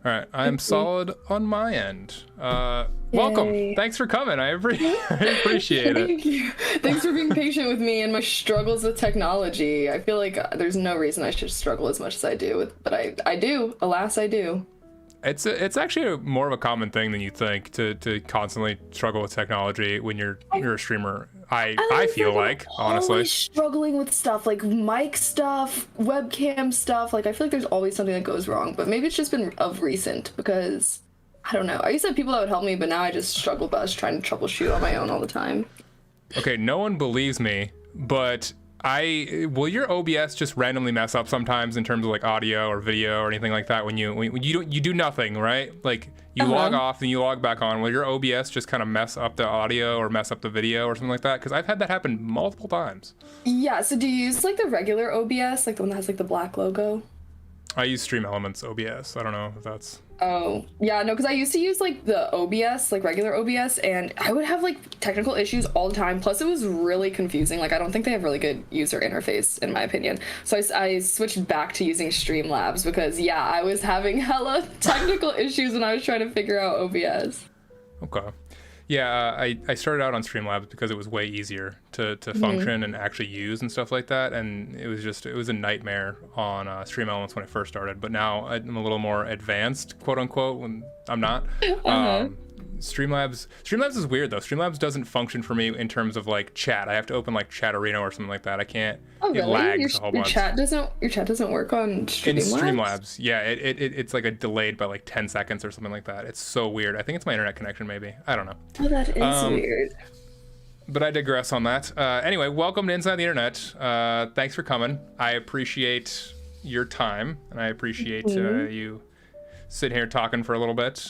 All right, I'm solid on my end. Welcome. Thanks for coming. I appreciate it. Thank you. Thanks for being patient with me and my struggles with technology. I feel like there's no reason I should struggle as much as I do but I do. Alas, I do. It's actually more of a common thing than you think to constantly struggle with technology when you're a streamer. I feel like honestly always struggling with stuff like mic stuff, webcam stuff. Like I feel like there's always something that goes wrong, but maybe it's just been of recent because I don't know. I used to have people that would help me, but now I just struggle best trying to troubleshoot on my own all the time. Okay, no one believes me, but will your OBS just randomly mess up sometimes in terms of like audio or video or anything like that when you do nothing, right? Like you log off and you log back on. Will your OBS just kind of mess up the audio or mess up the video or something like that? Because I've had that happen multiple times. Yeah, so do you use like the regular OBS, like the one that has like the black logo? I use Stream Elements OBS. I don't know if that's... Oh, yeah, no, because I used to use like the OBS, like regular OBS, and I would have like technical issues all the time. Plus, it was really confusing. Like, I don't think they have really good user interface, in my opinion. So I switched back to using Streamlabs because, yeah, I was having hella technical issues when I was trying to figure out OBS. Okay. Yeah, I started out on Streamlabs because it was way easier to function and actually use and stuff like that, and it was a nightmare on Stream Elements when I first started. But now I'm a little more advanced, quote unquote, when I'm not. Streamlabs is weird though. Streamlabs doesn't function for me in terms of like chat. I have to open like Chat Arena or something like that. I can't. Oh, really? It lags a whole bunch. Your chat doesn't work on Streamlabs? In Streamlabs, yeah, it's like a delayed by like 10 seconds or something like that. It's so weird. I think it's my internet connection, maybe. I don't know. Oh, that is weird. But I digress on that. Anyway, welcome to Inside the Internet. Thanks for coming. I appreciate your time, and I appreciate you sitting here talking for a little bit.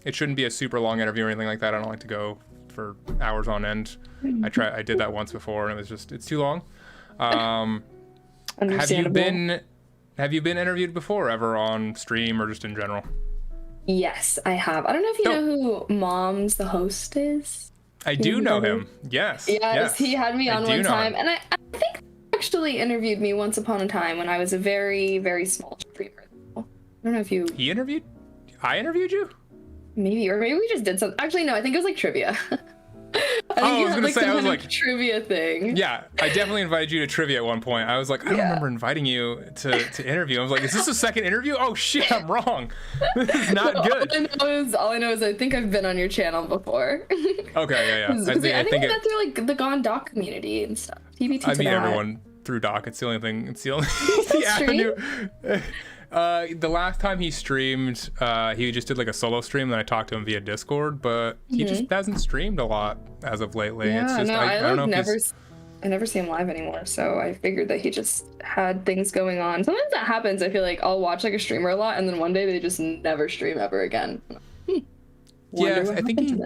It shouldn't be a super long interview or anything like that. I don't like to go for hours on end. I did that once before, and it's too long. Have you been interviewed before ever on stream or just in general? Yes, I have. I don't know if you know who Moms the host is. I do know him. Yes. Yes, he had me on one time, and I think he actually interviewed me once upon a time when I was a very, very small streamer. I don't know if you... I interviewed you? Maybe we just did something. Actually, no, I think it was like trivia. I was gonna say, I was like trivia thing. Yeah, I definitely invited you to trivia at one point. I was like, I don't remember inviting you to interview. I was like, is this a second interview? Oh shit, I'm wrong. This is not good. All I know is I think I've been on your channel before. Okay, yeah. I think that's through like the Gone Doc community and stuff. TBT I meet everyone through Doc. It's the only thing. It's the only avenue. The last time he streamed, he just did like a solo stream, then I talked to him via Discord, but he just hasn't streamed a lot as of lately. Yeah, it's just, no, I don't know I never see him live anymore, so I figured that he just had things going on. Sometimes that happens. I feel like I'll watch like a streamer a lot, and then one day they just never stream ever again. Yeah, I think he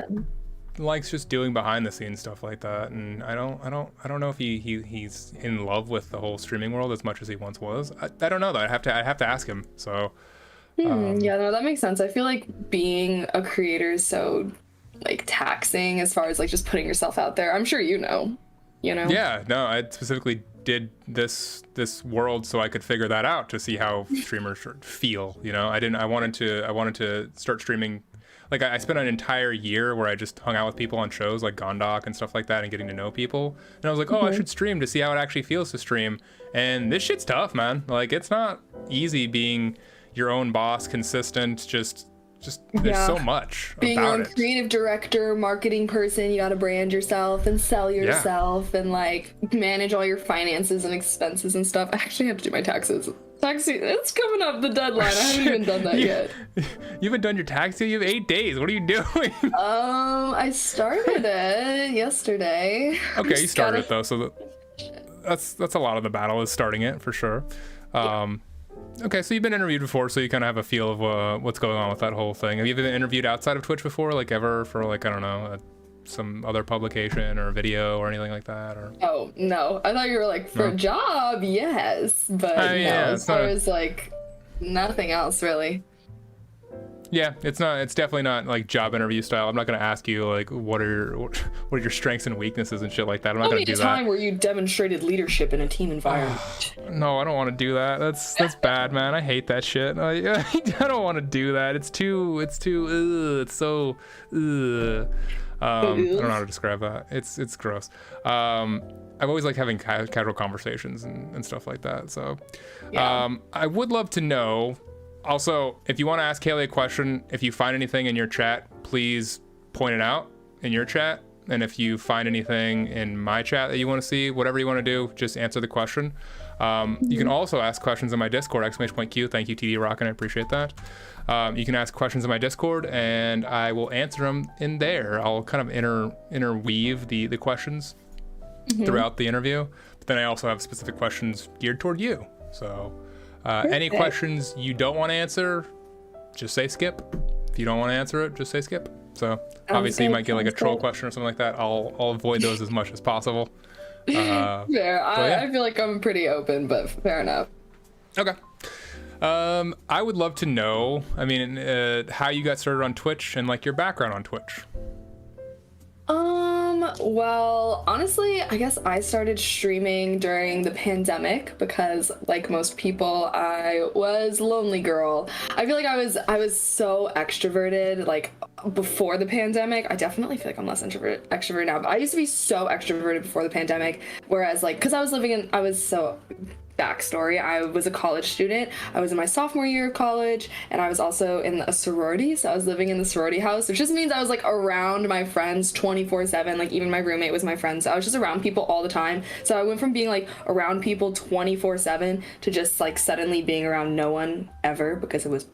likes just doing behind the scenes stuff like that, and I don't know if he's in love with the whole streaming world as much as he once was. I don't know though. I'd have to ask him. So yeah, no, that makes sense. I feel like being a creator is so like taxing as far as like just putting yourself out there. I'm sure you know. Yeah, no, I specifically did this world so I could figure that out to see how streamers feel. I wanted to start streaming. Like I spent an entire year where I just hung out with people on shows like Gondok and stuff like that and getting to know people. And I was like, I should stream to see how it actually feels to stream. And this shit's tough, man. Like it's not easy being your own boss, consistent, just there's so much being about your own it. Creative director, marketing person, you got to brand yourself and sell yourself and like manage all your finances and expenses and stuff. I actually have to do my taxes. It's coming up, the deadline. I haven't even done that yet. You haven't done your tax yet? You have 8 days. What are you doing? I started it yesterday. Okay, you started it though, so that's a lot of the battle is starting it for sure. Okay, so you've been interviewed before, so you kind of have a feel of what's going on with that whole thing. Have you been interviewed outside of Twitch before, like ever for like, I don't know, some other publication or video or anything like that? Or oh no, I thought you were like for a job, yes, but no, as far as like nothing else really. Yeah, it's not. It's definitely not like job interview style. I'm not gonna ask you like what are your strengths and weaknesses and shit like that. I'm not Tell gonna me do a that. time where you demonstrated leadership in a team environment. No, I don't want to do that. That's bad, man. I hate that shit. I don't want to do that. It's so. I don't know how to describe that. It's gross. I've always liked having casual conversations and stuff like that. So, Yeah. I would love to know. Also, if you want to ask Kaylee a question, if you find anything in your chat, please point it out in your chat. And if you find anything in my chat that you want to see, whatever you want to do, just answer the question. You can also ask questions in my Discord, !Q. Thank you, TD Rockin', I appreciate that. You can ask questions in my Discord, and I will answer them in there. I'll kind of interweave the questions throughout the interview. But then I also have specific questions geared toward you. So any questions you don't want to answer, just say skip. If you don't want to answer it, just say skip. So obviously you might get like a troll question or something like that. I'll avoid those as much as possible. Fair. I feel like I'm pretty open, but fair enough. Okay. I would love to know, I mean, how you got started on Twitch and like your background on Twitch. Well, honestly, I guess I started streaming during the pandemic because, like most people, I was lonely girl. I feel like I was so extroverted, like before the pandemic. I definitely feel like I'm less extroverted now, but I used to be so extroverted before the pandemic, whereas like, because I was so backstory. I was a college student. I was in my sophomore year of college, and I was also in a sorority. So I was living in the sorority house, which just means I was like around my friends 24/7. Like even my roommate was my friend. So I was just around people all the time. So I went from being like around people 24/7 to just like suddenly being around no one ever because it was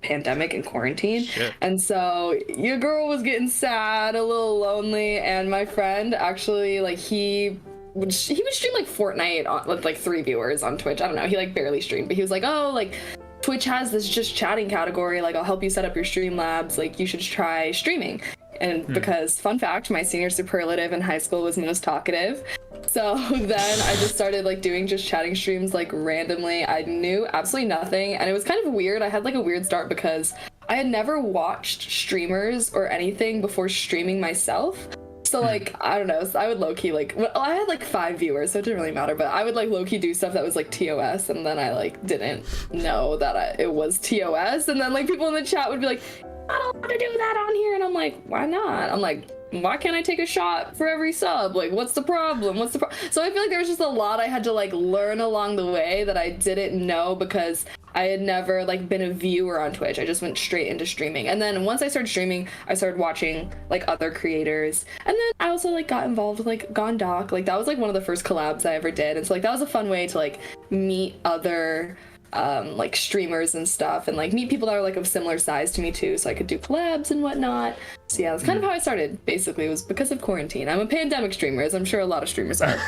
pandemic and quarantine. Shit. And so your girl was getting sad, a little lonely, and my friend actually like he would stream like Fortnite with like 3 viewers on Twitch. I don't know, he like barely streamed, but he was like, oh, like Twitch has this just chatting category, like I'll help you set up your Streamlabs, like you should try streaming. And because fun fact, my senior superlative in high school was most talkative. So then I just started like doing just chatting streams like randomly. I knew absolutely nothing, and it was kind of weird. I had like a weird start because I had never watched streamers or anything before streaming myself. So like, I don't know, so I would low-key like, well, I had like 5 viewers, so it didn't really matter, but I would like low-key do stuff that was like TOS, and then I like didn't know that it was TOS, and then like people in the chat would be like, I don't want to do that on here, and I'm like, why not? I'm like, why can't I take a shot for every sub? Like, what's the problem? So I feel like there was just a lot I had to like learn along the way that I didn't know because I had never like been a viewer on Twitch. I just went straight into streaming. And then once I started streaming, I started watching like other creators. And then I also like got involved with like Gondok. Like that was like one of the first collabs I ever did. And so like that was a fun way to like meet other like streamers and stuff, and like meet people that are like of similar size to me too, so I could do collabs and whatnot. So yeah, that's kind of how I started. Basically, it was because of quarantine. I'm a pandemic streamer, as I'm sure a lot of streamers are.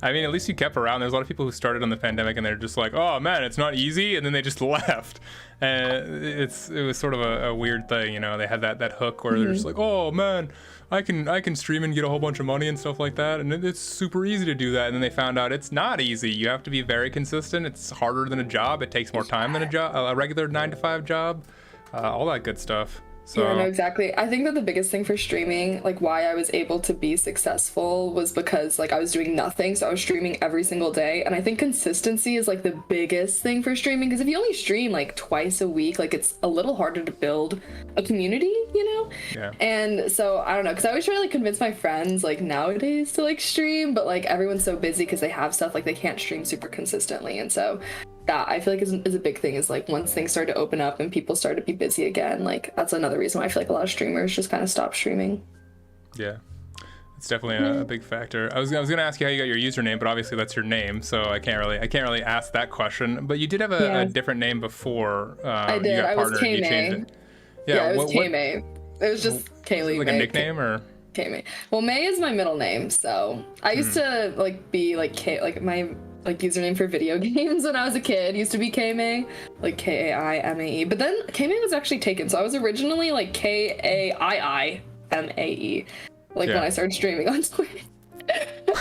I mean, at least you kept around. There's a lot of people who started on the pandemic and they're just like, oh man, it's not easy, and then they just left. And it was sort of a weird thing, you know. They had that hook where they're just like, oh man, I can stream and get a whole bunch of money and stuff like that, and it's super easy to do that. And then they found out it's not easy. You have to be very consistent. It's harder than a job. It takes more time than a regular 9-to-5 job. All that good stuff. So, yeah, no, exactly. I think that the biggest thing for streaming, like why I was able to be successful, was because like I was doing nothing, so I was streaming every single day. And I think consistency is like the biggest thing for streaming, because if you only stream like twice a week, like it's a little harder to build a community, you know? Yeah. And so I don't know, because I always try to like convince my friends like nowadays to like stream, but like everyone's so busy because they have stuff, like they can't stream super consistently. And so that I feel like is a big thing, is like once things start to open up and people start to be busy again, like that's another reason why I feel like a lot of streamers just kind of stop streaming. Yeah, it's definitely a big factor. I was gonna ask you how you got your username, but obviously that's your name, so I can't really ask that question. But you did have a different name before. I did. You got I was partnered, you KaileyMae. changed it. Yeah, it was KaileyMae. It was just KaileyMae. Like a nickname or? KaileyMae. Well, May is my middle name, so I used to like be like my like username for video games when I was a kid used to be KaileyMae, like KaileyMae. But then KaileyMae was actually taken, so I was originally like KaileyMae, like when I started streaming on Twitch.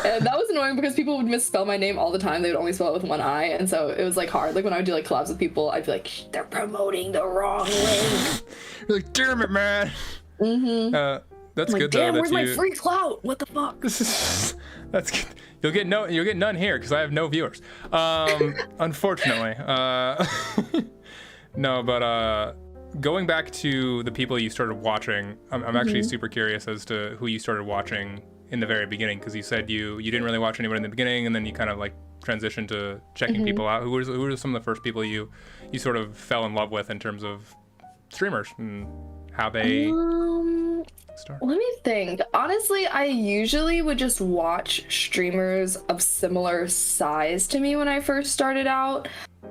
And that was annoying because people would misspell my name all the time. They would only spell it with one I, and so it was like hard. Like when I would do like collabs with people, I'd be like, they're promoting the wrong link. You're like, damn it, man. That's I'm good like, damn, though. where's my free clout? What the fuck? That's good. You'll get none here because I have no viewers. Unfortunately. No, but going back to the people you started watching, I'm actually super curious as to who you started watching in the very beginning, because you said you didn't really watch anyone in the beginning, and then you kind of like transitioned to checking people out. Who were some of the first people you sort of fell in love with in terms of streamers and how they start? Let me think. Honestly, I usually would just watch streamers of similar size to me when I first started out.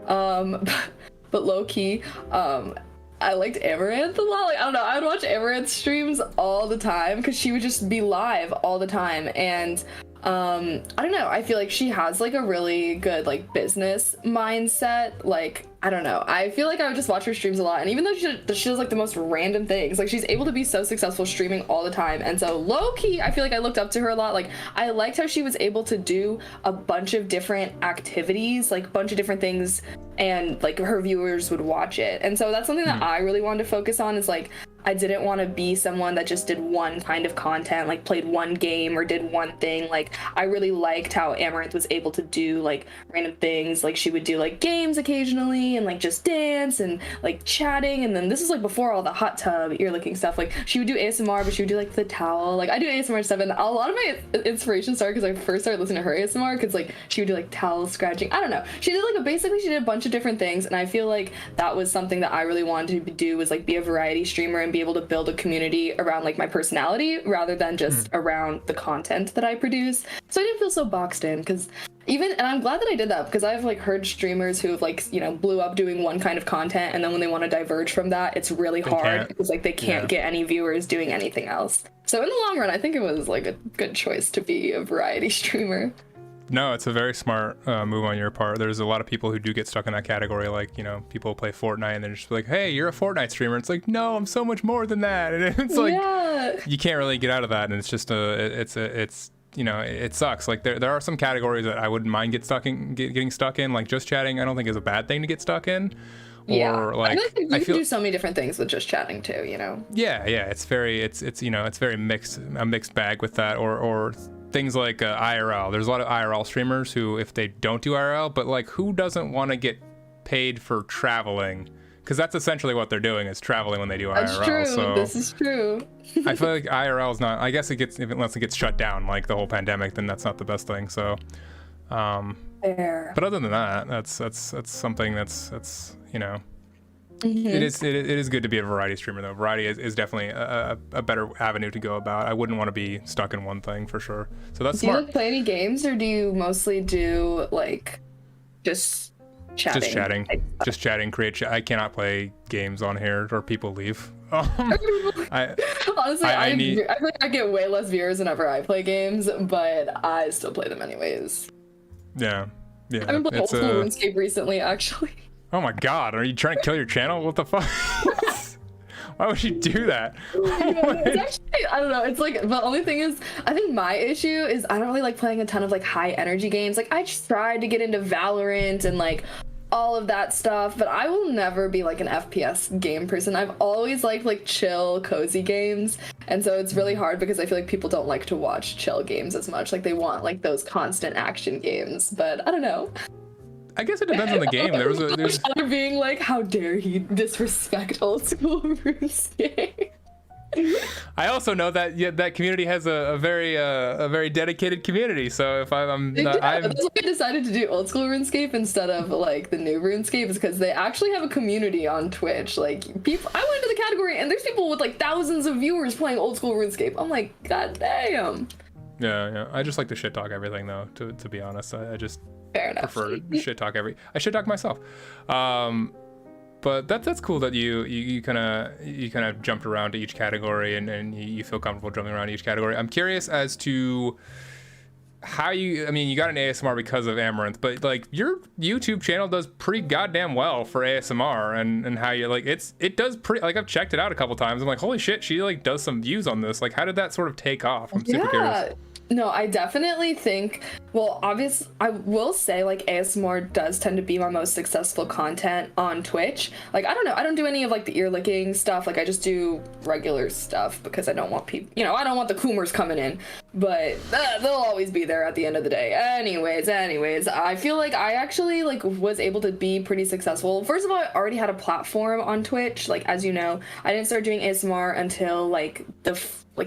But low key, I liked Amaranth a lot. Like, I don't know, I would watch Amaranth streams all the time because she would just be live all the time. And I don't know, I feel like she has like a really good like business mindset. Like, I don't know, I feel like I would just watch her streams a lot, and even though she does like the most random things, like she's able to be so successful streaming all the time. And so low-key, I feel like I looked up to her a lot. Like, I liked how she was able to do a bunch of different activities, like a bunch of different things, and like her viewers would watch it. And so that's something that I really wanted to focus on, is like, I didn't want to be someone that just did one kind of content, like played one game or did one thing. Like, I really liked how Amaranth was able to do like random things. Like, she would do like games occasionally and like just dance and like chatting. And then this is like before all the hot tub ear licking stuff. Like, she would do ASMR, but she would do like the towel. Like, I do ASMR stuff, and a lot of my inspiration started because I first started listening to her ASMR, because like she would do like towel scratching. I don't know. She did like basically she did a bunch of different things, and I feel like that was something that I really wanted to do, was like be a variety streamer and be able to build a community around like my personality rather than just around the content that I produce. So I didn't feel so boxed in, because and I'm glad that I did that, because I've like heard streamers who have like, you know, blew up doing one kind of content, and then when they want to diverge from that, it's really hard because like they can't get any viewers doing anything else. So in the long run, I think it was like a good choice to be a variety streamer. No, it's a very smart move on your part. There's a lot of people who do get stuck in that category. Like, you know, people play Fortnite and they're just like, hey, you're a Fortnite streamer. It's like, no, I'm so much more than that. And it's like, you can't really get out of that. And it's just it's you know, it sucks. Like, there are some categories that I wouldn't mind getting stuck in. Like, just chatting, I don't think is a bad thing to get stuck in. Or like, I feel do so many different things with just chatting too, you know. Yeah, it's you know, it's very a mixed bag with that. Or things like IRL. There's a lot of IRL streamers who, if they don't do IRL, but like, who doesn't want to get paid for traveling? Because that's essentially what they're doing, is traveling when they do IRL. That's true. So this is true. I feel like IRL is not. I guess unless it gets shut down, like the whole pandemic, then that's not the best thing. So, fair. But other than that, that's something that's you know. It is good to be a variety streamer, though. Variety is definitely a better avenue to go about. I wouldn't want to be stuck in one thing for sure. So that's smart. Do you like play any games, or do you mostly do like just chatting? Just chatting. I cannot play games on here or people leave. Honestly, I feel like I get way less viewers whenever I play games, but I still play them anyways. Yeah. I've been playing old school RuneScape recently, actually. Oh my god, are you trying to kill your channel? What the fuck? Why would you do that? It's actually, I don't know, it's like, the only thing is, I think my issue is I don't really like playing a ton of like high energy games. Like, I tried to get into Valorant and like all of that stuff, but I will never be like an FPS game person. I've always liked like chill, cozy games, and so it's really hard because I feel like people don't like to watch chill games as much. Like, they want like those constant action games, but I don't know. I guess it depends on the game. There's being like, how dare he disrespect old school RuneScape. I also know that that community has a very dedicated community. So if that's why I decided to do old school RuneScape instead of like the new RuneScape, is because they actually have a community on Twitch. Like, people, I went into the category and there's people with like thousands of viewers playing old school RuneScape. I'm like, god damn. Yeah. I just like to shit talk everything though. To be honest, I just prefer shit talk I shit talk myself. But that's cool that you kind of jumped around to each category and you feel comfortable jumping around to each category. I'm curious as to how you got an ASMR because of Amaranth, but like, your YouTube channel does pretty goddamn well for ASMR, and how you like it does pretty, like, I've checked it out a couple times. I'm like, holy shit, she like does some views on this. Like, how did that sort of take off? I'm super curious. No, I definitely think, well, obviously, I will say, like, ASMR does tend to be my most successful content on Twitch. Like, I don't know, I don't do any of, like, the ear licking stuff. Like, I just do regular stuff because I don't want people, you know, I don't want the coomers coming in. But they'll always be there at the end of the day. Anyways, I feel like I actually, like, was able to be pretty successful. First of all, I already had a platform on Twitch. Like, as you know, I didn't start doing ASMR until, like,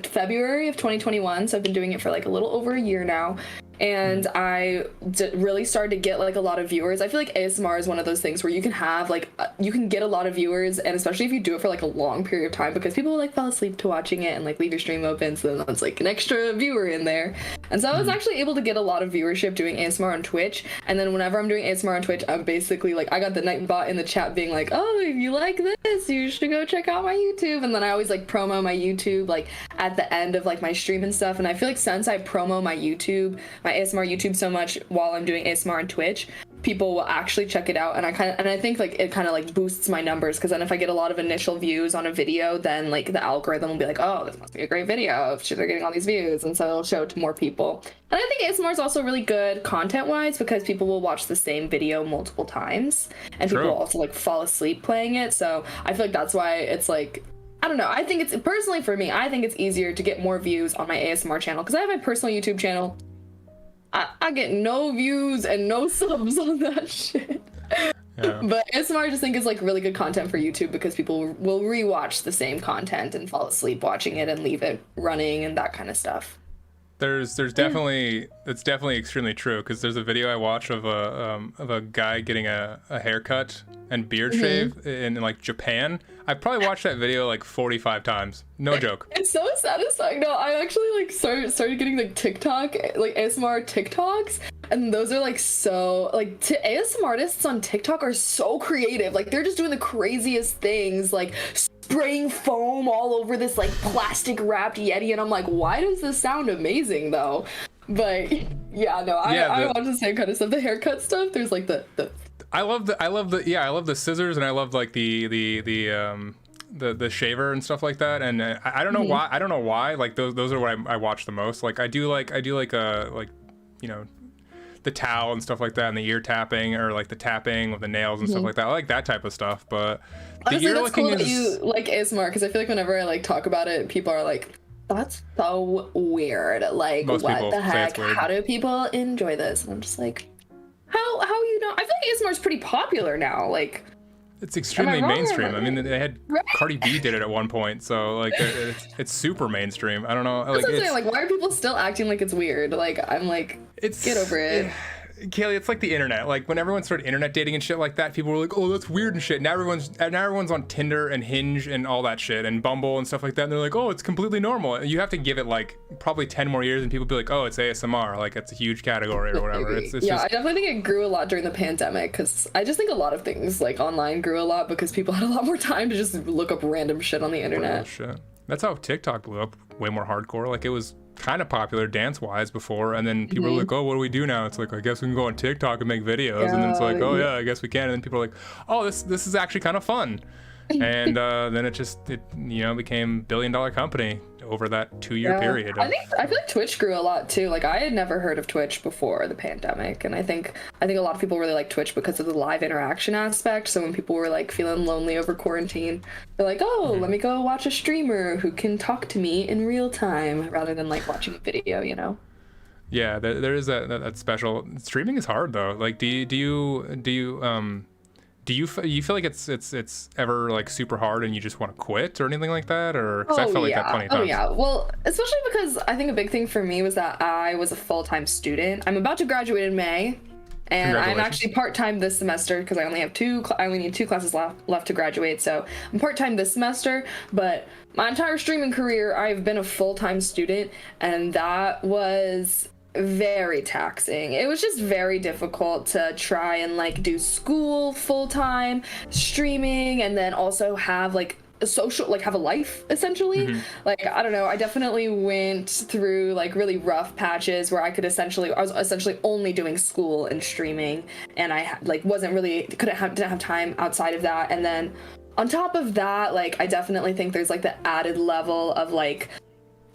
February of 2021, so I've been doing it for like a little over a year now, and I really started to get like a lot of viewers. I feel like ASMR is one of those things where you can have like you can get a lot of viewers, and especially if you do it for like a long period of time, because people will like fall asleep to watching it and like leave your stream open, so then that's like an extra viewer in there. And so I was actually able to get a lot of viewership doing ASMR on Twitch. And then whenever I'm doing ASMR on Twitch, I'm basically like, I got the Nightbot in the chat being like, oh, if you like this, you should go check out my YouTube. And then I always like promo my YouTube like at the end of like my stream and stuff. And I feel like since I promo my YouTube, my ASMR YouTube so much while I'm doing ASMR on Twitch, people will actually check it out. And I think like it kind of like boosts my numbers, because then if I get a lot of initial views on a video, then like the algorithm will be like, oh, this must be a great video if they're getting all these views, and so it'll show it to more people. And I think ASMR is also really good content wise, because people will watch the same video multiple times, and True. people will also like fall asleep playing it. So I feel like that's why it's like, I don't know, I think it's, personally for me, I think it's easier to get more views on my ASMR channel, because I have my personal YouTube channel. I get no views and no subs on that shit. Yeah. But ASMR I just think is like really good content for YouTube, because people will rewatch the same content and fall asleep watching it and leave it running and that kind of stuff. There's definitely, it's definitely extremely true, because there's a video I watched of a guy getting a haircut and beard shave in like Japan. I probably watched that video like 45 times. No joke. It's so satisfying. No, I actually like started getting like TikTok, like ASMR TikToks, and those are like so like ASMR artists on TikTok are so creative. Like they're just doing the craziest things, like spraying foam all over this like plastic wrapped Yeti, and I'm like, why does this sound amazing though? But yeah, no, I watch the same kind of stuff. The haircut stuff, there's like the I love the scissors, and I love like the shaver and stuff like that. And I don't know why. I don't know why. Like those are what I watch the most. Like I do like you know, the towel and stuff like that, and the ear tapping, or like the tapping with the nails and stuff like that. I like that type of stuff. But honestly, that's cool that you like ASMR, because I feel like whenever I like talk about it, people are like, that's so weird. Like, what the heck? How do people enjoy this? And I'm just like, how you know? I feel like ASMR is pretty popular now. Like, it's extremely mainstream. I mean, they had Cardi B did it at one point, so like it's super mainstream. I don't know. That's what I'm saying. Like, why are people still acting like it's weird? Like, I'm like, get over it. Kaylee, it's like the internet. Like when everyone started internet dating and shit like that, people were like, "Oh, that's weird" and shit. Now everyone's on Tinder and Hinge and all that shit, and Bumble and stuff like that. And they're like, "Oh, it's completely normal." You have to give it like probably 10 more years, and people be like, "Oh, it's ASMR. Like it's a huge category or whatever." It's yeah, just... I definitely think it grew a lot during the pandemic, because I just think a lot of things like online grew a lot because people had a lot more time to just look up random shit on the internet. Shit. That's how TikTok blew up, way more hardcore. Like it was kind of popular dance-wise before, and then people are like, oh, what do we do now? It's like, I guess we can go on TikTok and make videos. And then it's like, oh yeah, I guess we can. And then people are like, oh, this is actually kind of fun. And then it you know, became billion-dollar company over that 2-year period. I feel like Twitch grew a lot too. Like I had never heard of Twitch before the pandemic, and I think a lot of people really like Twitch because of the live interaction aspect. So when people were like feeling lonely over quarantine, they're like, oh, let me go watch a streamer who can talk to me in real time rather than like watching a video, you know? Yeah, there is that special. Streaming is hard though. Like, do you feel like it's ever like super hard and you just want to quit or anything like that? Or because I felt like that plenty of times. Oh yeah. Well, especially because I think a big thing for me was that I was a full-time student. I'm about to graduate in May, and I'm actually part-time this semester because I only need 2 classes left to graduate. So I'm part-time this semester, but my entire streaming career I've been a full-time student, and that was very taxing. It was just very difficult to try and like do school full-time, streaming, and then also have like a social, like have a life essentially. Like I don't know, I definitely went through like really rough patches where I was essentially only doing school and streaming, and I like didn't have time outside of that. And then on top of that, like I definitely think there's like the added level of like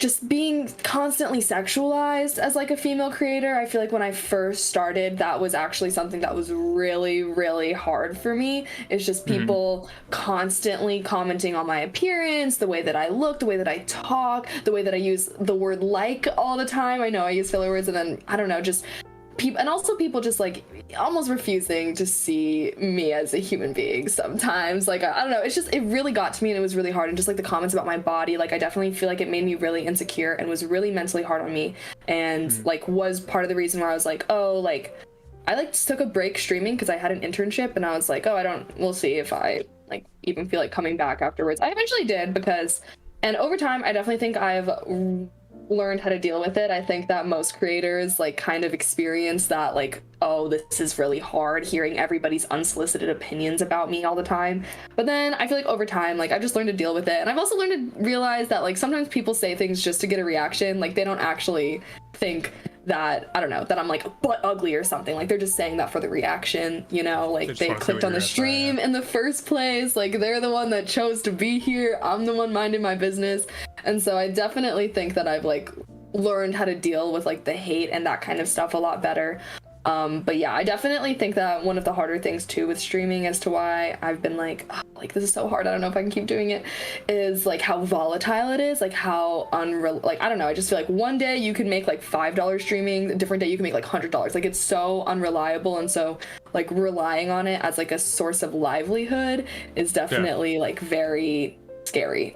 just being constantly sexualized as like a female creator. I feel like when I first started, that was actually something that was really, really hard for me. It's just people constantly commenting on my appearance, the way that I look, the way that I talk, the way that I use the word like all the time. I know I use filler words, and then I don't know, just people, and also people just like almost refusing to see me as a human being sometimes. Like I don't know, it's just, it really got to me, and it was really hard. And just like the comments about my body, like I definitely feel like it made me really insecure and was really mentally hard on me, and like was part of the reason where I was like, oh, like I like took a break streaming because I had an internship, and I was like, oh, we'll see if I like even feel like coming back afterwards. I eventually did, because, and over time I definitely think I've learned how to deal with it. I think that most creators like kind of experience that, like, oh, this is really hard hearing everybody's unsolicited opinions about me all the time. But then I feel like over time, like I've just learned to deal with it. And I've also learned to realize that like sometimes people say things just to get a reaction. Like they don't actually think that, I don't know, that I'm like butt ugly or something. Like they're just saying that for the reaction, you know, like they clicked on the stream in the first place. Like they're the one that chose to be here. I'm the one minding my business. And so I definitely think that I've like learned how to deal with like the hate and that kind of stuff a lot better. But yeah, I definitely think that one of the harder things too with streaming as to why I've been like, oh, like this is so hard, I don't know if I can keep doing it, is like how volatile it is, like how like I don't know, I just feel like one day you can make like $5 streaming, a different day you can make like $100. Like it's so unreliable, and so like relying on it as like a source of livelihood is definitely like very scary.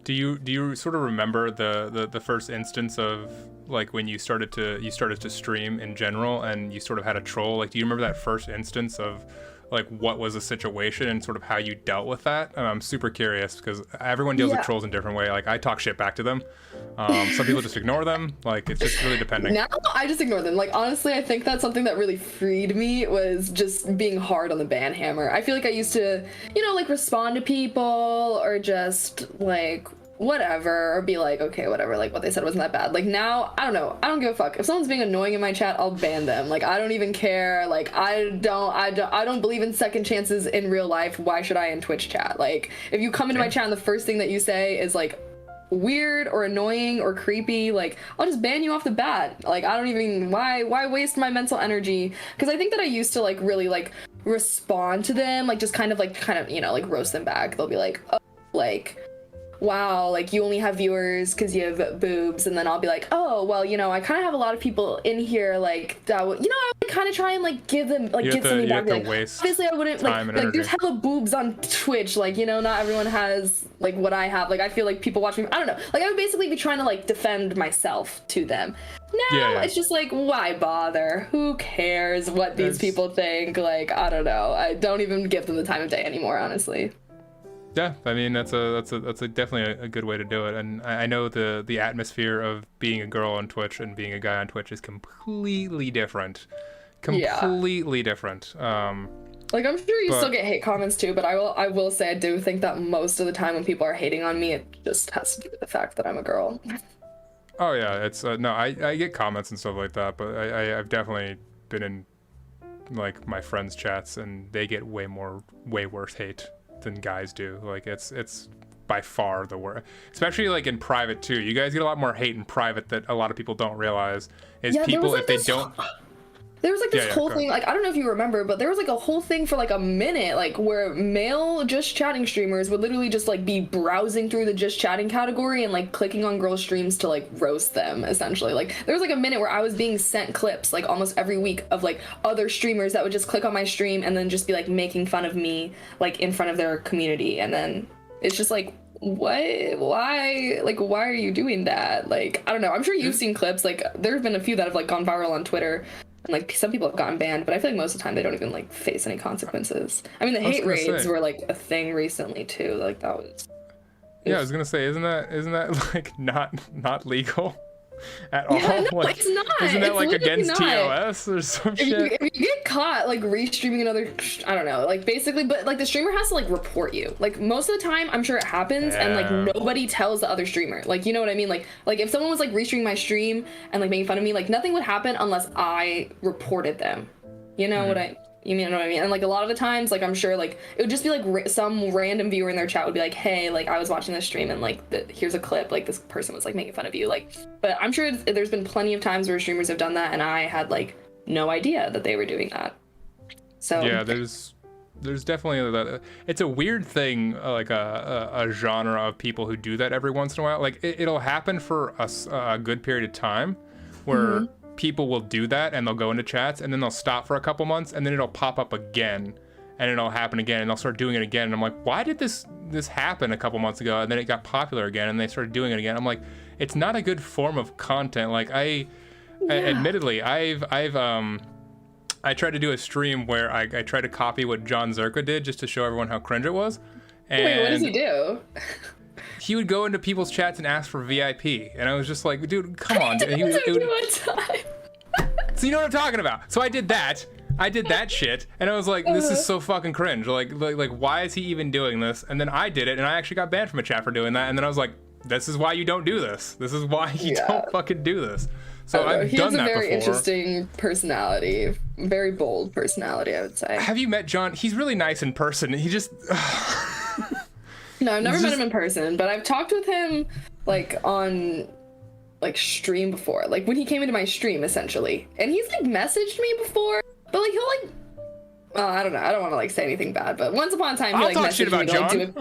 Do you sort of remember the first instance of like when you started to stream in general and you sort of had a troll? Like, do you remember that first instance of like what was the situation and sort of how you dealt with that? I'm super curious because everyone deals with trolls in a different way. Like I talk shit back to them. Some people just ignore them. Like it's just really depending. Now I just ignore them. Like honestly, I think that's something that really freed me, was just being hard on the ban hammer. I feel like I used to, you know, like respond to people or just like whatever, or be like, okay, whatever, like what they said wasn't that bad. Like now, I don't know, I don't give a fuck. If someone's being annoying in my chat, I'll ban them. Like I don't even care. Like I don't believe in second chances in real life. Why should I in Twitch chat? Like if you come into my chat and the first thing that you say is like weird or annoying or creepy, like I'll just ban you off the bat. Like I don't even, why waste my mental energy? Because I think that I used to like really like respond to them, like just kind of you know, like roast them back. They'll be like, oh, like, wow, like you only have viewers because you have boobs, and then I'll be like, oh, well, you know, I kind of have a lot of people in here, like that, you know, I would kind of try and like give them, like get something back. Like, obviously, I wouldn't like there's hella boobs on Twitch, like, you know, not everyone has like what I have. Like I feel like people watch me, I don't know, like I would basically be trying to like defend myself to them. Now it's just like, why bother? Who cares what these people think? Like I don't know, I don't even give them the time of day anymore, honestly. Yeah, I mean that's definitely a good way to do it, and I know the atmosphere of being a girl on Twitch and being a guy on Twitch is completely different, different. Like I'm sure you still get hate comments too, but I will say I do think that most of the time when people are hating on me, it just has to do with the fact that I'm a girl. Oh yeah, it's no, I get comments and stuff like that, but I've definitely been in like my friends' chats and they get way worse hate than guys do. Like it's by far the worst, especially like in private too. You guys get a lot more hate in private that a lot of people don't realize is people like if they don't. There was like this whole thing, like I don't know if you remember, but there was like a whole thing for like a minute, like where male just chatting streamers would literally just like be browsing through the just chatting category and like clicking on girl streams to like roast them, essentially. Like there was like a minute where I was being sent clips like almost every week of like other streamers that would just click on my stream and then just be like making fun of me like in front of their community, and then it's just like, what, why are you doing that? Like I don't know, I'm sure you've seen clips, like there have been a few that have like gone viral on Twitter. And like some people have gotten banned, but I feel like most of the time they don't even like face any consequences. I mean, the hate raids were like a thing recently too. Like that was. Yeah, I was gonna say, isn't that like not legal at all? No, like, it's not. Isn't that it's like against not. TOS or some shit? If you get caught like restreaming another, I don't know, like basically, but like the streamer has to like report you. Like most of the time, I'm sure it happens, and like nobody tells the other streamer. Like you know what I mean? Like if someone was like restreaming my stream and like making fun of me, like nothing would happen unless I reported them. You know what I? You know what I mean? And like a lot of the times, like I'm sure like it would just be like some random viewer in their chat would be like, hey, like I was watching this stream and like here's a clip, like this person was like making fun of you, like. But I'm sure there's been plenty of times where streamers have done that and I had like no idea that they were doing that. So yeah, there's definitely that. It's a weird thing, like a genre of people who do that every once in a while. Like it'll happen for a good period of time where people will do that and they'll go into chats and then they'll stop for a couple months and then it'll pop up again and it'll happen again and they'll start doing it again. And I'm like, why did this happen a couple months ago? And then it got popular again and they started doing it again. I'm like, it's not a good form of content. Like admittedly, I tried to do a stream where I tried to copy what John Zerka did just to show everyone how cringe it was. And wait, what does he do? He would go into people's chats and ask for VIP, and I was just like, dude, come on. One time. So you know what I'm talking about. So I did that shit, and I was like, this is so fucking cringe. Like why is he even doing this? And then I did it, and I actually got banned from a chat for doing that. And then I was like, this is why you don't do this. This is why you don't fucking do this. So I've done that before. He has a very interesting personality, very bold personality, I would say. Have you met John? He's really nice in person. He just. No, I've never met him in person, but I've talked with him like on like stream before, like when he came into my stream essentially, and he's like messaged me before, but like he'll like. I don't know. I don't want to like say anything bad, but once upon a time he like messaged me to like do it.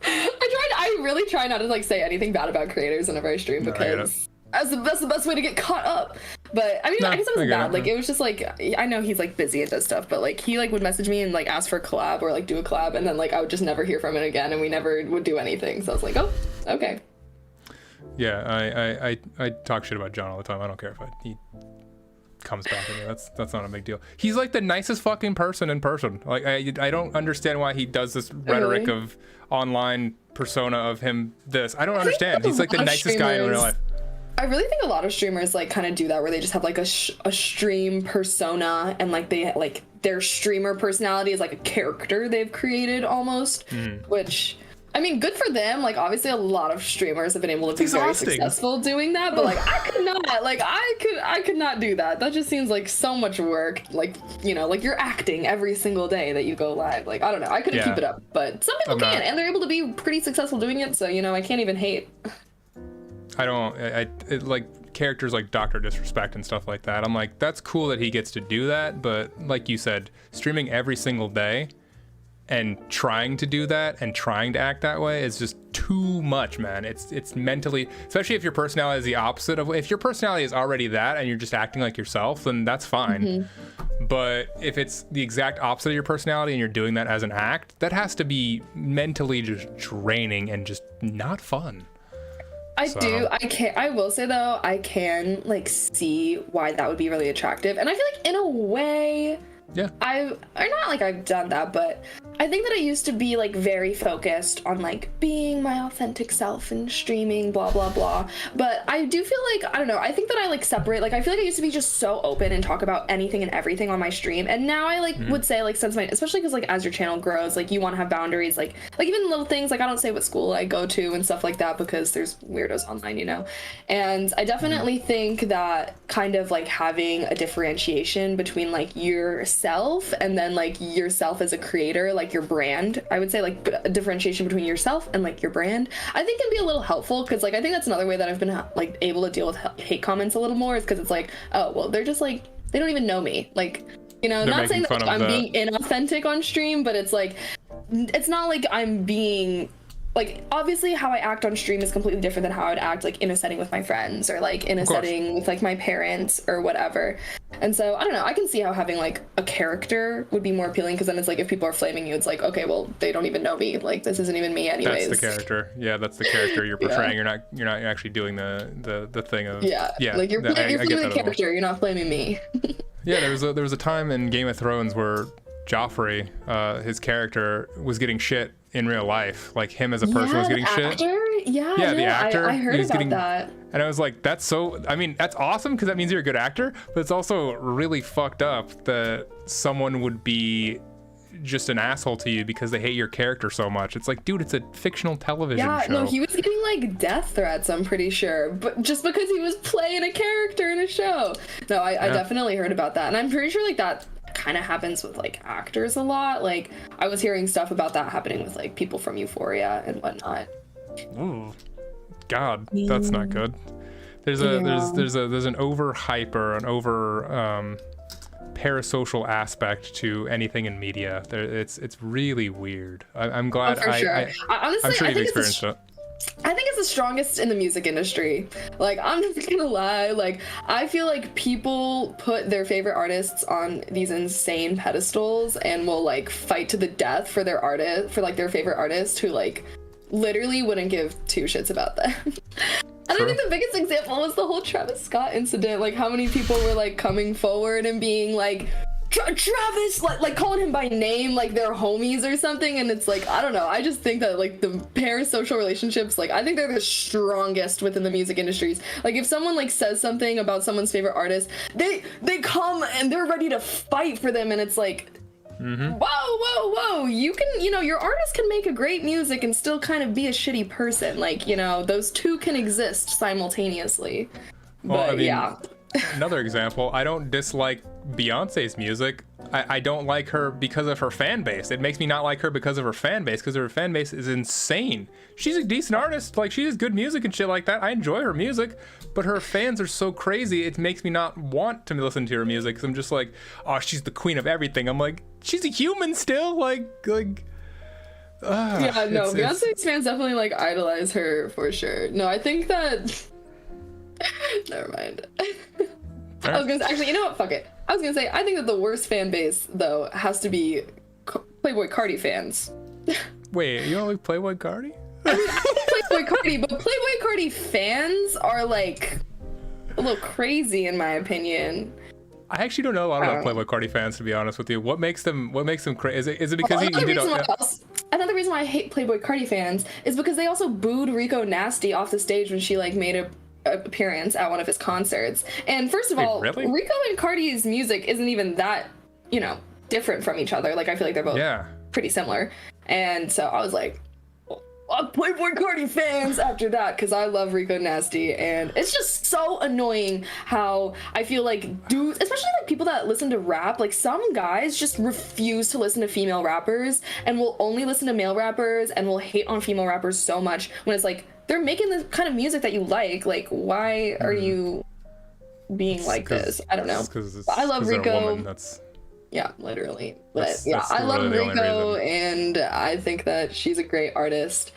I really try not to like say anything bad about creators whenever I stream because that's the best way to get caught up. But I mean, I guess it wasn't bad. Like it was just like I know he's like busy and does stuff, but like he like would message me and like ask for a collab or like do a collab, and then like I would just never hear from him again, and we never would do anything. So I was like, oh, okay. Yeah, I talk shit about John all the time. I don't care if he comes back at me. That's not a big deal. He's like the nicest fucking person in person. Like I don't understand why he does this rhetoric of online persona of him. I don't understand. He's like the nicest guy in real life. I really think a lot of streamers like kind of do that where they just have like a stream persona and like they like their streamer personality is like a character they've created almost, which I mean, good for them. Like obviously a lot of streamers have been able to be very successful doing that, but like I could not, like I could not do that. That just seems like so much work. Like, you know, like you're acting every single day that you go live. Like, I don't know. I couldn't keep it up, but some people can, and they're able to be pretty successful doing it. So, you know, I can't even hate. Like characters like Dr. Disrespect and stuff like that. I'm like, that's cool that he gets to do that, but like you said, streaming every single day and trying to do that and trying to act that way is just too much, man. It's mentally, especially if your personality is the opposite of, if your personality is already that and you're just acting like yourself, then that's fine. But if it's the exact opposite of your personality and you're doing that as an act, that has to be mentally just draining and just not fun. I will say though, I can like see why that would be really attractive. And I feel like in a way, I'm not like I've done that, but I think that I used to be like very focused on like being my authentic self and streaming, blah, blah, blah. But I do feel like, I don't know, I think that I like separate, like I feel like I used to be just so open and talk about anything and everything on my stream. And now I like would say like since especially because like as your channel grows, like you want to have boundaries, like even little things, like I don't say what school I go to and stuff like that because there's weirdos online, you know? And I definitely think that kind of like having a differentiation between like yourself and then like yourself as a creator, like your brand, I would say like a differentiation between yourself and like your brand, I think can be a little helpful because like I think that's another way that I've been like able to deal with hate comments a little more is because it's like, oh well, they're just like, they don't even know me, like, you know, not saying that I'm being inauthentic on stream, but it's like, it's not like I'm being like, obviously how I act on stream is completely different than how I would act like in a setting with my friends or like in a setting with like my parents or whatever. And so I don't know, I can see how having like a character would be more appealing because then it's like if people are flaming you, it's like, okay, well, they don't even know me, like this isn't even me anyways. That's the character. Yeah, that's the character you're portraying. You're not actually doing the thing of like you're flaming the character, you're not flaming me. Yeah, there was a time in Game of Thrones where Joffrey, his character, was getting shit in real life. Like him as a person was getting shit. The actor. I heard about that. And I was like, that's so, I mean, that's awesome because that means you're a good actor, but it's also really fucked up that someone would be just an asshole to you because they hate your character so much. It's like, dude, it's a fictional television show. No, he was getting like death threats, I'm pretty sure, but just because he was playing a character in a show. No, I definitely heard about that, and I'm pretty sure like that kind of happens with like actors a lot. Like I was hearing stuff about that happening with like people from Euphoria and whatnot. Ooh, God, that's not good. There's an overhype or an over parasocial aspect to anything in media. It's really weird. I'm glad. Oh, for sure. Honestly, I'm sure I you've think experienced it. I think it's the strongest in the music industry. Like, I'm just gonna lie. Like, I feel like people put their favorite artists on these insane pedestals and will like fight to the death for their artist, for like their favorite artist who like literally wouldn't give two shits about them. And I think the biggest example was the whole Travis Scott incident. Like, how many people were like coming forward and being like, Travis, like calling him by name, like they're homies or something. And it's like, I don't know. I just think that like the parasocial relationships, like I think they're the strongest within the music industries. Like if someone like says something about someone's favorite artist, they come and they're ready to fight for them. And it's like, whoa, you can, you know, your artist can make a great music and still kind of be a shitty person. Like, you know, those two can exist simultaneously. Well, But I mean, yeah. Another example, I don't dislike Beyonce's music. I don't like her because of her fan base. It makes me not like her because of her fan base, because her fan base is insane. She's a decent artist. Like, she does good music and shit like that. I enjoy her music, but her fans are so crazy, it makes me not want to listen to her music, because I'm just like, oh, she's the queen of everything. I'm like, she's a human still. Yeah, no, Beyonce's fans definitely like idolize her for sure. No, I think that never mind. I was gonna say, actually, you know what? Fuck it. I was gonna say, I think that the worst fan base though has to be Playboi Carti fans. Wait, you don't like Playboi Carti? I mean, I like Playboi Carti, but Playboi Carti fans are like a little crazy in my opinion. I actually don't know a lot about Playboi Carti fans, to be honest with you. What makes them crazy? Is it because he did another reason why I hate Playboi Carti fans is because they also booed Rico Nasty off the stage when she like made a appearance at one of his concerts. And first of all, really? Rico and Carti's music isn't even that, you know, different from each other. Like I feel like they're both pretty similar. And so I was like, Playboi Carti fans after that, because I love Rico Nasty. And it's just so annoying how I feel like dudes, especially like people that listen to rap, like some guys just refuse to listen to female rappers and will only listen to male rappers and will hate on female rappers so much when it's like they're making the kind of music that you like. Like, why are you being like this? I don't know. But I love Rico. Yeah, literally. But yeah, I love Rico, and I think that she's a great artist,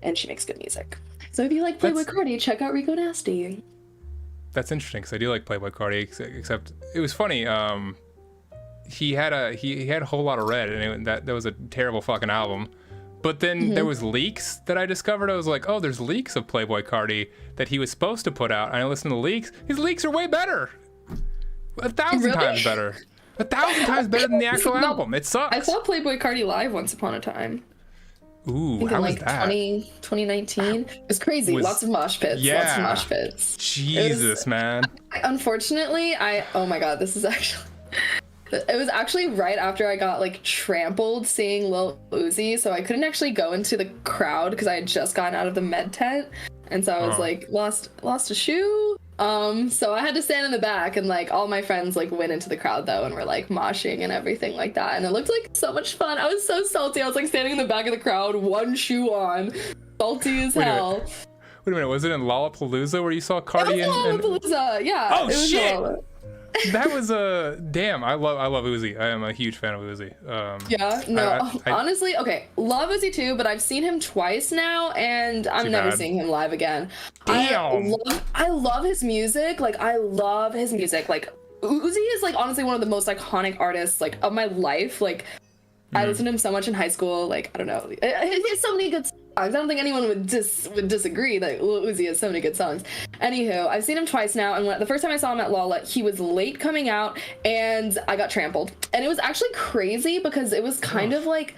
and she makes good music. So if you like Playboi Carti, check out Rico Nasty. That's interesting, because I do like Playboi Carti, except it was funny. He had a whole lot of red, and that was a terrible fucking album. But then there was leaks that I discovered. I was like, oh, there's leaks of Playboi Carti that he was supposed to put out. And I listened to the leaks. His leaks are way better. 1,000 times better. 1,000 times better than the actual album. It sucks. I saw Playboi Carti live once upon a time. Ooh, how was that? 2019. It was crazy. Lots of mosh pits. Yeah. Lots of mosh pits. Jesus, man. Unfortunately, oh my God, this is actually... It was actually right after I got like trampled seeing Lil Uzi, so I couldn't actually go into the crowd because I had just gotten out of the med tent, and so I was like lost a shoe. So I had to stand in the back, and like all my friends like went into the crowd though and were like moshing and everything like that, and it looked like so much fun. I was so salty. I was like standing in the back of the crowd, one shoe on, salty as hell. Wait a minute, was it in Lollapalooza where you saw Carti and Lollapalooza? Yeah. Oh shit! That was a damn. I love Uzi. I am a huge fan of Uzi. Yeah, no, honestly, okay, love Uzi too, but I've seen him twice now, and I'm never seeing him live again. Damn. I love his music. Like, I love his music. Like, Uzi is like honestly one of the most iconic artists like of my life. Like, I listened to him so much in high school. Like, I don't know, he has so many good songs. I don't think anyone would disagree that Lil Uzi has so many good songs. Anywho, I've seen him twice now, and the first time I saw him at Lolla, he was late coming out, and I got trampled. And it was actually crazy because it was kind of like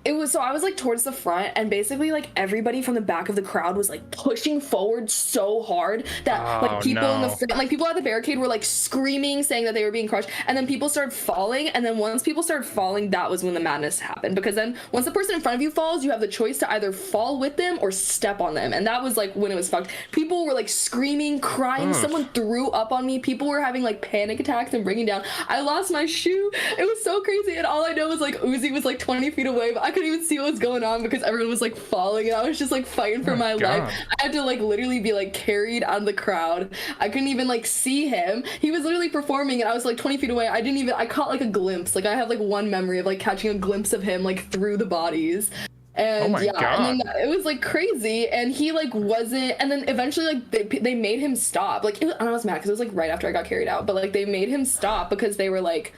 it was, so I was like towards the front, and basically like everybody from the back of the crowd was like pushing forward so hard that like people in the front, like people at the barricade were like screaming, saying that they were being crushed, and then people started falling, and then once people started falling, that was when the madness happened, because then once the person in front of you falls, you have the choice to either fall with them or step on them, and that was like when it was fucked. People were like screaming, crying, someone threw up on me, people were having like panic attacks and breaking down. I lost my shoe. It was so crazy, and all I know was like Uzi was like 20 feet away, but I couldn't even see what was going on because everyone was like falling, and I was just like fighting for my life. I had to like literally be like carried out of the crowd. I couldn't even like see him. He was literally performing, and I was like 20 feet away. I caught like a glimpse. Like I have like one memory of like catching a glimpse of him like through the bodies. And God. And then it was like crazy, and he like wasn't, and then eventually like they made him stop. Like I was mad because it was like right after I got carried out, but like they made him stop because they were like,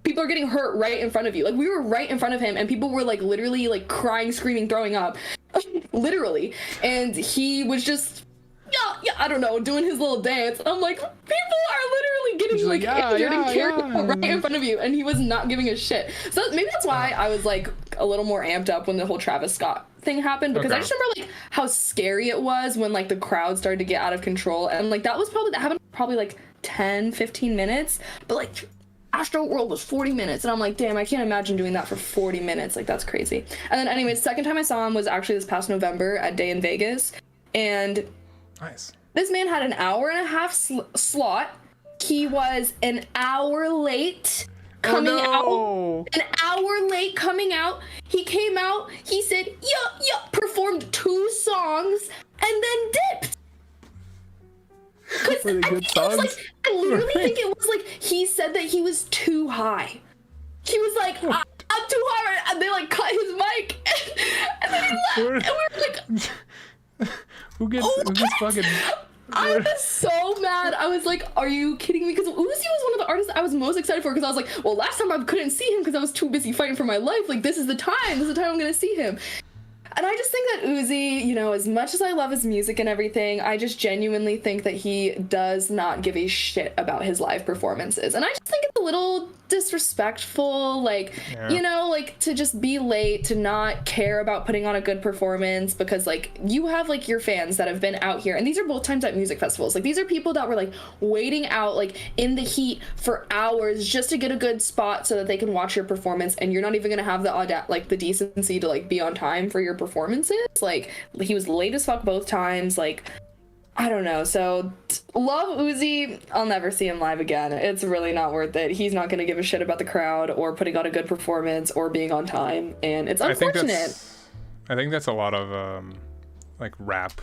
people are getting hurt right in front of you. Like we were right in front of him, and people were like literally like crying, screaming, throwing up, literally. And he was just, I don't know, doing his little dance. I'm like, people are literally getting like injured and carried right in front of you, and he was not giving a shit. So maybe that's why I was like a little more amped up when the whole Travis Scott thing happened, because I just remember like how scary it was when like the crowd started to get out of control, and like that happened probably like 10-15 minutes, but like Astro World was 40 minutes, and I'm like, damn, I can't imagine doing that for 40 minutes. Like, that's crazy. And then anyways, second time I saw him was actually this past November at Day in Vegas, and nice. This man had an hour and a half slot. He was an hour late coming out. An hour late coming out. He came out, he said, performed 2 songs, and then dipped. Really good songs. I literally think it was like he said that he was too high. He was like, I'm too high, right? And they like cut his mic, and then he left. And we were like, who gets fucking? I was so mad. I was like, are you kidding me? Because Uzi was one of the artists I was most excited for, because I was like, well, last time I couldn't see him because I was too busy fighting for my life. Like, this is the time I'm gonna see him. And I just think that Uzi, you know, as much as I love his music and everything, I just genuinely think that he does not give a shit about his live performances. And I just think it's a little disrespectful, like, you know, like to just be late, to not care about putting on a good performance, because like you have like your fans that have been out here, and these are both times at music festivals. Like these are people that were like waiting out like in the heat for hours just to get a good spot so that they can watch your performance, and you're not even gonna have the decency to like be on time for your performances. Like he was late as fuck both times. Like I don't know. So love Uzi. I'll never see him live again. It's really not worth it. He's not going to give a shit about the crowd or putting on a good performance or being on time. And it's unfortunate. I think that's a lot of like rap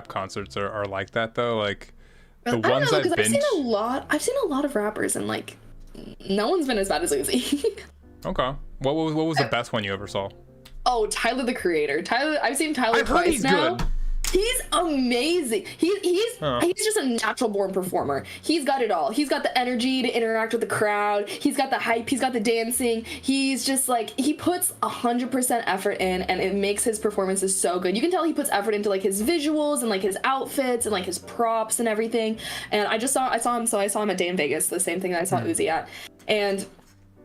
concerts are like that though. Like the ones I've been. I've seen a lot of rappers, and like no one's been as bad as Uzi. Okay. What was the best one you ever saw? Oh, Tyler the Creator. I've seen Tyler twice now. Good. He's amazing. He's just a natural born performer. He's got it all. He's got the energy to interact with the crowd. He's got the hype. He's got the dancing. He's just like, he puts 100% effort in, and it makes his performances so good. You can tell he puts effort into like his visuals and like his outfits and like his props and everything. And I saw him at Day in Vegas, the same thing that I saw Uzi at. And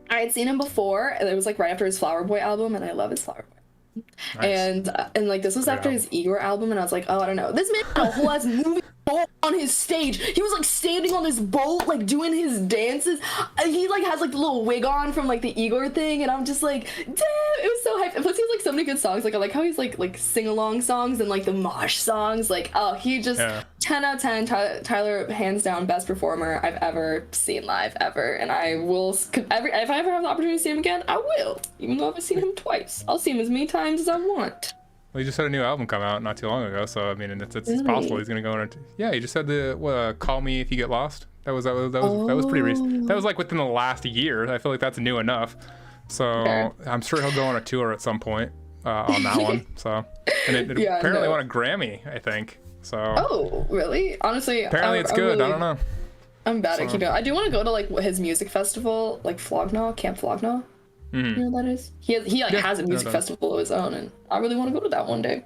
I had seen him before, and it was like right after his Flower Boy album, and I love his Flower Boy. Nice. And like this was after his Igor album, and I was like, oh, I don't know, this man had a whole ass movie boat on his stage. He was like standing on this boat, like doing his dances. He like has like the little wig on from like the Igor thing, and I'm just like, damn, it was so hype. And plus he has like so many good songs. Like I like how he's like sing-along songs and like the mosh songs. Like, oh, he just 10 out of 10. Tyler, hands down, best performer I've ever seen live ever. And I will, if I ever have the opportunity to see him again, I will. Even though I've seen him twice, I'll see him as many times as I want. Well, he just had a new album come out not too long ago, so I mean, it's possible he's gonna go on. Yeah, he just had the "Call Me If You Get Lost." That was pretty recent. That was like within the last year. I feel like that's new enough. So I'm sure he'll go on a tour at some point on that one. So and it apparently won a Grammy, I think. So. Oh, really? Honestly, apparently it's good. I don't know. I'm bad at keeping up. I do want to go to like his music festival, like Camp Flognaw. Mm-hmm. You know what that is? He has a music festival of his own, and I really want to go to that one day.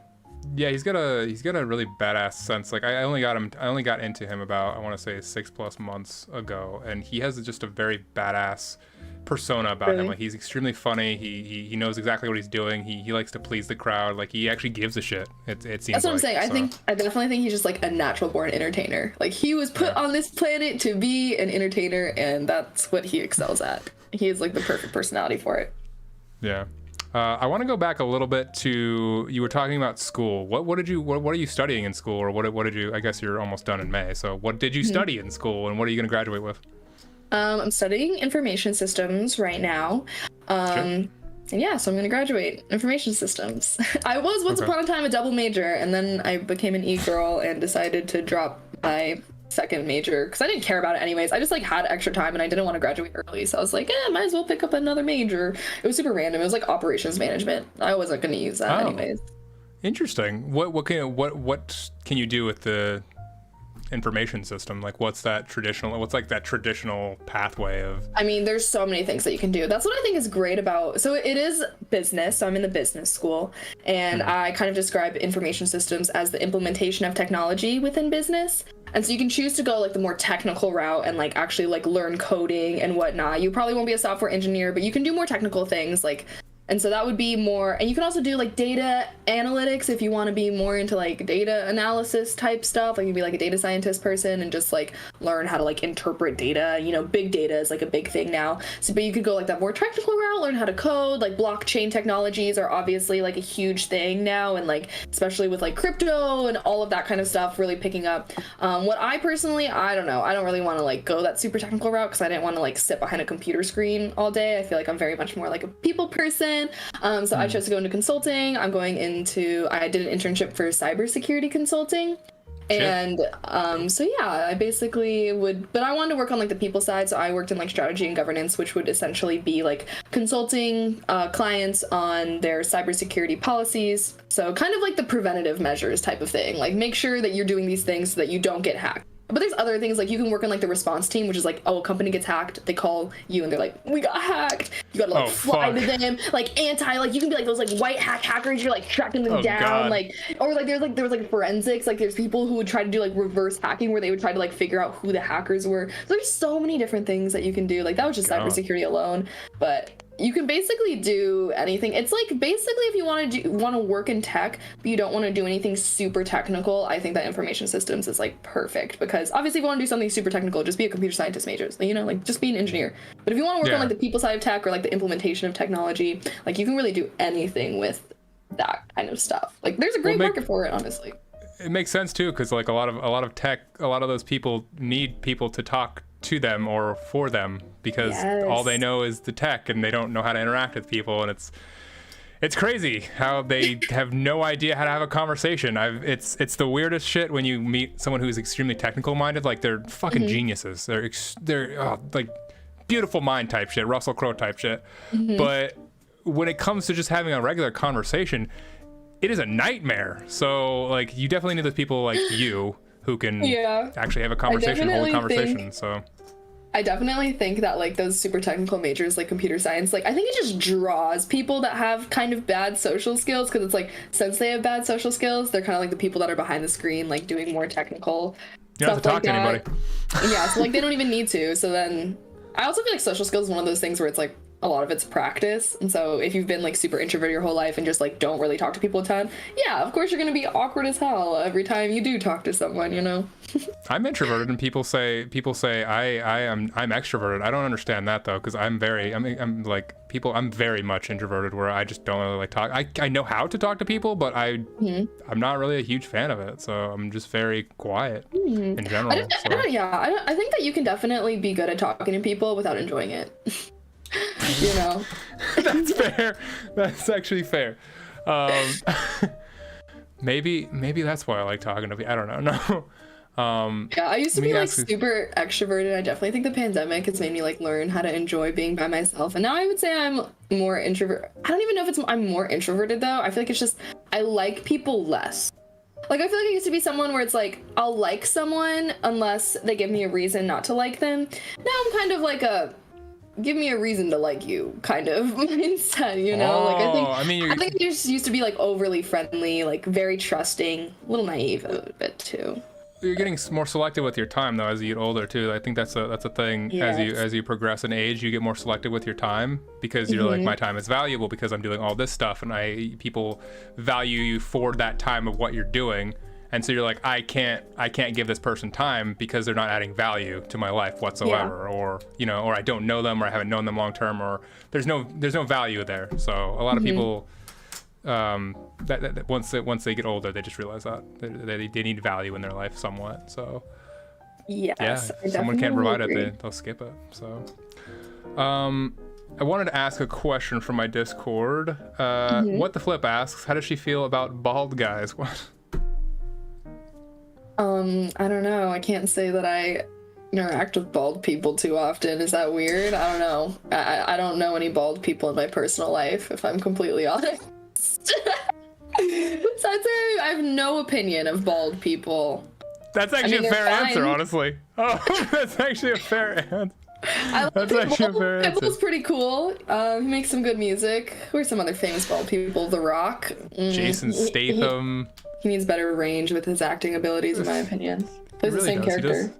Yeah, he's got a really badass sense. Like I only got into him about, I want to say 6+ months ago, and he has just a very badass persona about him. Like he's extremely funny. He knows exactly what he's doing. He likes to please the crowd. Like he actually gives a shit. It seems. That's what I'm saying. So. I definitely think he's just like a natural born entertainer. Like he was put on this planet to be an entertainer, and that's what he excels at. He is like the perfect personality for it. Yeah. I want to go back a little bit to, you were talking about school. What are you studying in school, or what did you? I guess you're almost done in May. So what did you study in school, and what are you going to graduate with? I'm studying information systems right now. Sure. And yeah, so I'm going to graduate information systems. I was once upon a time a double major, and then I became an e-girl and decided to drop my second major because I didn't care about it anyways. I just like had extra time and I didn't want to graduate early, so I was like, might as well pick up another major. It was super random. It was like operations management. I wasn't going to use that anyways. Interesting. What can you do with the information system? Like what's like that traditional pathway of? I mean, there's so many things that you can do. That's what I think is great about, so it is business, so I'm in the business school, and I kind of describe information systems as the implementation of technology within business. And so you can choose to go like the more technical route and like actually like learn coding and whatnot. You probably won't be a software engineer, but you can do more technical things like. And so that would be more, and you can also do like data analytics if you want to be more into like data analysis type stuff. Like you'd be like a data scientist person and just like learn how to like interpret data. You know, big data is like a big thing now. So, but you could go like that more technical route, learn how to code. Like blockchain technologies are obviously like a huge thing now, and like especially with like crypto and all of that kind of stuff really picking up. What I personally, I don't know, I don't really want to like go that super technical route because I didn't want to like sit behind a computer screen all day. I feel like I'm very much more like a people person. So I chose to go into consulting. I did an internship for cybersecurity consulting. And so yeah, I basically but I wanted to work on like the people side, so I worked in like strategy and governance, which would essentially be like consulting clients on their cybersecurity policies. So kind of like the preventative measures type of thing, like make sure that you're doing these things so that you don't get hacked. But there's other things, like you can work on like the response team, which is like, a company gets hacked, they call you and they're like, we got hacked. You gotta like fly to them, like you can be like those like white hackers, you're like tracking them down, God. Like, or like there was like forensics, like there's people who would try to do like reverse hacking where they would try to like figure out who the hackers were. So there's so many different things that you can do. Like that was just cybersecurity alone, but you can basically do anything. It's like basically if you want to work in tech, but you don't want to do anything super technical, I think that information systems is like perfect, because obviously if you want to do something super technical, just be a computer scientist major, you know, like just be an engineer. But if you want to work on like the people side of tech or like the implementation of technology, like you can really do anything with that kind of stuff. Like there's a great market for it, honestly. It makes sense too, because like a lot of tech, a lot of those people need people to talk to them or for them, because all they know is the tech and they don't know how to interact with people, and it's crazy how they have no idea how to have a conversation. It's the weirdest shit when you meet someone who's extremely technical minded. Like they're fucking geniuses. They're like beautiful mind type shit, Russell Crowe type shit. But when it comes to just having a regular conversation, it is a nightmare. So like you definitely need those people like you who can actually have a conversation, hold a conversation. So I definitely think that like those super technical majors like computer science, like I think it just draws people that have kind of bad social skills, because it's like since they have bad social skills, they're kind of like the people that are behind the screen like doing more technical stuff like that. Anybody. Yeah, so like they don't even need to. So then I also feel like social skills is one of those things where it's like a lot of it's practice, and so if you've been like super introverted your whole life and just like don't really talk to people a ton, yeah, of course you're gonna be awkward as hell every time you do talk to someone, you know. I'm introverted, and people say I'm extroverted. I don't understand that though, because I'm very much introverted, where I just don't really like talk. I know how to talk to people, but I'm not really a huge fan of it, so I'm just very quiet in general. I think that you can definitely be good at talking to people without enjoying it. You know. That's fair. That's actually fair. Maybe that's why I like talking to people. I don't know. No. Yeah, I used to be like super extroverted. I definitely think the pandemic has made me like learn how to enjoy being by myself. And now I would say I'm more introvert. I don't even know if I'm more introverted though. I feel like it's just I like people less. Like I feel like I used to be someone where it's like I'll like someone unless they give me a reason not to like them. Now I'm kind of like give me a reason to like you kind of mindset, you know? Like I mean, I think I just used to be like overly friendly, like very trusting, a little naive a bit too. you're getting more selective with your time though as you get older too. I think that's a thing. Yes. As you progress in age, you get more selective with your time because you're like, my time is valuable because I'm doing all this stuff, and people value you for that time of what you're doing. And so you're like, I can't give this person time because they're not adding value to my life whatsoever, or or I don't know them, or I haven't known them long term, or there's no value there. So a lot of people, that once they get older, they just realize that they need value in their life somewhat. So Yes, yeah, if someone can't provide it, they'll skip it. So I wanted to ask a question from my Discord. What the Flip asks, how does she feel about bald guys? What? I don't know. I can't say that I interact with bald people too often. Is that weird? I don't know. I don't know any bald people in my personal life, if I'm completely honest. So I'd say I have no opinion of bald people. That's actually a fair answer, honestly. Oh, that's actually a fair answer. That's actually a fair answer. Pitbull's pretty cool. He makes some good music. Who are some other famous bald people? The Rock. Jason Statham. He needs better range with his acting abilities, in my opinion. Plays the same character.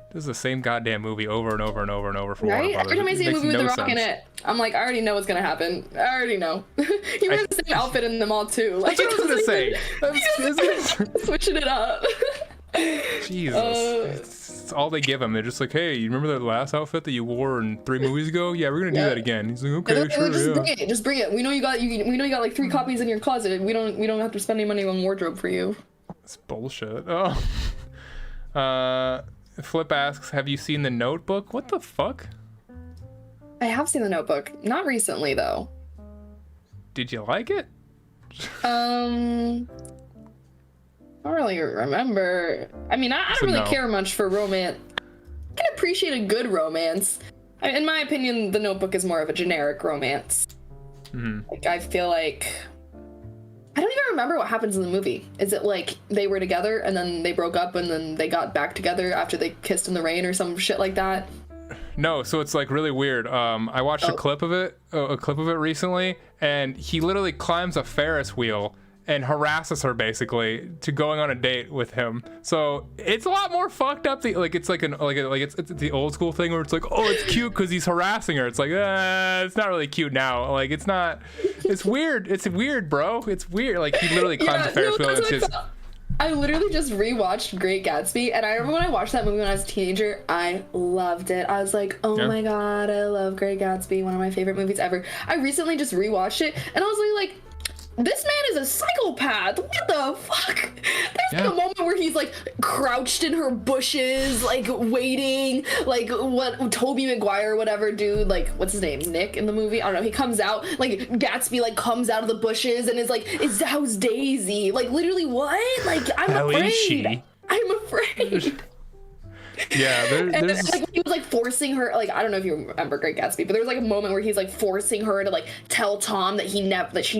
He does the same goddamn movie over and over and over and over for right? Every time I see a movie with The Rock in it, I'm like, I already know what's gonna happen. I already know. He wears the same outfit in them all too. Like, that's what I was gonna say. Switching it up. Jesus. It's all they give him. They're just like, hey, you remember that last outfit that you wore in 3 movies ago? Yeah, we're gonna do that again. He's like, okay, sure, just bring it. We know you got like 3 copies in your closet. We don't have to spend any money on wardrobe for you. It's bullshit. Oh. Flip asks, have you seen The Notebook? What the fuck? I have seen The Notebook. Not recently though. Did you like it? I don't really remember. I mean, I don't really care much for romance. I can appreciate a good romance. In my opinion, The Notebook is more of a generic romance. Like, I feel like... I don't even remember what happens in the movie. Is it like they were together and then they broke up and then they got back together after they kissed in the rain or some shit like that? No, so it's like really weird. I watched a clip of it recently, and he literally climbs a Ferris wheel and harasses her basically to going on a date with him. So it's a lot more fucked up. It's the old school thing where it's like, oh, it's cute because he's harassing her. It's like, it's not really cute now. Like, it's not. It's weird. It's weird, bro. It's weird. Like, he literally climbs a Ferris wheel. It's just. I literally just rewatched Great Gatsby, and I remember when I watched that movie when I was a teenager, I loved it. I was like, oh my god, I love Great Gatsby, one of my favorite movies ever. I recently just rewatched it, and I was really like, this man is a psychopath. What the fuck? There's like a moment where he's like crouched in her bushes, like waiting, like what Tobey Maguire or whatever dude, like what's his name, Nick in the movie? I don't know. He comes out, like Gatsby like comes out of the bushes and is like, how's Daisy? Like literally what? Like I'm afraid. I'm afraid. Yeah, there's like he was like forcing her, like I don't know if you remember Great Gatsby, but there was like a moment where he's like forcing her to like tell Tom that she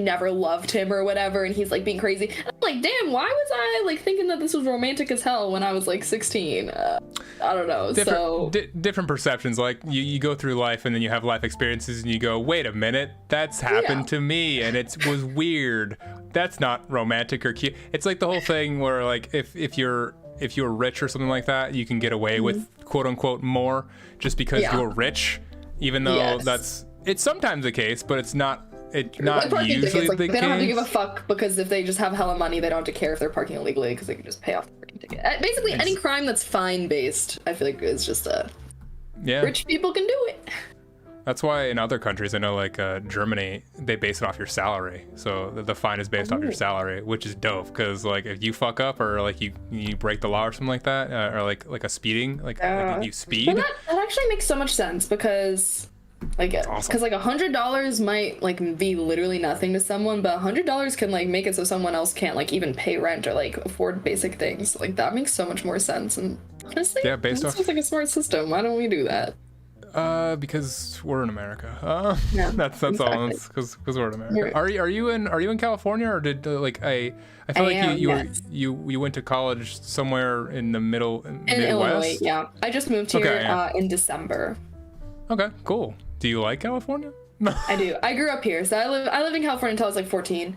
never loved him or whatever, and he's like being crazy. And I'm like, damn, why was I like thinking that this was romantic as hell when I was like 16? I don't know. Different perceptions. Like you go through life and then you have life experiences and you go, wait a minute, that's happened to me and it was weird. That's not romantic or cute. It's like the whole thing where like if you're rich or something like that, you can get away with quote unquote more just because you're rich, even though it's sometimes the case, but it's not usually the case. They don't have to give a fuck because if they just have hella money, they don't have to care if they're parking illegally because they can just pay off the parking ticket. Basically, any crime that's fine based, I feel like is just rich people can do it. That's why in other countries, I know like Germany, they base it off your salary. So the fine is based off your salary, which is dope. Because like if you fuck up or like you break the law or something like that, or like a speeding, like you speed. Well, that actually makes so much sense because like because like $100 might like be literally nothing to someone, but $100 can like make it so someone else can't like even pay rent or like afford basic things. Like that makes so much more sense. And honestly, based off sounds like a smart system. Why don't we do that? Because we're in America. That's exactly. All. Because we're in America. Are you in California or did I feel like you went to college somewhere in the Midwest? Illinois, yeah. I just moved here in December. Okay, cool. Do you like California? I do. I grew up here, so I lived in California until I was like 14.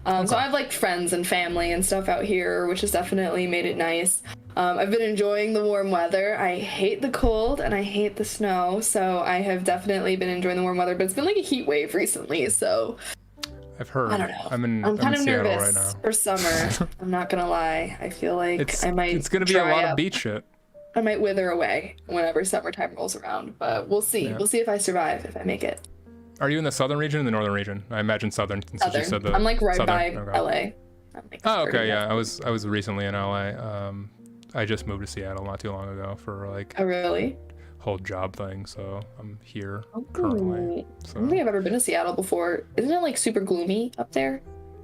So I have like friends and family and stuff out here, which has definitely made it nice. I've been enjoying the warm weather. I hate the cold and I hate the snow, so I have definitely been enjoying the warm weather, but it's been like a heat wave recently, so I've heard. I don't know. I'm kind of Seattle nervous right now. for summer. I'm not gonna lie. I feel like I might. It's gonna be a lot of beach shit. I might wither away whenever summertime rolls around, but we'll see. Yeah. We'll see if I survive, if I make it. Are you in the southern region or the northern region? I imagine southern. Since you said I'm like right southern. by Okay. LA. I'm like Oh, 30 okay, yeah. minutes. I was recently in LA. I just moved to Seattle not too long ago for like Oh really? whole job thing, so I'm here Oh, currently. I So don't think I've ever been to Seattle before. Isn't it like super gloomy up there?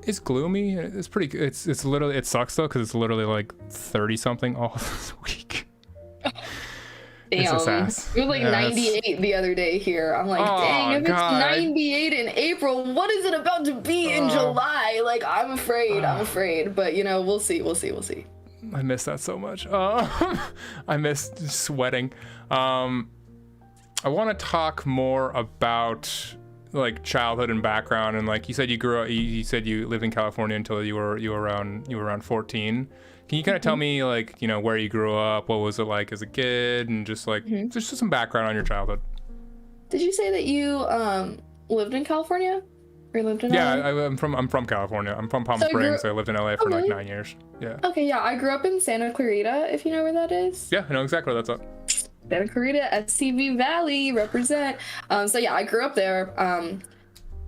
it's gloomy. It's pretty. It's literally. It sucks though because it's literally like 30 something all this week. It's Damn. a sass. It was like Yeah, 98 the other day here. I'm like, Oh, dang, if God. it's 98 in April, what is it about to be in July? Like, I'm afraid. But, you know, we'll see. I miss that so much. I miss sweating. I want to talk more about like childhood and background, and like you said, you grew up. You said you lived in California until you were around 14. Can you kind of tell me like where you grew up, what was it like as a kid, and just like just some background on your childhood? Did you say that you lived in California? Or lived in Yeah, LA? I'm from California. I'm from Palm So Springs. So I lived in LA for like really? 9 years. Yeah. Okay, yeah, I grew up in Santa Clarita, if you know where that is. Yeah, I know exactly where that's at. Santa Clarita, SCV Valley, represent. So yeah, I grew up there.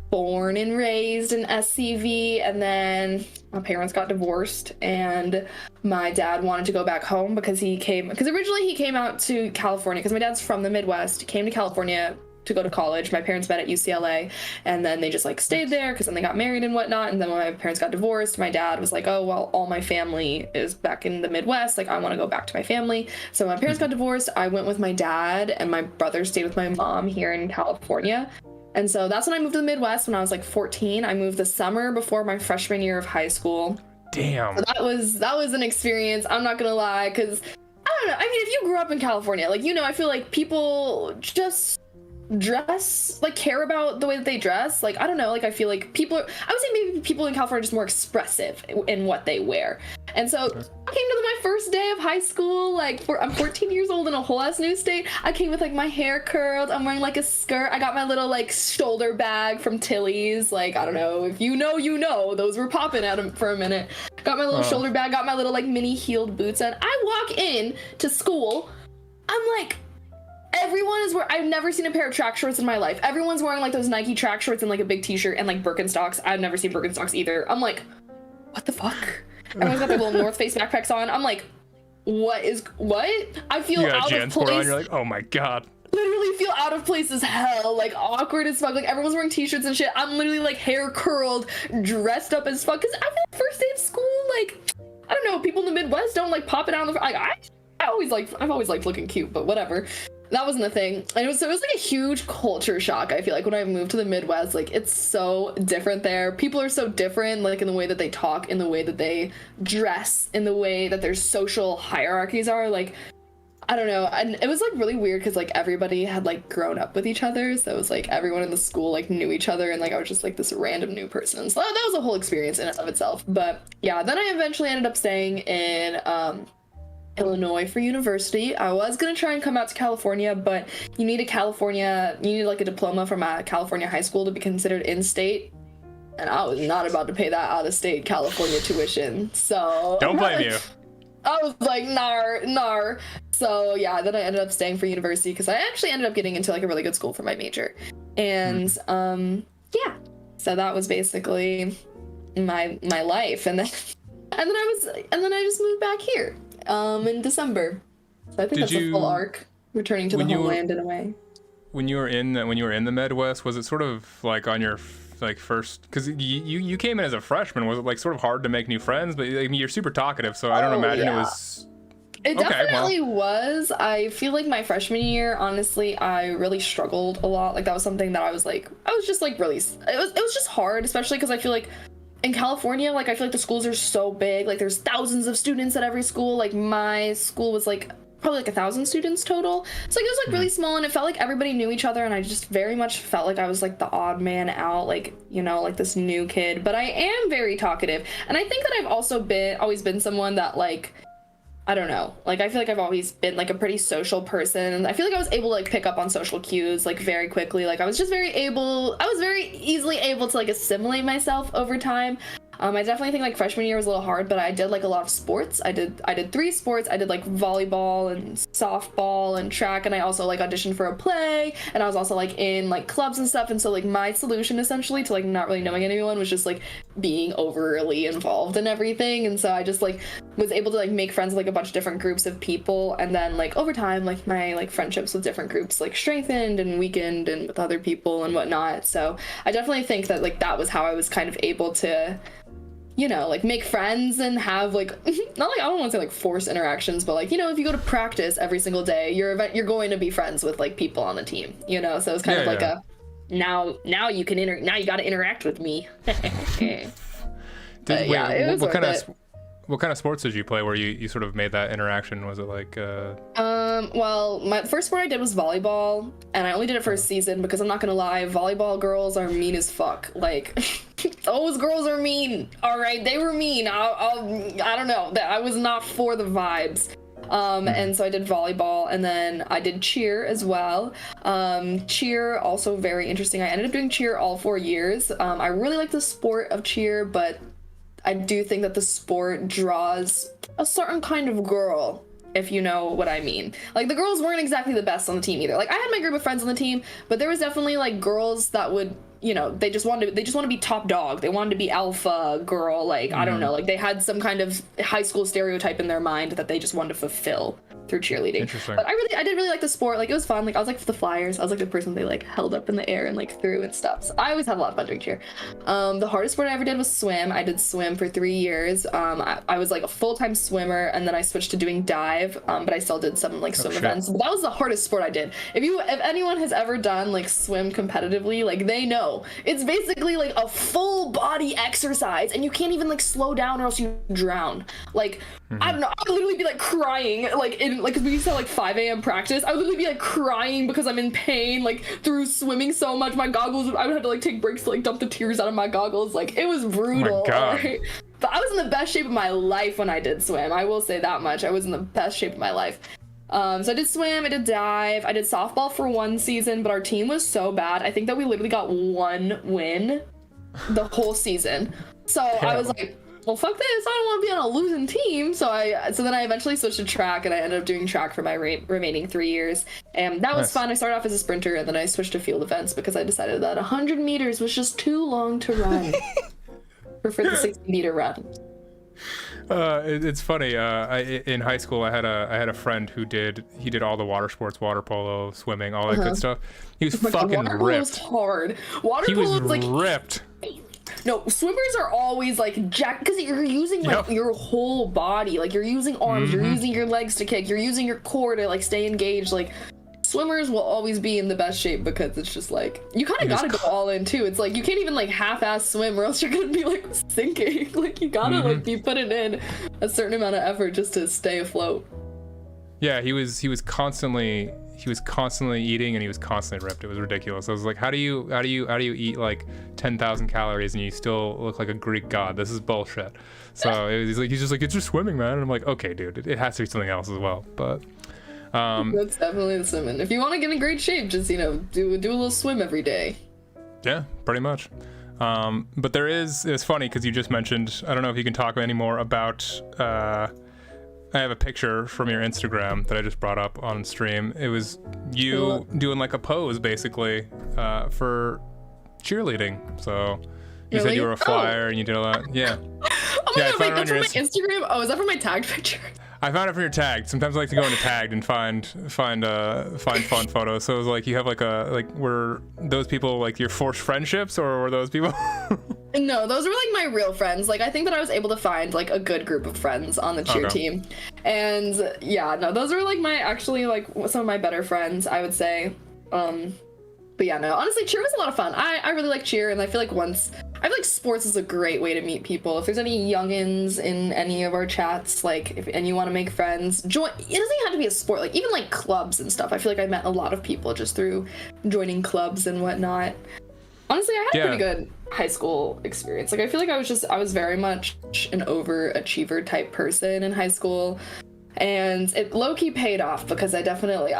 Born and raised in SCV, and then my parents got divorced, and my dad wanted to go back home because originally he came out to California because my dad's from the Midwest. He came to California to go to college. My parents met at UCLA, and then they just like stayed there because then they got married and whatnot. And then when my parents got divorced, my dad was like, oh well, all my family is back in the Midwest, like I want to go back to my family. So when my parents got divorced, I went with my dad, and my brother stayed with my mom here in California. And so that's when I moved to the Midwest when I was like 14. I moved the summer before my freshman year of high school. Damn. So that was an experience. I'm not gonna lie, because I don't know. I mean, if you grew up in California, like, I feel like people just dress, like, care about the way that they dress. Like, I don't know, like, I feel like I would say maybe people in California are just more expressive in what they wear. And so I came to my first day of high school, like, I'm 14 years old in a whole ass new state. I came with like my hair curled, I'm wearing like a skirt, I got my little like shoulder bag from Tilly's, like, I don't know, if you know, those were popping at them for a minute. Got my little shoulder bag, got my little like mini heeled boots, and I walk in to school, I'm like, everyone is I've never seen a pair of track shorts in my life. Everyone's wearing like those Nike track shorts and like a big t-shirt and like Birkenstocks. I've never seen Birkenstocks either. I'm like, what the fuck? Everyone's got their little North Face backpacks on. I'm like, what? I feel You got out a of JanSport place. on, you're like, oh my god. Literally feel out of place as hell, like awkward as fuck. Like everyone's wearing t-shirts and shit. I'm literally like hair curled, dressed up as fuck. Cause I feel like first day of school, like, I don't know, people in the Midwest don't like pop it out on the, like, I've always liked looking cute, but whatever. That wasn't the thing. And it was like a huge culture shock. I feel like when I moved to the Midwest, like it's so different there. People are so different, like in the way that they talk, in the way that they dress, in the way that their social hierarchies are. Like, I don't know. And it was like really weird because like everybody had like grown up with each other. So it was like everyone in the school like knew each other, and like I was just like this random new person. So that was a whole experience in and of itself. But yeah, then I eventually ended up staying in Illinois for university. I was gonna try and come out to California, but you need like a diploma from a California high school to be considered in-state, and I was not about to pay that out-of-state California tuition. So Don't blame you. I was like, nar. So yeah, then I ended up staying for university because I actually ended up getting into like a really good school for my major, and yeah. So that was basically my life, and then I just moved back here in December. So I think that's a full arc, returning to the homeland in a way. When you were in the Midwest, was it sort of like on your like first, because you came in as a freshman, was it like sort of hard to make new friends? But I mean, you're super talkative, so I don't imagine it was. It definitely was. I feel like my freshman year, honestly, I really struggled a lot. Like that was something that I was just like really, it was just hard, especially because I feel like in California, like I feel like the schools are so big, like there's thousands of students at every school. Like my school was like probably like 1,000 students total. So like it was like really small, and it felt like everybody knew each other, and I just very much felt like I was like the odd man out, like, you know, like this new kid. But I am very talkative, and I think that I've also always been someone that, like, I don't know, like I feel like I've always been like a pretty social person, and I feel like I was able to like pick up on social cues like very quickly. Like I was very easily able to like assimilate myself over time. I definitely think like freshman year was a little hard, but I did like a lot of sports. I did 3 sports. I did like volleyball and softball and track, and I also like auditioned for a play, and I was also like in like clubs and stuff. And so like my solution essentially to like not really knowing anyone was just like being overly involved in everything. And so I just like was able to like make friends with like a bunch of different groups of people, and then like over time like my like friendships with different groups like strengthened and weakened and with other people and whatnot. So I definitely think that like that was how I was kind of able to, you know, like make friends and have like not like, I don't want to say like forced interactions, but like, you know, if you go to practice every single day, you're going to be friends with like people on the team, you know. So it's kind of like a now you can now you got to interact with me. What kind of sports did you play where you sort of made that interaction? Was it like well, my first sport I did was volleyball, and I only did it for a season because I'm not gonna lie, volleyball girls are mean as fuck. Like those girls are mean. All right, they were mean. I don't know, that I was not for the vibes. And so I did volleyball, and then I did cheer as well. Cheer, also very interesting. I ended up doing cheer all 4 years. I really like the sport of cheer, but I do think that the sport draws a certain kind of girl, if you know what I mean. Like the girls weren't exactly the best on the team either. Like I had my group of friends on the team, but there was definitely like girls that would, you know, they just want to be top dog. They wanted to be alpha girl. Like, I don't know, like they had some kind of high school stereotype in their mind that they just wanted to fulfill through cheerleading. Interesting. But I did really like the sport. Like it was fun. Like I was like the flyers. I was like the person they like held up in the air and like threw and stuff. So I always had a lot of fun doing cheer. The hardest sport I ever did was swim. I did swim for 3 years. I was like a full-time swimmer, and then I switched to doing dive. But I still did some like swim events. But that was the hardest sport I did. If anyone has ever done like swim competitively, like they know it's basically like a full body exercise, and you can't even like slow down or else you drown. Like I don't know, I would literally be like crying, like in like, 'cause we used to have like 5 a.m. practice. I would literally be like crying because I'm in pain, like through swimming so much. My goggles, I would have to like take breaks to like dump the tears out of my goggles. Like it was brutal. Oh my God. Right? But I was in the best shape of my life when I did swim. I will say that much. I was in the best shape of my life. So I did swim, I did dive, I did softball for 1 season, but our team was so bad. I think that we literally got 1 win the whole season. So I was like, well, fuck this, I don't want to be on a losing team. So then I eventually switched to track, and I ended up doing track for my remaining 3 years. And that was fun. I started off as a sprinter, and then I switched to field events because I decided that 100 meters was just too long to run. Prefer the 60-meter run. It's funny. In high school, I had a friend who did all the water sports, water polo, swimming, all that good stuff. He was fucking water polo ripped. was hard. Water He was polo is like ripped. no, swimmers are always like jacked because you're using like your whole body. Like you're using arms, you're using your legs to kick, you're using your core to like stay engaged. Like swimmers will always be in the best shape because it's just like you kind of gotta go all in too. It's like you can't even like half-ass swim or else you're gonna be like sinking. Like you gotta like be putting in a certain amount of effort just to stay afloat. Yeah, he was constantly eating, and he was constantly ripped. It was ridiculous. I was like, how do you eat like 10,000 calories and you still look like a Greek god? This is bullshit. So he's just like, it's just swimming, man. And I'm like, okay, dude, it has to be something else as well. But that's definitely the swimming. If you want to get in great shape, just, you know, do a little swim every day. Yeah, pretty much. But it's funny because you just mentioned, I don't know if you can talk any more about, I have a picture from your Instagram that I just brought up on stream. It was you doing like a pose basically for cheerleading. So you said you were a flyer and you did a lot. Yeah. Oh my God, wait, that's from my Instagram? Oh, is that from my tagged picture? I found it from your tag. Sometimes I like to go into tagged and find fun photos. So it was like you have were those people like your forced friendships, or were those people? No, those were like my real friends. Like I think that I was able to find like a good group of friends on the cheer team. And yeah, no, those were like my actually like some of my better friends, I would say. But yeah, no, honestly, cheer was a lot of fun. I really like cheer, and I feel like sports is a great way to meet people. If there's any youngins in any of our chats, like, and you want to make friends, join. It doesn't have to be a sport, like, even like clubs and stuff. I feel like I met a lot of people just through joining clubs and whatnot. Honestly, I had a pretty good high school experience. Like, I feel like I was very much an overachiever type person in high school, and it low-key paid off because I definitely,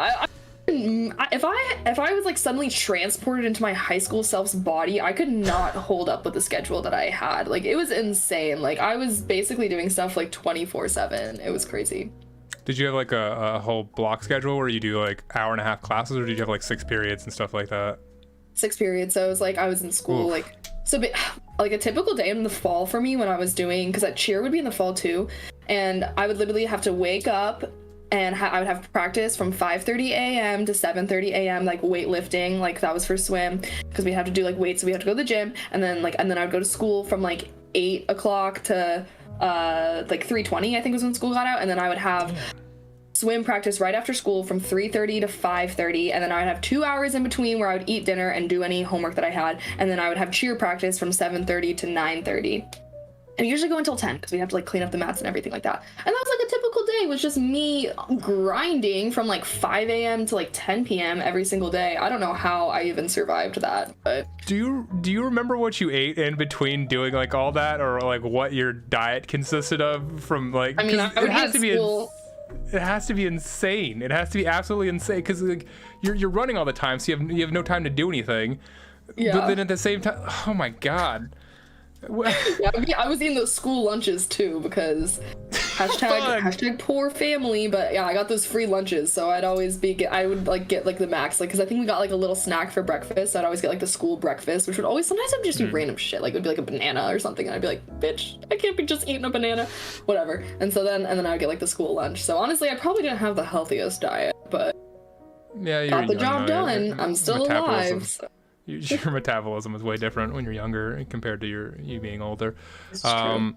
if I was like suddenly transported into my high school self's body, I could not hold up with the schedule that I had. Like, it was insane. Like, I was basically doing stuff like 24/7. It was crazy. Did you have like a whole block schedule where you do like hour-and-a-half classes, or did you have like 6 periods and stuff like that? 6 periods. So it was like I was in school. Oof. Like a typical day in the fall for me when I was doing, because that cheer would be in the fall too, and I would literally have to wake up and I would have practice from 5:30 a.m. to 7:30 a.m. like weightlifting, like that was for swim, because we have to do like weights, so we have to go to the gym, and then I would go to school from like 8 o'clock to like 3:20 I think was when school got out, and then I would have swim practice right after school from 3:30 to 5:30, and then I would have 2 hours in between where I would eat dinner and do any homework that I had, and then I would have cheer practice from 7:30 to 9:30. And we usually go until 10 because we have to like clean up the mats and everything like that. And that was like a typical day, was just me grinding from like 5 a.m. to like 10 p.m. every single day. I don't know how I even survived that, but Do you remember what you ate in between doing like all that, or like what your diet consisted of from like? I mean, I would eat at school. It has to be insane. It has to be absolutely insane, because like you're running all the time, so you have no time to do anything. Yeah. But then at the same time, oh my god. Yeah, I was eating those school lunches too, because hashtag poor family, but yeah, I got those free lunches, so I would like get like the max, like, because I think we got like a little snack for breakfast, so I'd always get like the school breakfast, which would always, sometimes I'd just do random shit, like it would be like a banana or something, and I'd be like, bitch, I can't be just eating a banana, whatever. And then I would get like the school lunch. So honestly, I probably didn't have the healthiest diet, but yeah, you got the job done. I'm still alive. So. Your metabolism is way different when you're younger compared to you being older. It's true.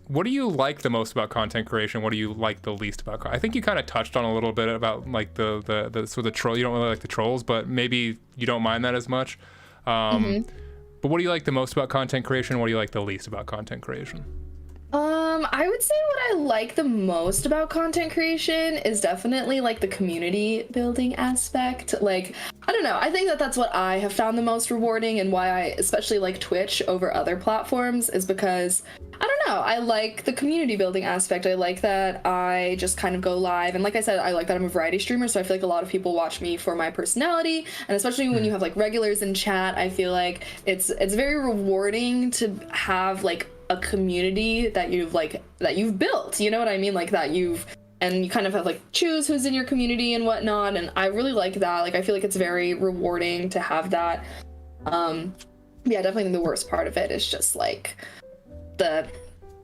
What do you like the most about content creation? What do you like the least about? I think you kind of touched on a little bit about like the sort of the troll. You don't really like the trolls, but maybe you don't mind that as much. But what do you like the most about content creation? What do you like the least about content creation? I would say what I like the most about content creation is definitely like the community building aspect. Like, I don't know, I think that's what I have found the most rewarding, and why I especially like Twitch over other platforms is because, I don't know, I like the community building aspect. I like that I just kind of go live, and like I said, I like that I'm a variety streamer, so I feel like a lot of people watch me for my personality, and especially when you have like regulars in chat, I feel like it's very rewarding to have like a community that you've built, you know what I mean, like that you kind of have like choose who's in your community and whatnot, and I really like that. Like, I feel like it's very rewarding to have that. Yeah, definitely think the worst part of it is just like the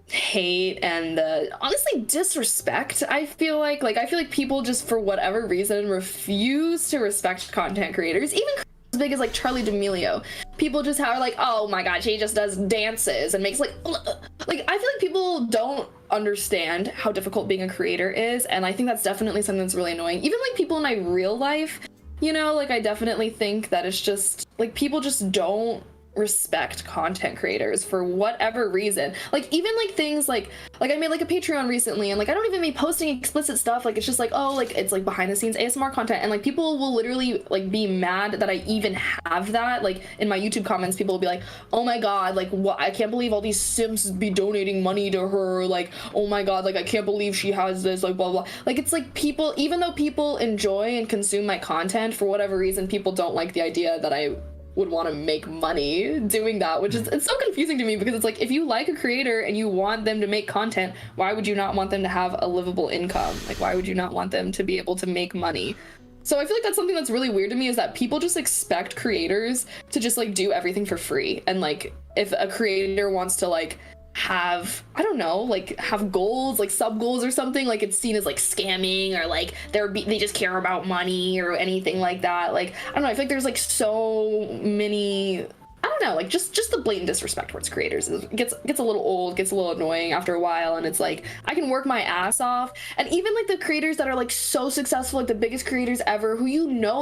hate and the honestly disrespect. I feel like people just for whatever reason refuse to respect content creators, even as big as like Charlie D'Amelio. People just are like, oh my god, she just does dances and makes like I feel like people don't understand how difficult being a creator is, and I think that's definitely something that's really annoying. Even like people in my real life, you know, like I definitely think that it's just like people just don't respect content creators for whatever reason. Like, even like things like I made like a Patreon recently, and like I don't even be posting explicit stuff, like it's just like, oh, like it's like behind the scenes ASMR content, and like people will literally like be mad that I even have that. Like in my YouTube comments, people will be like, oh my god, like what, I can't believe all these simps be donating money to her, like oh my god, like I can't believe she has this, like blah blah. Like it's like people, even though people enjoy and consume my content, for whatever reason people don't like the idea that I would want to make money doing that, which is, it's so confusing to me, because it's like, if you like a creator and you want them to make content, why would you not want them to have a livable income? Like, why would you not want them to be able to make money? So I feel like that's something that's really weird to me, is that people just expect creators to just like do everything for free. And like, if a creator wants to like have, I don't know, like have goals, like sub goals or something, like it's seen as like scamming, or like they just care about money or anything like that. Like, I don't know, I feel like there's like so many, I don't don't know, like just the blatant disrespect towards creators gets a little old, gets a little annoying after a while, and it's like I can work my ass off, and even like the creators that are like so successful, like the biggest creators ever, who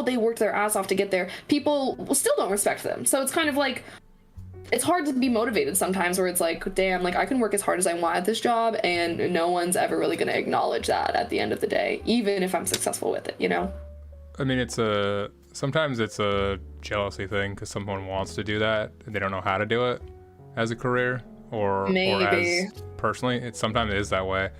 they worked their ass off to get there, people still don't respect them. So it's kind of like it's hard to be motivated sometimes, where it's like, damn, like I can work as hard as I want at this job, and no one's ever really going to acknowledge that at the end of the day, even if I'm successful with it, you know? I mean, sometimes it's a jealousy thing because someone wants to do that and they don't know how to do it as a career or as personally. Sometimes it is that way.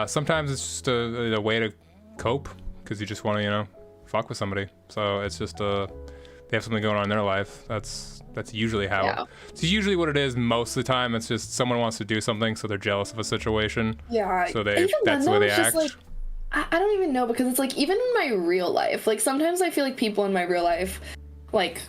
Sometimes it's just a way to cope because you just want to, fuck with somebody. So it's just they have something going on in their life. That's usually how it's usually what it is most of the time. It's just someone wants to do something, so they're jealous of a situation. Yeah. So that's the way they act. Like, I don't even know, because it's like, even in my real life, like sometimes I feel like people in my real life, like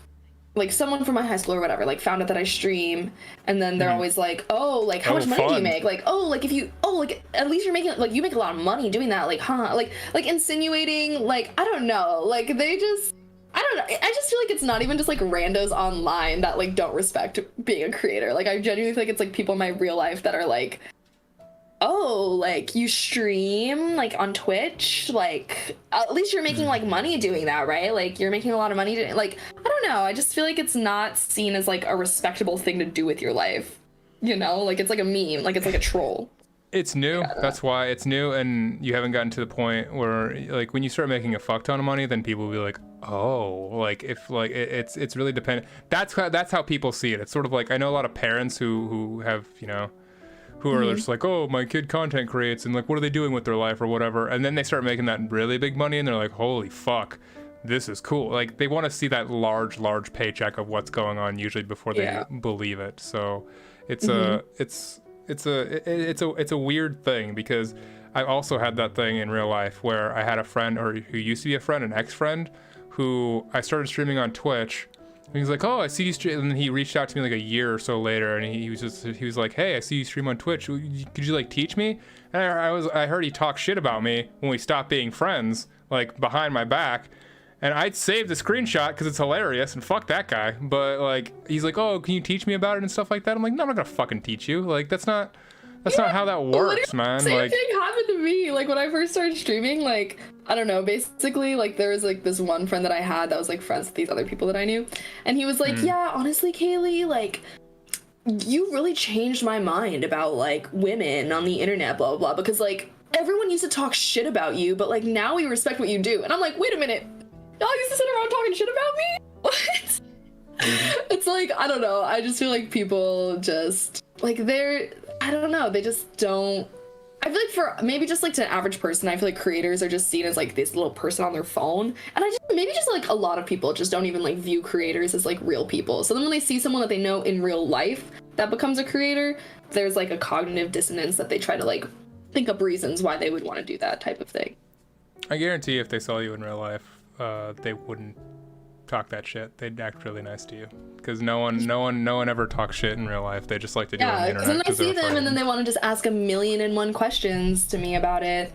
someone from my high school or whatever, like found out that I stream, and then they're always like, oh, like how much money do you make? Like, oh, like if you, oh, like at least you're making, like you make a lot of money doing that, like, huh? Like insinuating, like, I don't know, like they just, I don't know. I just feel like it's not even just like randos online that like don't respect being a creator. Like I genuinely think it's like people in my real life that are like, oh, like you stream like on Twitch, like at least you're making like money doing that, right? Like you're making a lot of money doing, like, I don't know. I just feel like it's not seen as like a respectable thing to do with your life. Like it's like a meme, like it's like a troll. It's new. That's why it's new, and you haven't gotten to the point where like when you start making a fuck ton of money, then people will be like, oh, like if like it's really dependent. That's how people see it. It's sort of like, I know a lot of parents who have who are just like, oh, my kid content creates, and like what are they doing with their life or whatever, and then they start making that really big money and they're like, holy fuck, this is cool. Like they want to see that large paycheck of what's going on usually before they believe it. So it's it's a weird thing, because I also had that thing in real life where I had a friend, or who used to be a friend, an ex-friend, who I started streaming on Twitch. And he's like, oh, I see you stream. And then he reached out to me like a year or so later, and he was like, hey, I see you stream on Twitch. Could you like teach me? And I heard he talk shit about me when we stopped being friends, like behind my back. And I'd saved the screenshot because it's hilarious, and fuck that guy. But like, he's like, oh, can you teach me about it and stuff like that? I'm like, no, I'm not gonna fucking teach you. Like that's not how that works, man. Same like thing happened to me. Like when I first started streaming, like I don't know, basically like there was like this one friend that I had that was like friends with these other people that I knew, and he was like, yeah, honestly, Kaylee, like you really changed my mind about like women on the internet, blah blah blah, because like everyone used to talk shit about you, but like now we respect what you do. And I'm like, wait a minute, y'all used to sit around talking shit about me? What? It's like, I don't know, I just feel like people just like I don't know, they just don't. I feel like for maybe just like to an average person, I feel like creators are just seen as like this little person on their phone, and maybe just like a lot of people just don't even like view creators as like real people. So then when they see someone that they know in real life that becomes a creator, there's like a cognitive dissonance that they try to like think up reasons why they would want to do that type of thing. I guarantee if they saw you in real life, they wouldn't talk that shit. They'd act really nice to you, because no one ever talks shit in real life. They just like to do it on the internet. Yeah, because then I see them and then they want to just ask 1,000,001 questions to me about it.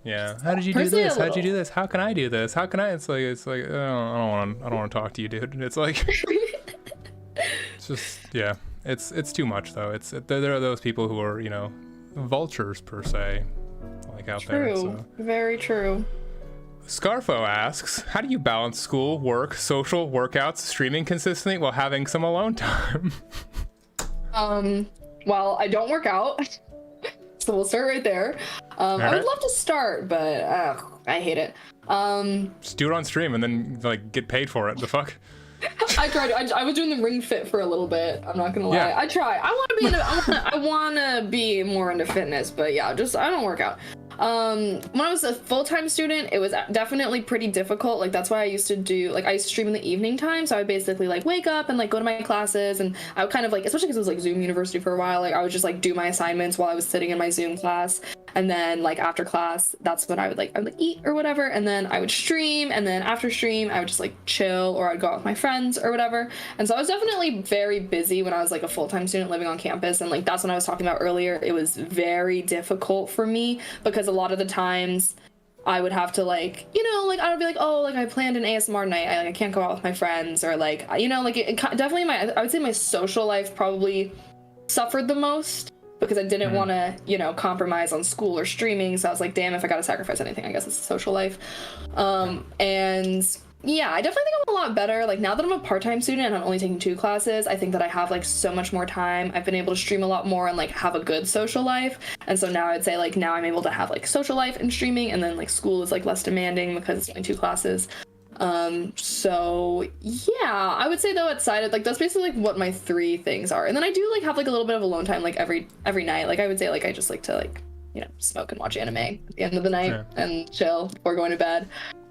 Yeah, how did you do this? How'd you do this? How can I do this? How can I? It's like I don't want to talk to you, dude. It's like it's just it's too much though. There are those people who are vultures per se, like out there. True, very true. Scarfo asks, how do you balance school, work, social, workouts, streaming consistently while having some alone time? Well, I don't work out, so we'll start right there. I would love to start, but I hate it. Just do it on stream and then like get paid for it. The fuck? I tried. I was doing the Ring Fit for a little bit. I'm not gonna lie. Yeah. I try. I wanna be more into fitness, but yeah, I don't work out. When I was a full-time student, it was definitely pretty difficult. Like that's why I used to stream in the evening time. So I would basically like wake up and like go to my classes, and I would kind of like, especially because it was like Zoom University for a while, like I would just like do my assignments while I was sitting in my Zoom class. And then like after class, that's when I would eat or whatever. And then I would stream. And then after stream, I would just like chill, or I'd go out with my friends or whatever. And so I was definitely very busy when I was like a full-time student living on campus. And like, that's when I was talking about earlier. It was very difficult for me because a lot of the times I would have to like, you know, like I would be like, oh, like I planned an ASMR night, I can't go out with my friends, or like, you know, like definitely I would say my social life probably suffered the most because I didn't want to, you know, compromise on school or streaming. So I was like, damn, if I got to sacrifice anything, I guess it's the social life. And yeah, I definitely think I'm a lot better. Like now that I'm a part-time student and I'm only taking 2 classes, I think that I have like so much more time. I've been able to stream a lot more and like have a good social life. And so now I'd say like now I'm able to have like social life and streaming, and then like school is like less demanding because it's only 2 classes. So yeah, I would say though outside of like that's basically like what my 3 things are. And then I do like have like a little bit of alone time like every night. Like I would say like I just like to like, you know, smoke and watch anime at the end of the night and chill before going to bed.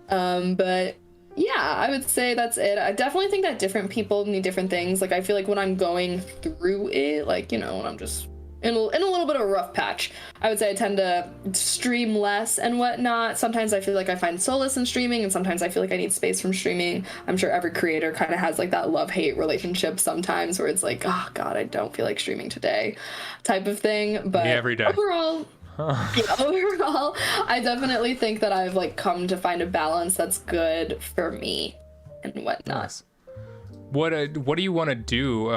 But yeah, I would say that's it. I definitely think that different people need different things. Like I feel like when I'm going through it, like, you know, when I'm just in a little bit of a rough patch, I would say I tend to stream less and whatnot. Sometimes I feel like I find solace in streaming, and sometimes I feel like I need space from streaming. I'm sure every creator kind of has like that love-hate relationship sometimes where it's like, oh god, I don't feel like streaming today type of thing. But every day. Overall, yeah, overall, I definitely think that I've like come to find a balance that's good for me and whatnot. Nice. What do you want to do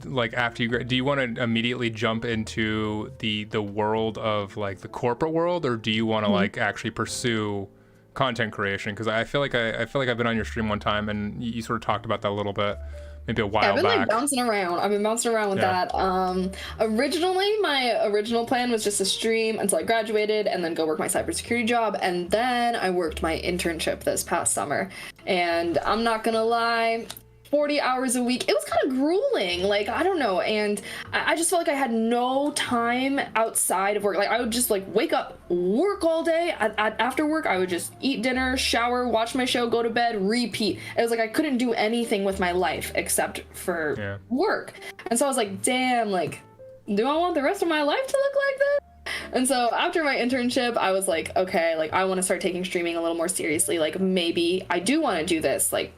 like after you do you want to immediately jump into the world of like the corporate world, or do you want to like actually pursue content creation? Because I feel like I've been on your stream one time and you sort of talked about that a little bit. Maybe a while back. I've been like bouncing around. I've been bouncing around with that. Originally, my original plan was just to stream until I graduated and then go work my cybersecurity job. And then I worked my internship this past summer. And I'm not gonna lie, 40 hours a week, it was kind of grueling. Like, I don't know. And I just felt like I had no time outside of work. Like I would just like wake up, work all day. After work, I would just eat dinner, shower, watch my show, go to bed, repeat. It was like I couldn't do anything with my life except for work. And so I was like, damn, like, do I want the rest of my life to look like this? And so after my internship, I was like, okay, like I want to start taking streaming a little more seriously. Like maybe I do want to do this like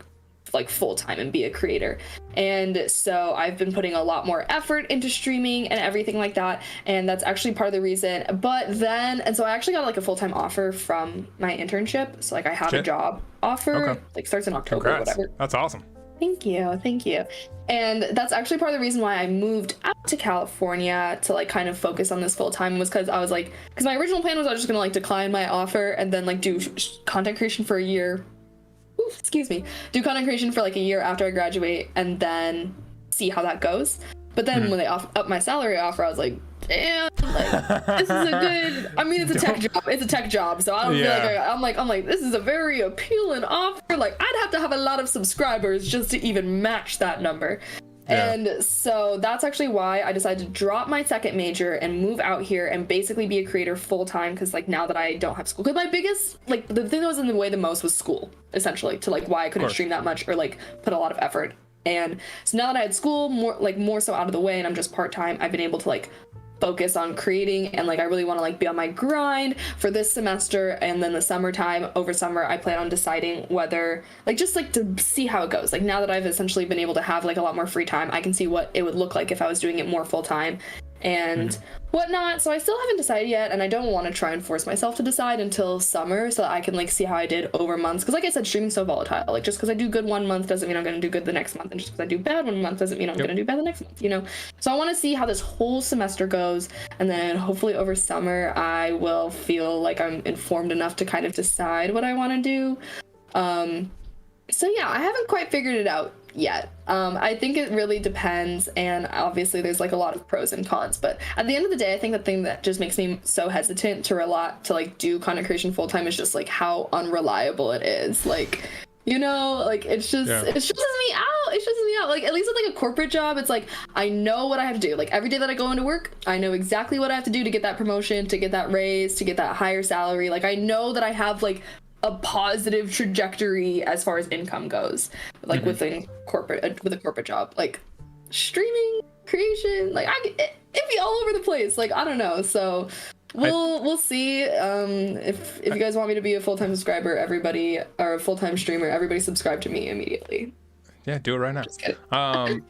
full-time and be a creator. And so I've been putting a lot more effort into streaming and everything like that, and that's actually part of the reason. But then, and so I actually got like a full-time offer from my internship, so like I have a job offer. Like starts in October. Congrats. Whatever. That's awesome. Thank you. And that's actually part of the reason why I moved out to California to like kind of focus on this full-time, was because I was like, because my original plan was I was just gonna like decline my offer and then like do content creation for a year. Do content creation for like a year after I graduate and then see how that goes. But then when they up my salary offer, I was like, damn, like this is a good, I mean, it's a tech job, so I don't feel like I'm like this is a very appealing offer. Like I'd have to have a lot of subscribers just to even match that number. And so that's actually why I decided to drop my second major and move out here and basically be a creator full time. Because like now that I don't have school, because my biggest, like the thing that was in the way the most was school, essentially, to like why I couldn't stream that much or like put a lot of effort. And so now that I had school more so out of the way and I'm just part-time, I've been able to like focus on creating, and like I really want to like be on my grind for this semester. And then the summertime, over summer, I plan on deciding whether like just like to see how it goes. Like now that I've essentially been able to have like a lot more free time, I can see what it would look like if I was doing it more full time and whatnot. So I still haven't decided yet, and I don't want to try and force myself to decide until summer so that I can like see how I did over months. Because like I said, streaming's so volatile. Like just because I do good one month doesn't mean I'm going to do good the next month, and just because I do bad one month doesn't mean I'm going to do bad the next month, you know? So I want to see how this whole semester goes, and then hopefully over summer I will feel like I'm informed enough to kind of decide what I want to do. So yeah, I haven't quite figured it out yet. I think it really depends, and obviously there's like a lot of pros and cons, but at the end of the day, I think the thing that just makes me so hesitant to like do content creation full time is just like how unreliable it is. Like, you know, like it stresses me out. Like at least with like a corporate job, it's like I know what I have to do. Like every day that I go into work, I know exactly what I have to do to get that promotion, to get that raise, to get that higher salary. Like I know that I have like a positive trajectory as far as income goes, like with a corporate job. Like streaming creation, like it'd be all over the place. Like I don't know. So we'll see. If you guys want me to be a full-time subscriber, everybody, or a full-time streamer, everybody subscribe to me immediately. Yeah, do it right now. Just kidding.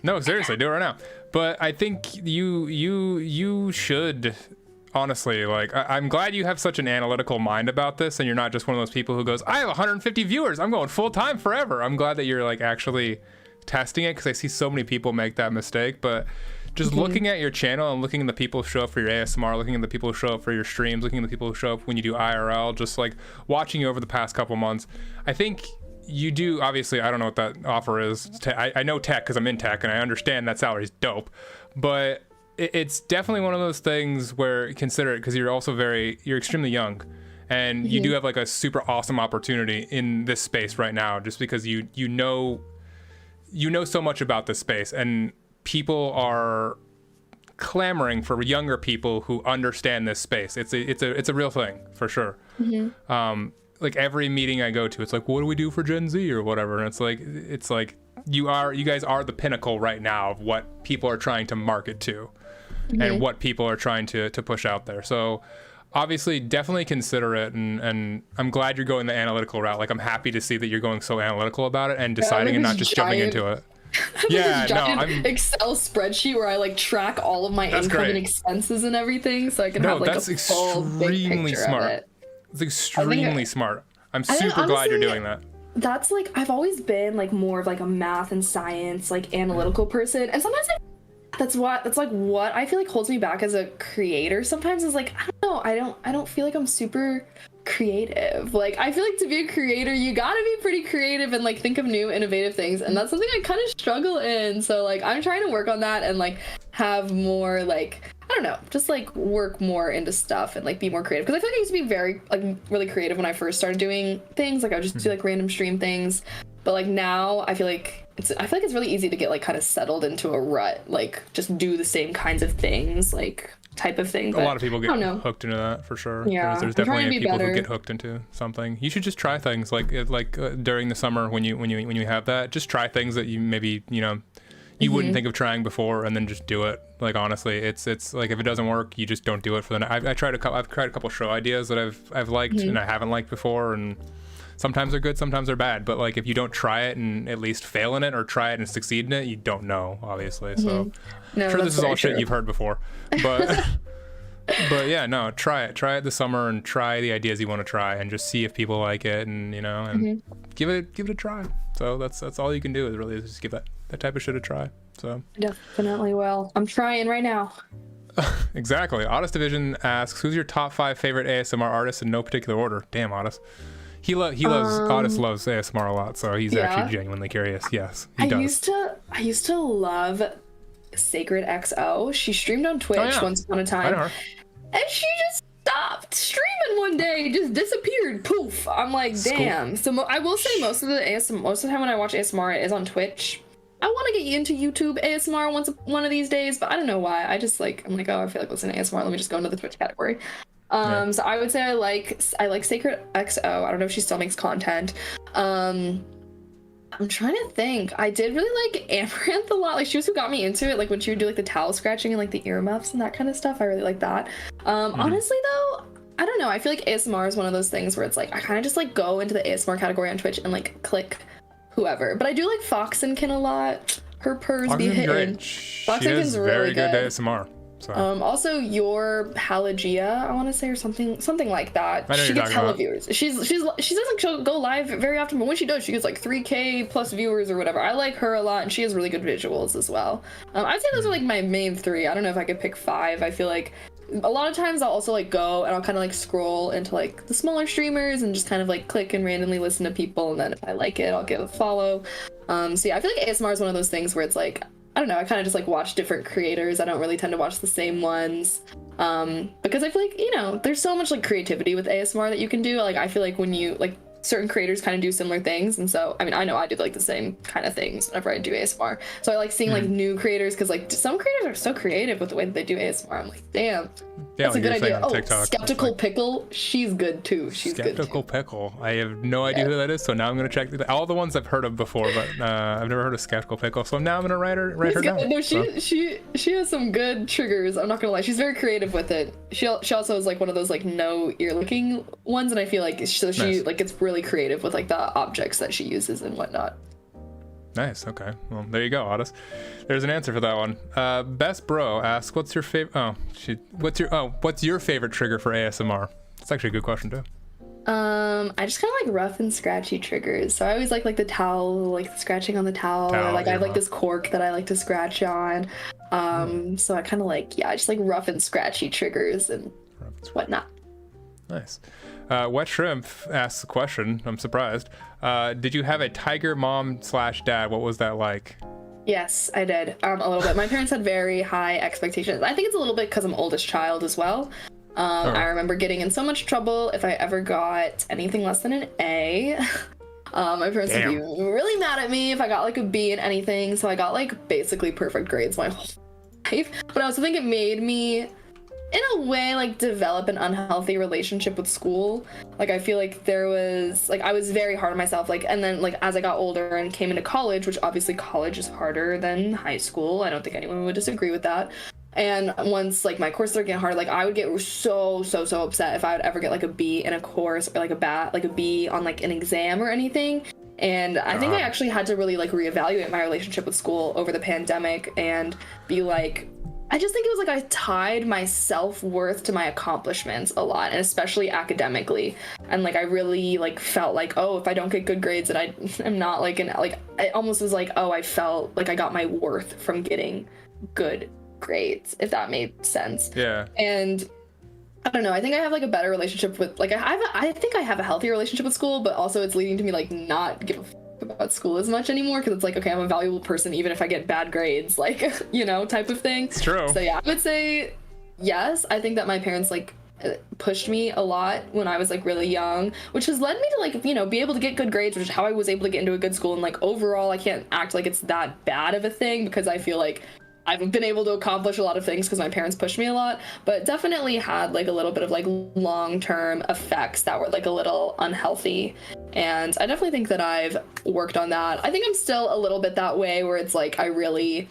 No, seriously, do it right now. But I think you should honestly, like I'm glad you have such an analytical mind about this, and you're not just one of those people who goes, I have 150 viewers, I'm going full time forever. I'm glad that you're like actually testing it, because I see so many people make that mistake. But just looking at your channel and looking at the people who show up for your ASMR, looking at the people who show up for your streams, looking at the people who show up when you do IRL, just like watching you over the past couple months, I think you do, obviously, I don't know what that offer is. I know tech because I'm in tech and I understand that salary's dope, but it's definitely one of those things where consider it, because you're also you're extremely young, and you do have like a super awesome opportunity in this space right now, just because you know so much about this space, and people are clamoring for younger people who understand this space. It's a real thing for sure. Like every meeting I go to, it's like, what do we do for Gen Z or whatever? And it's like you guys are the pinnacle right now of what people are trying to market to, and what people are trying to push out there. So obviously definitely consider it, and I'm glad you're going the analytical route. Like I'm happy to see that you're going so analytical about it and deciding and not just jumping into it. Yeah, no, I'm Excel spreadsheet where I like track all of my income and expenses and everything, so I can have like a full big picture of it. It's extremely smart. I'm super glad you're doing that. That's like, I've always been like more of like a math and science, like analytical person, and sometimes that's like what I feel like holds me back as a creator sometimes, is like, I don't know, I don't feel like I'm super creative. Like I feel like to be a creator you gotta be pretty creative and like think of new innovative things, and that's something I kind of struggle in. So like I'm trying to work on that and like have more like, I don't know, just like work more into stuff and like be more creative, because I feel like I used to be very like really creative when I first started doing things. Like I would just do like random stream things, but like now I feel like it's really easy to get like kind of settled into a rut, like just do the same kinds of things, like type of thing. But a lot of people get hooked into that for sure. Yeah, there's definitely people who get hooked into something. You should just try things like during the summer when you have that, just try things that you maybe you wouldn't think of trying before, and then just do it. Like honestly, it's like if it doesn't work, you just don't do it for the night. I've tried a couple show ideas that I've liked and I haven't liked before, and sometimes they're good, sometimes they're bad. But like if you don't try it and at least fail in it, or try it and succeed in it, you don't know, obviously. So I'm sure this is all shit you've heard before, but but yeah, no, try it this summer and try the ideas you want to try, and just see if people like it, and and give it a try. So that's all you can do, is really just give that type of shit a try. So definitely will. I'm trying right now. Exactly. Otis Division asks, who's your top 5 favorite ASMR artists in no particular order? Damn, Otis. Otis loves ASMR a lot, so he's actually genuinely curious. Yes, he does. I used to love Sacred XO. She streamed on Twitch once upon a time, and she just stopped streaming one day, just disappeared, poof. I'm like, damn. So I will say most of the time when I watch ASMR, it is on Twitch. I want to get you into YouTube ASMR one of these days, but I don't know why. I'm like, oh, I feel like listening to ASMR. Let me just go into the Twitch category. So I would say I like Sacred XO. I don't know if she still makes content. I'm trying to think. I did really like Amaranth a lot. Like she was who got me into it. Like when she would do like the towel scratching and like the earmuffs and that kind of stuff. I really like that. Honestly though, I don't know. I feel like ASMR is one of those things where it's like I kind of just like go into the ASMR category on Twitch and like click whoever. But I do like Foxenkin a lot. Her purrs be hitting. Foxenkin's really good ASMR. So. Also your Pelagia, I want to say, or something like that. She gets hella viewers. She doesn't go live very often, but when she does, she gets like 3K plus viewers or whatever. I like her a lot, and she has really good visuals as well. I'd say those are like my main 3. I don't know if I could pick 5. I feel like a lot of times I'll also like go and I'll kind of like scroll into like the smaller streamers and just kind of like click and randomly listen to people, and then if I like it, I'll give a follow. So yeah, I feel like ASMR is one of those things where it's like, I don't know, I kind of just like watch different creators. I don't really tend to watch the same ones, because I feel like, there's so much like creativity with ASMR that you can do. Like I feel like when you like certain creators kind of do similar things, and so I mean I know I do like the same kind of things whenever I do ASMR. So I like seeing like new creators, because like some creators are so creative with the way that they do ASMR. I'm like, damn, that's a good idea. Oh, TikTok, Skeptical Pickle, she's good too. Skeptical Pickle. I have no idea who that is, so now I'm gonna check all the ones I've heard of before, but I've never heard of Skeptical Pickle. So now I'm gonna write her down. No, she has some good triggers. I'm not gonna lie, she's very creative with it. She also is like one of those like no ear licking ones, and I feel like she like gets really creative with like the objects that she uses and whatnot. Nice. Okay. Well, there you go, Otis. There's an answer for that one. Best Bro asks, "What's your favorite? What's your favorite trigger for ASMR?" That's actually a good question too. I just kind of like rough and scratchy triggers. So I always like the towel, like scratching on the towel, or like I have like this cork that I like to scratch on. So I kind of like, yeah, just like rough and scratchy triggers and whatnot. Nice. Wet Shrimp asks a question. I'm surprised. Did you have a tiger mom/dad? What was that like? Yes, I did. A little bit. My parents had very high expectations. I think it's a little bit because I'm oldest child as well. I remember getting in so much trouble if I ever got anything less than an A. My parents would be really mad at me if I got like a B in anything. So I got like basically perfect grades my whole life. But I also think it made me, in a way, like develop an unhealthy relationship with school. Like I feel like there was like I was very hard on myself, like, and then like as I got older and came into college, which obviously college is harder than high school, I don't think anyone would disagree with that. And once like my courses are getting hard, like I would get so upset if I would ever get like a B in a course or like a B on like an exam or anything. And I think I actually had to really like reevaluate my relationship with school over the pandemic and be like, I just think it was like I tied my self-worth to my accomplishments a lot, and especially academically. And like I really like felt like, oh, if I don't get good grades, that I am not like it almost was like, oh, I felt like I got my worth from getting good grades, if that made sense. Yeah. And I don't know, I think I have like a better relationship with like I think I have a healthier relationship with school, but also it's leading to me like not give a fuck about school as much anymore, because it's like, okay, I'm a valuable person even if I get bad grades, like, you know, type of thing. It's true. So yeah, I would say yes. I think that my parents like pushed me a lot when I was like really young, which has led me to like, you know, be able to get good grades, which is how I was able to get into a good school. And like overall, I can't act like it's that bad of a thing, because I feel like I've been able to accomplish a lot of things because my parents pushed me a lot, but definitely had like a little bit of like long-term effects that were like a little unhealthy. And I definitely think that I've worked on that. I think I'm still a little bit that way, where it's like I really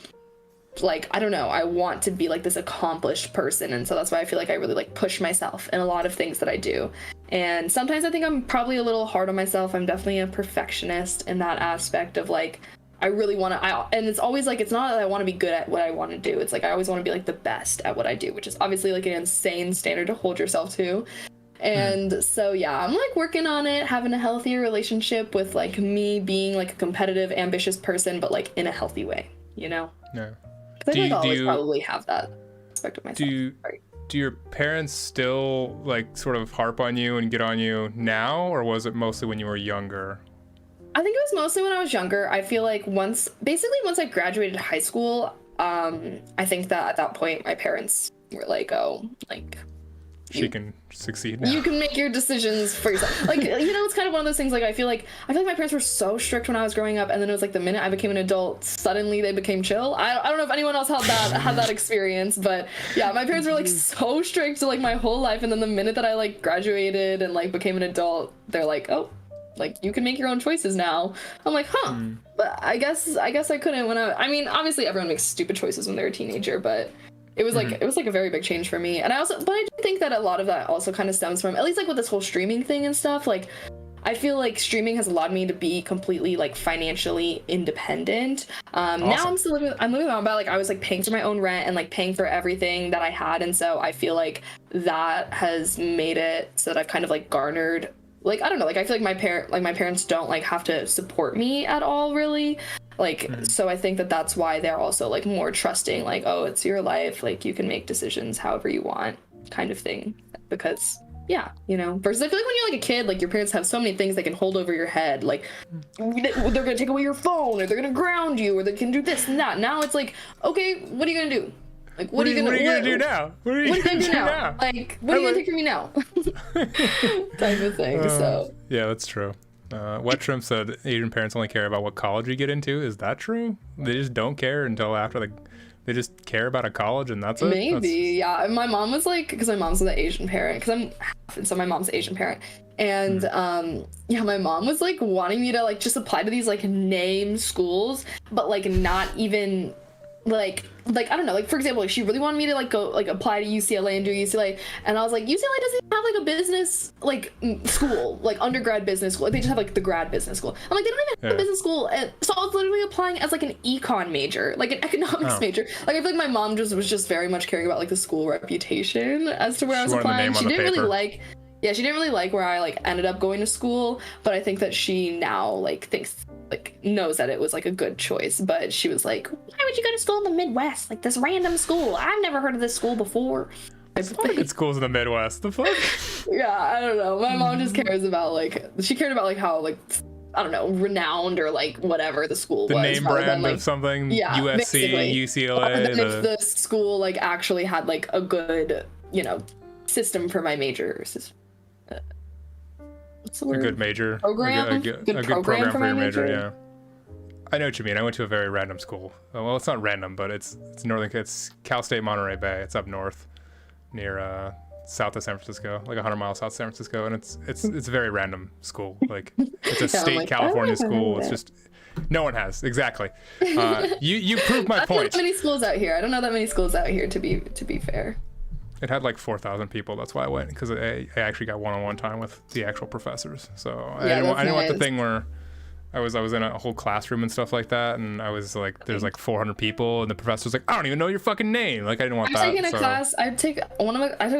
like, I don't know, I want to be like this accomplished person. And so that's why I feel like I really like push myself in a lot of things that I do. And sometimes I think I'm probably a little hard on myself. I'm definitely a perfectionist in that aspect of like, I really want to, and it's always like, it's not that I want to be good at what I want to do. It's like, I always want to be like the best at what I do, which is obviously like an insane standard to hold yourself to. And so, yeah, I'm like working on it, having a healthier relationship with like me being like a competitive, ambitious person, but like in a healthy way, you know? Yeah. I think I'll always probably have that aspect of myself. Do your parents still like sort of harp on you and get on you now, or was it mostly when you were younger? I think it was mostly when I was younger. I feel like once I graduated high school, I think that at that point my parents were like, oh, like, she can succeed now. You can make your decisions for yourself. Like, you know, it's kind of one of those things, like, I feel like my parents were so strict when I was growing up, and then it was like the minute I became an adult, suddenly they became chill. I don't know if anyone else had that experience, but yeah, my parents were like so strict to like my whole life, and then the minute that I like graduated and like became an adult, they're like, oh, like you can make your own choices now. I'm like, huh. But I guess I couldn't when I mean, obviously everyone makes stupid choices when they're a teenager, but it was like it was like a very big change for me. And I do think that a lot of that also kind of stems from, at least like with this whole streaming thing and stuff, like I feel like streaming has allowed me to be completely like financially independent. Awesome. Now I'm living on, but like I was like paying for my own rent and like paying for everything that I had, and so I feel like that has made it so that I've kind of like garnered, like, I don't know, like I feel like my parents don't like have to support me at all, really. Like, so I think that that's why they're also like more trusting, like, oh, it's your life, like you can make decisions however you want, kind of thing. Because yeah, you know, versus I feel like when you're like a kid, like your parents have so many things they can hold over your head, like they're gonna take away your phone, or they're gonna ground you, or they can do this and that. Now it's like, okay, what are you gonna do? Like, what are you gonna do now? What are you gonna do now? Like, what are you gonna take from me now? Type of thing. So yeah, that's true. Wet Shrimp said Asian parents only care about what college you get into. Is that true? They just don't care until after they just care about a college and that's it? Maybe, yeah. My mom was like, because my mom's an Asian parent, because I'm half, and so my mom's an Asian parent. And yeah, my mom was like wanting me to like just apply to these like name schools, but like not even I don't know, like for example, like she really wanted me to like go like apply to UCLA and do UCLA, and I was like, UCLA doesn't have like a business like school, like undergrad business school. Like, they just have like the grad business school. I'm like, they don't even have a business school, and so I was literally applying as like an econ major, like an economics major. Like I feel like my mom was just very much caring about like the school reputation as to where I was applying. She didn't really like. Yeah, she didn't really like where I like ended up going to school, but I think that she now like knows that it was like a good choice. But she was like, "Why would you go to school in the Midwest? Like this random school? I've never heard of this school before." There's a lot of good schools in the Midwest. The fuck? Yeah, I don't know. My mom just cares about like she cared about like how like I don't know, renowned or like whatever the school the was. Name brand like, of something. Yeah, USC, basically. UCLA. If the school like actually had like a good system for my major. What's the word? A good major. Program? A good program for your major, yeah. I know what you mean. I went to a very random school. Well, it's not random, but it's it's Cal State Monterey Bay. It's up north near south of San Francisco, like 100 miles south of San Francisco, and it's a very random school. Like it's a state California school. It's just no one has. Exactly. You proved my point. Not many schools out here. I don't know that many schools out here to be fair. It had like 4,000 people. That's why I went, because I actually got one-on-one time with the actual professors. So I didn't want the thing where I was in a whole classroom and stuff like that, and I was like, there's like 400 people, and the professor's like, I don't even know your fucking name. Like I didn't want that. I took a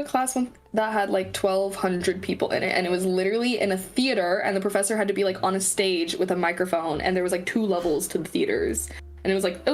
class that had like 1,200 people in it, and it was literally in a theater, and the professor had to be like on a stage with a microphone, and there was like 2 levels to the theaters. And I was like,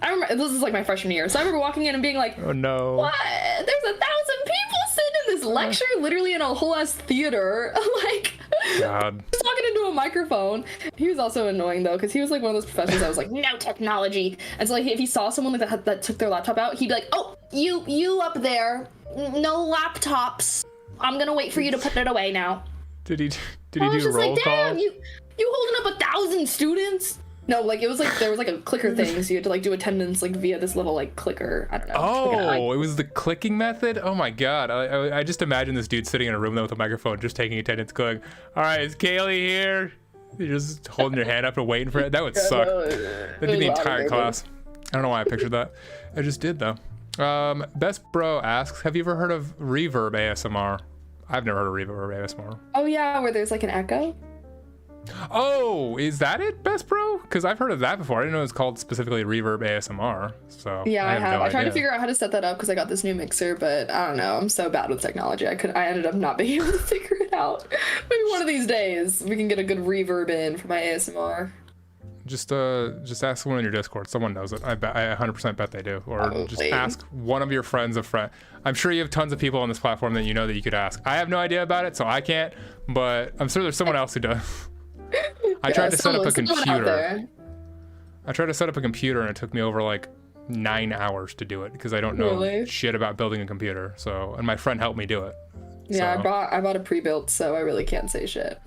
I remember, this is like my freshman year. So I remember walking in and being like, oh no. What? There's 1,000 people sitting in this lecture, literally in a whole ass theater. Like, God. Just talking into a microphone. He was also annoying though, because he was like one of those professors that was like, no technology. And so like, if he saw someone like that took their laptop out, he'd be like, oh, you up there, no laptops. I'm gonna wait for you to put it away now. Did he do roll call? Damn, you holding up 1,000 students? No, like it was like there was like a clicker thing, so you had to like do attendance like via this little like clicker. I don't know. Oh, it was the clicking method. Oh my God, I just imagine this dude sitting in a room with a microphone, just taking attendance, going, "All right, is Kaylee here?" You're just holding your hand up and waiting for it. That would suck. That'd be the entire class. I don't know why I pictured that. I just did though. Best Bro asks, have you ever heard of reverb ASMR? I've never heard of reverb ASMR. Oh yeah, where there's like an echo. Oh, is that it, Best Bro? Because I've heard of that before. I didn't know it was called specifically reverb ASMR. So yeah, I have. I tried to figure out how to set that up because I got this new mixer, but I don't know. I'm so bad with technology. I ended up not being able to figure it out. Maybe one of these days we can get a good reverb in for my ASMR. Just ask someone in your Discord. Someone knows it. I 100% bet they do. Or Probably. Just ask one of your friends. I'm sure you have tons of people on this platform that you know that you could ask. I have no idea about it, so I can't. But I'm sure there's someone else who does. I tried to set up a computer. I tried to set up a computer, and it took me over like 9 hours to do it because I don't know shit about building a computer. So, and my friend helped me do it. Yeah, so. I bought a pre-built, so I really can't say shit.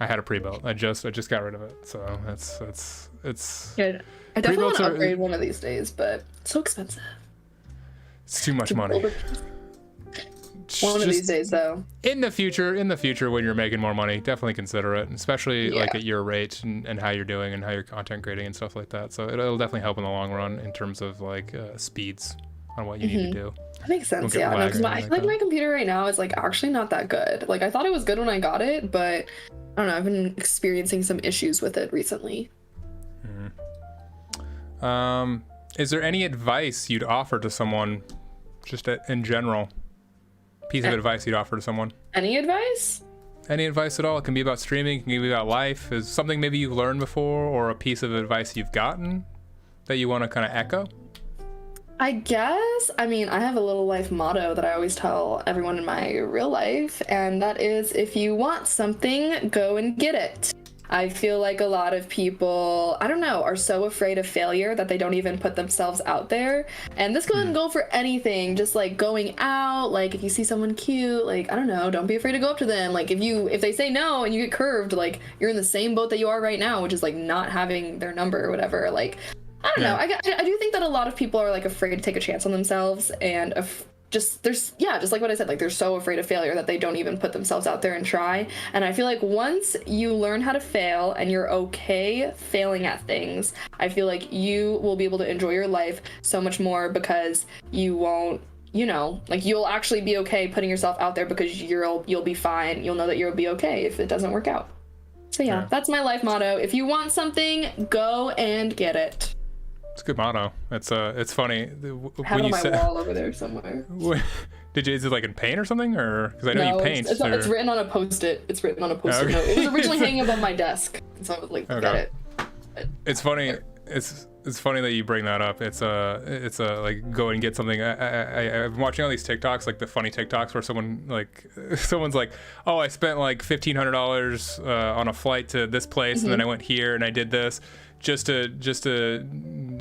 I had a pre-built. I just got rid of it. So it's. Yeah, I definitely want to upgrade one of these days, but it's so expensive. It's too much money. One of these days, though. In the future, when you're making more money, definitely consider it, especially like at your rate and how you're doing and how you're content creating and stuff like that. So it'll definitely help in the long run in terms of like speeds on what you need to do. That makes sense, yeah. Because I feel like my computer right now is like actually not that good. Like I thought it was good when I got it, but I don't know. I've been experiencing some issues with it recently. Is there any advice you'd offer to someone, just in general? Piece of advice you'd offer to someone? Any advice? Any advice at all? It can be about streaming, it can be about life. Is something maybe you've learned before, or a piece of advice you've gotten that you want to kind of echo? I guess, I mean, I have a little life motto that I always tell everyone in my real life, and that is, if you want something, go and get it. I feel like a lot of people, I don't know, are so afraid of failure that they don't even put themselves out there. And this can go for anything, just like going out, like if you see someone cute, like, I don't know, don't be afraid to go up to them. Like if they say no and you get curved, like you're in the same boat that you are right now, which is like not having their number or whatever. Like, I don't know. I do think that a lot of people are like afraid to take a chance on themselves and just like what I said, like they're so afraid of failure that they don't even put themselves out there and try. And I feel like once you learn how to fail and you're okay failing at things, I feel like you will be able to enjoy your life so much more, because you won't, you know, like you'll actually be okay putting yourself out there, because you'll be fine. You'll know that you'll be okay if it doesn't work out. So yeah, that's my life motto. If you want something, go and get it. It's a good motto. It's funny I have it on my wall over there somewhere. Is it like in paint or something, or because I know you paint? It's written on a Post-it. It's written on a Post-it note. It was originally hanging above my desk, so I was like, get it. It's funny. It's funny that you bring that up. It's like go and get something. I'm watching all these TikToks, like the funny TikToks where someone's like, oh, I spent like $1,500 on a flight to this place, and then I went here and I did this. Just to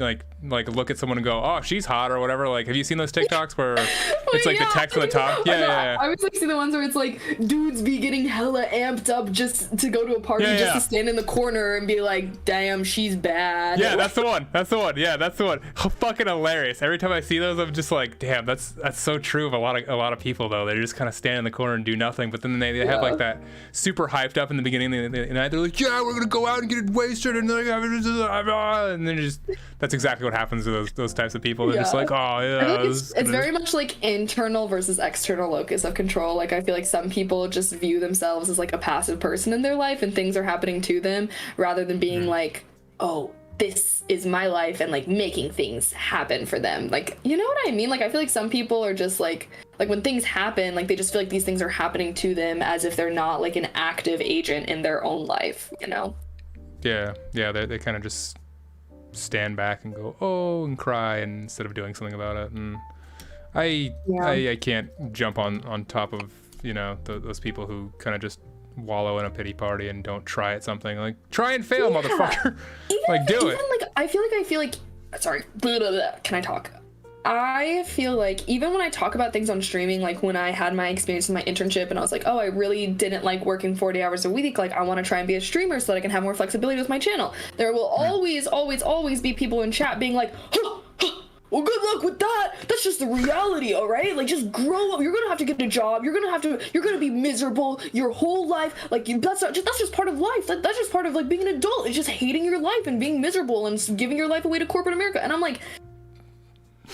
like look at someone and go, oh, she's hot or whatever. Like, have you seen those TikToks where it's like the text on the top? Yeah. I always like see the ones where it's like dudes be getting hella amped up just to go to a party, just to stand in the corner and be like, damn, she's bad. Yeah, that's the one. Yeah, that's the one. Fucking hilarious. Every time I see those, I'm just like, damn, that's so true of a lot of people though. They just kind of stand in the corner and do nothing, but then they have like that super hyped up in the beginning of the night. They're like, yeah, we're gonna go out and get wasted, and then just that's exactly what happens to those types of people. They're just like, oh yeah. It's very much like internal versus external locus of control. Like I feel like some people just view themselves as like a passive person in their life and things are happening to them, rather than being like, oh, this is my life, and like making things happen for them. Like, you know what I mean? Like I feel like some people are just like when things happen, like they just feel like these things are happening to them as if they're not like an active agent in their own life, you know? Yeah, they kind of just stand back and go, oh, and cry, and instead of doing something about it. And I can't jump on top of, you know, those people who kind of just wallow in a pity party and don't try at something. Like, try and fail, motherfucker. Like, do it. Like, I feel like sorry, can I talk? I feel like even when I talk about things on streaming, like when I had my experience in my internship and I was like, oh, I really didn't like working 40 hours a week, like I want to try and be a streamer so that I can have more flexibility with my channel. There will always be people in chat being like, well, good luck with that. That's just the reality, all right? Like, just grow up. You're gonna have to get a job. You're gonna be miserable your whole life. Like, that's just part of life. That's just part of like being an adult. It's just hating your life and being miserable and giving your life away to corporate America. And I'm like,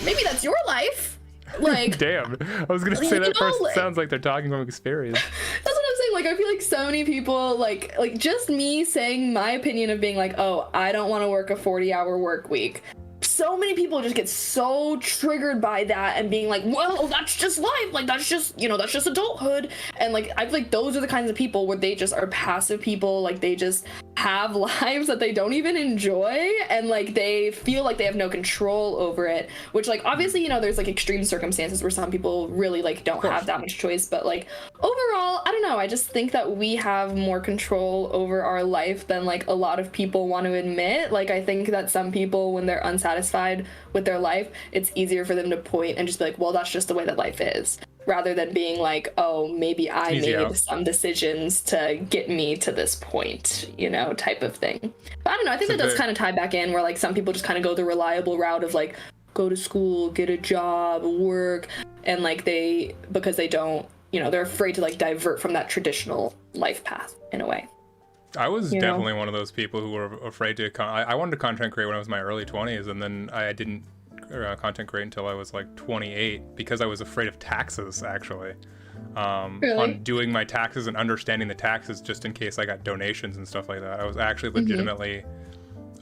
maybe that's your life. Like, damn. I was gonna say that first. It sounds like they're talking from experience. That's what I'm saying. Like, I feel like so many people, like just me saying my opinion of being like, oh, I don't want to work a 40-hour work week. So many people just get so triggered by that and being like, well, that's just life. Like, that's just, you know, that's just adulthood. And like, I feel like those are the kinds of people where they just are passive people. Like, they just have lives that they don't even enjoy. And like, they feel like they have no control over it, which like, obviously, you know, there's like extreme circumstances where some people really like don't have that much choice. But like, overall, I don't know. I just think that we have more control over our life than like a lot of people want to admit. Like, I think that some people, when they're unsatisfied with their life, it's easier for them to point and just be like, well, that's just the way that life is, rather than being like, oh, maybe I made some decisions to get me to this point, you know, type of thing. But I don't know, I think that does kind of tie back in where like some people just kind of go the reliable route of like, go to school, get a job, work, and like because they don't, you know, they're afraid to like divert from that traditional life path in a way. I was definitely one of those people who were afraid to. I wanted to content create when I was in my early 20s, and then I didn't content create until I was like 28 because I was afraid of taxes, actually. Really? On doing my taxes and understanding the taxes just in case I got donations and stuff like that. I was actually legitimately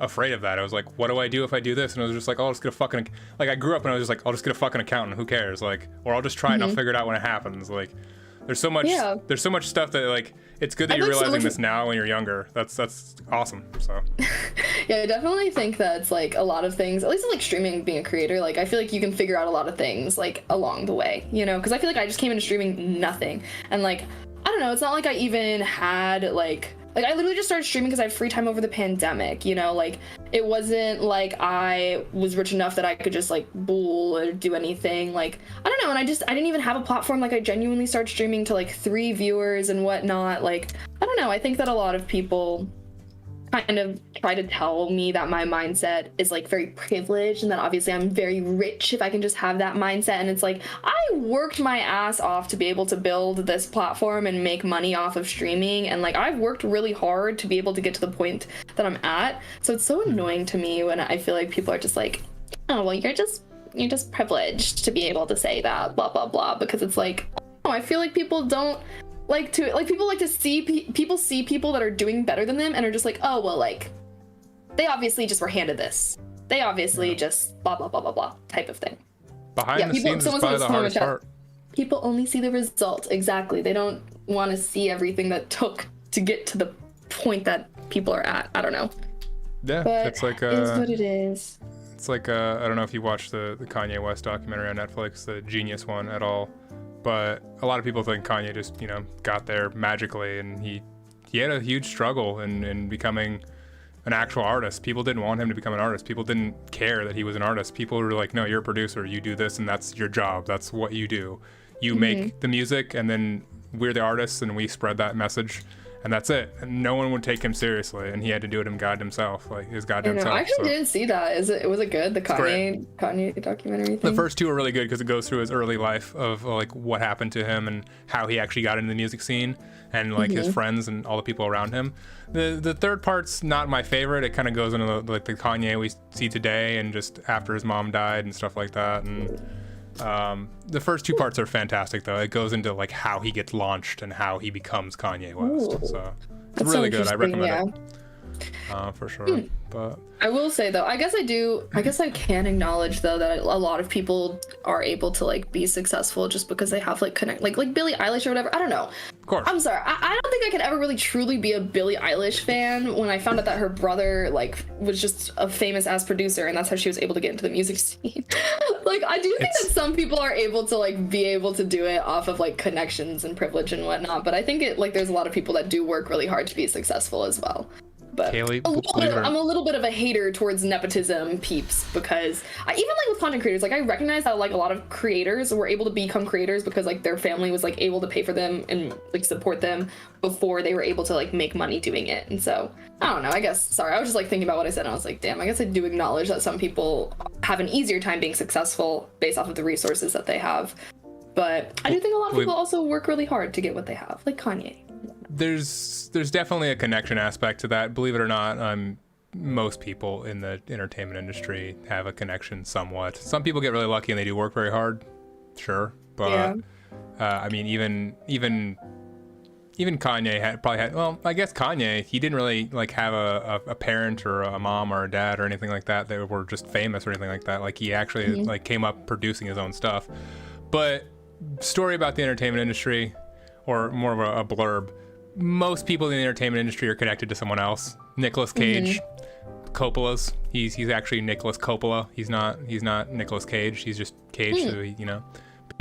afraid of that. I was like, what do I do if I do this? And I was just like, oh, I'll just get a fucking, like, I grew up and I was just like, I'll just get a fucking accountant. Who cares? Like, or I'll just try and I'll figure it out when it haps. Like, there's so much stuff that like, it's good that you're realizing this now when you're younger. That's awesome. So yeah, I definitely think that it's like a lot of things, at least like streaming, being a creator, like I feel like you can figure out a lot of things like along the way, you know, because I feel like I just came into streaming nothing, and like I don't know, it's not like I even had like I literally just started streaming because I had free time over the pandemic, you know, like it wasn't like I was rich enough that I could just like bull or do anything. Like, I don't know. And I didn't even have a platform. Like I genuinely started streaming to like 3 viewers and whatnot. Like, I don't know. I think that a lot of people kind of try to tell me that my mindset is like very privileged and that obviously I'm very rich if I can just have that mindset. And it's like, I worked my ass off to be able to build this platform and make money off of streaming, and like I've worked really hard to be able to get to the point that I'm at. So it's so annoying to me when I feel like people are just like, oh well, you're just privileged to be able to say that, blah blah blah, because it's like, oh, I feel like people don't like to, like, people like to see people see people that are doing better than them and are just like, oh well, like they obviously just were handed this, they obviously just blah blah blah blah blah type of thing. Behind the scenes is probably the hardest part. People only see the result. Exactly, they don't want to see everything that took to get to the point that people are at. I don't know. Yeah, but it's like it is what it is. It's like I don't know if you watched the Kanye West documentary on Netflix, the Genius one, at all. But a lot of people think Kanye just, got there magically, and he had a huge struggle in becoming an actual artist. People didn't want him to become an artist. People didn't care that he was an artist. People were like, no, you're a producer. You do this, and that's your job. That's what you do. You make the music, and then we're the artists, and we spread that message, and that's it. And no one would take him seriously, and he had to do it himself, like his goddamn self. I actually didn't see that. Was it good? The Kanye documentary thing? The first two are really good because it goes through his early life of like what happened to him and how he actually got into the music scene and like his friends and all the people around him. The third part's not my favorite. It kind of goes into like the Kanye we see today and just after his mom died and stuff like that. And the first two parts are fantastic though. It goes into like how he gets launched and how he becomes Kanye West. Ooh. So it's really good. I recommend it for sure. But I will say though, I guess I can acknowledge though that a lot of people are able to like be successful just because they have like like Billie Eilish or whatever. I don't know. Of course. I'm sorry. I don't think I could ever really truly be a Billie Eilish fan when I found out that her brother like was just a famous ass producer and that's how she was able to get into the music scene. Like I do think that some people are able to like be able to do it off of like connections and privilege and whatnot, but I think there's a lot of people that do work really hard to be successful as well. But Kaylee, I'm a little bit of a hater towards nepotism peeps because even like with content creators, like I recognize that like a lot of creators were able to become creators because like their family was like able to pay for them and like support them before they were able to like make money doing it. And so I don't know, I guess, sorry, I was just like thinking about what I said and I was like, damn, I guess I do acknowledge that some people have an easier time being successful based off of the resources that they have. But I do think a lot of people also work really hard to get what they have, like Kanye. There's definitely a connection aspect to that. Believe it or not, most people in the entertainment industry have a connection somewhat. Some people get really lucky and they do work very hard, sure. But I mean, even Kanye probably had. Well, I guess Kanye, he didn't really like have a parent or a mom or a dad or anything like that that were just famous or anything like that. Like he actually like came up producing his own stuff. But story about the entertainment industry, or more of a blurb. Most people in the entertainment industry are connected to someone else. Nicolas Cage, Coppola's. He's actually Nicolas Coppola. He's not Nicolas Cage. He's just Cage. So Billie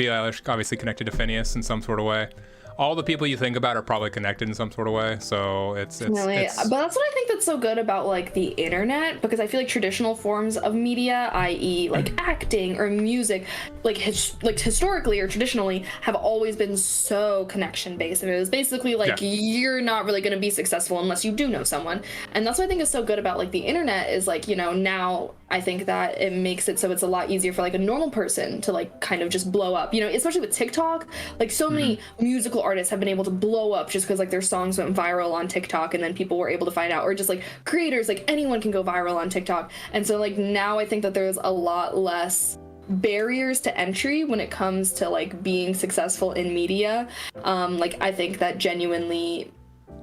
Eilish obviously connected to Phineas in some sort of way. All the people you think about are probably connected in some sort of way. So it's but that's what I think that's so good about like the internet, because I feel like traditional forms of media, i.e. like acting or music, like historically or traditionally have always been so connection based. And it was basically like you're not really going to be successful unless you do know someone. And that's what I think is so good about like the internet is like, now I think that it makes it so it's a lot easier for like a normal person to like kind of just blow up, especially with TikTok. Like so many musical artists have been able to blow up just because like their songs went viral on TikTok and then people were able to find out, or just like creators, like anyone can go viral on TikTok. And so like now I think that there's a lot less barriers to entry when it comes to like being successful in media. Like I think that genuinely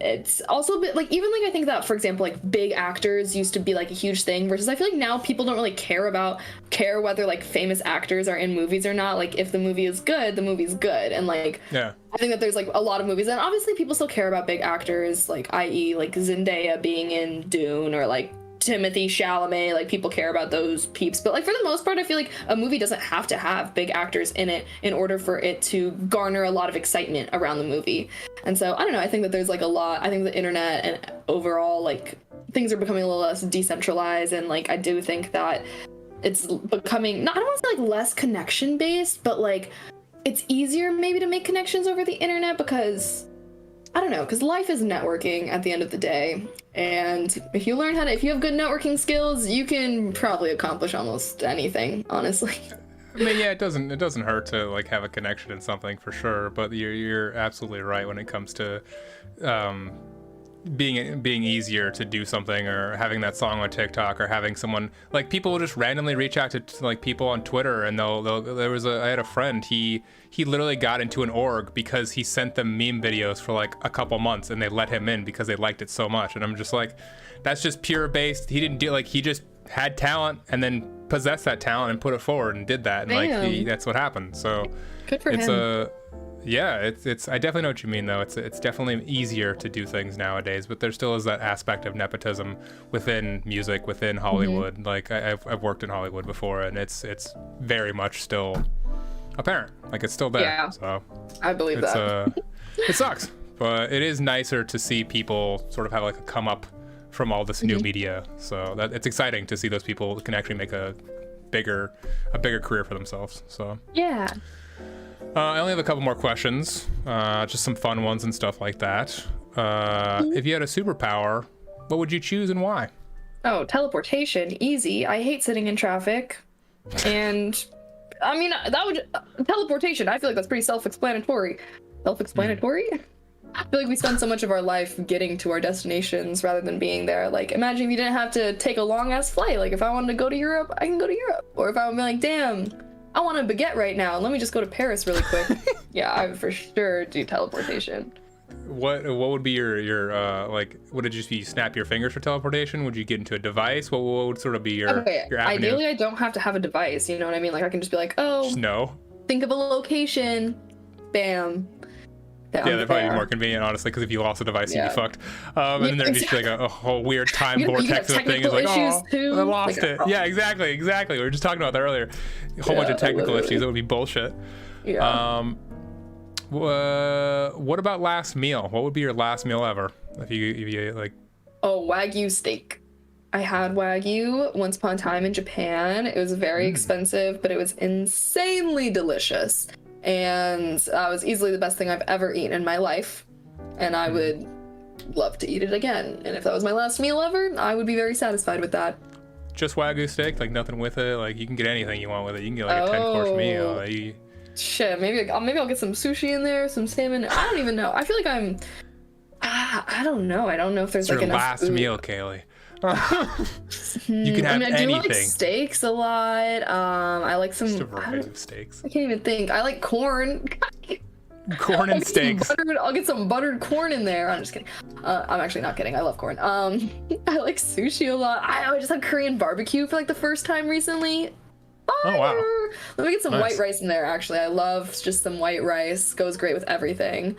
it's also a bit like, even like I think that, for example, like big actors used to be like a huge thing, versus I feel like now people don't really care whether like famous actors are in movies or not. Like if the movie is good, the movie's good. And like I think that there's like a lot of movies, and obviously people still care about big actors, like i.e. like Zendaya being in Dune, or like Timothy Chalamet, like people care about those peeps. But like for the most part, I feel like a movie doesn't have to have big actors in it in order for it to garner a lot of excitement around the movie. And so I don't know, I think that there's like a lot, I think the internet and overall like things are becoming a little less decentralized, and like I do think that it's becoming, not, I don't want to say like less connection based, but like it's easier maybe to make connections over the internet because I don't know, because life is networking at the end of the day. And if you have good networking skills, you can probably accomplish almost anything, honestly. I mean, yeah, it doesn't hurt to like have a connection in something for sure, but you're absolutely right when it comes to being easier to do something, or having that song on TikTok, or having someone like, people will just randomly reach out to like people on Twitter, and I had a friend, he literally got into an org because he sent them meme videos for like a couple months, and they let him in because they liked it so much. And I'm just like, that's just pure based. He didn't do, like, he just had talent and then possessed that talent and put it forward and did that, and like that's what happened. So good for him. It's I definitely know what you mean, though. It's definitely easier to do things nowadays, but there still is that aspect of nepotism within music, within Hollywood. Mm-hmm. Like I've worked in Hollywood before, and it's very much still apparent. Like, it's still there. Yeah, so I believe that. It sucks, but it is nicer to see people sort of have like a come up from all this new media. So that it's exciting to see those people can actually make a bigger career for themselves. So yeah. I only have a couple more questions, just some fun ones and stuff like that. If you had a superpower, what would you choose and why? Oh, teleportation, easy. I hate sitting in traffic, and I mean teleportation. I feel like that's pretty self-explanatory. Self-explanatory. I feel like we spend so much of our life getting to our destinations rather than being there. Like, imagine if you didn't have to take a long ass flight. Like, if I wanted to go to Europe, I can go to Europe. Or if I would be like, damn, I want a baguette right now, let me just go to Paris really quick. Yeah, I would for sure do teleportation. What would be your like, would it just be snap your fingers for teleportation? Would you get into a device? What would sort of be your avenue? Ideally, I don't have to have a device, you know what I mean? Like, I can just be like, oh, just no. Think of a location, bam. Yeah, that'd probably be more convenient, honestly, because if you lost a device, you'd be fucked. And then there'd just be like a whole weird time vortex of the thing. It's like, oh, I lost it. Yeah, exactly. We were just talking about that earlier. A whole bunch of technical issues. That would be bullshit. Yeah. What about last meal? What would be your last meal ever? If you like. Oh, Wagyu steak. I had Wagyu once upon a time in Japan. It was very expensive, but it was insanely delicious. And that was easily the best thing I've ever eaten in my life. And I would love to eat it again. And if that was my last meal ever, I would be very satisfied with that. Just Wagyu steak? Like, nothing with it? Like, you can get anything you want with it. You can get like a 10-course meal. Shit, maybe I'll get some sushi in there, some salmon. I don't even know. I feel like I don't know. I don't know if there's like enough last food. Meal, Kaylee. You can have anything. I do like steaks a lot. I like some. Just a variety of steaks. I can't even think. I like corn. Corn and steaks. I'll get some buttered corn in there. I'm just kidding. I'm actually not kidding. I love corn. I like sushi a lot. I just had Korean barbecue for like the first time recently. Fire! Oh wow. Let me get some white rice in there. Actually, I love just some white rice. Goes great with everything.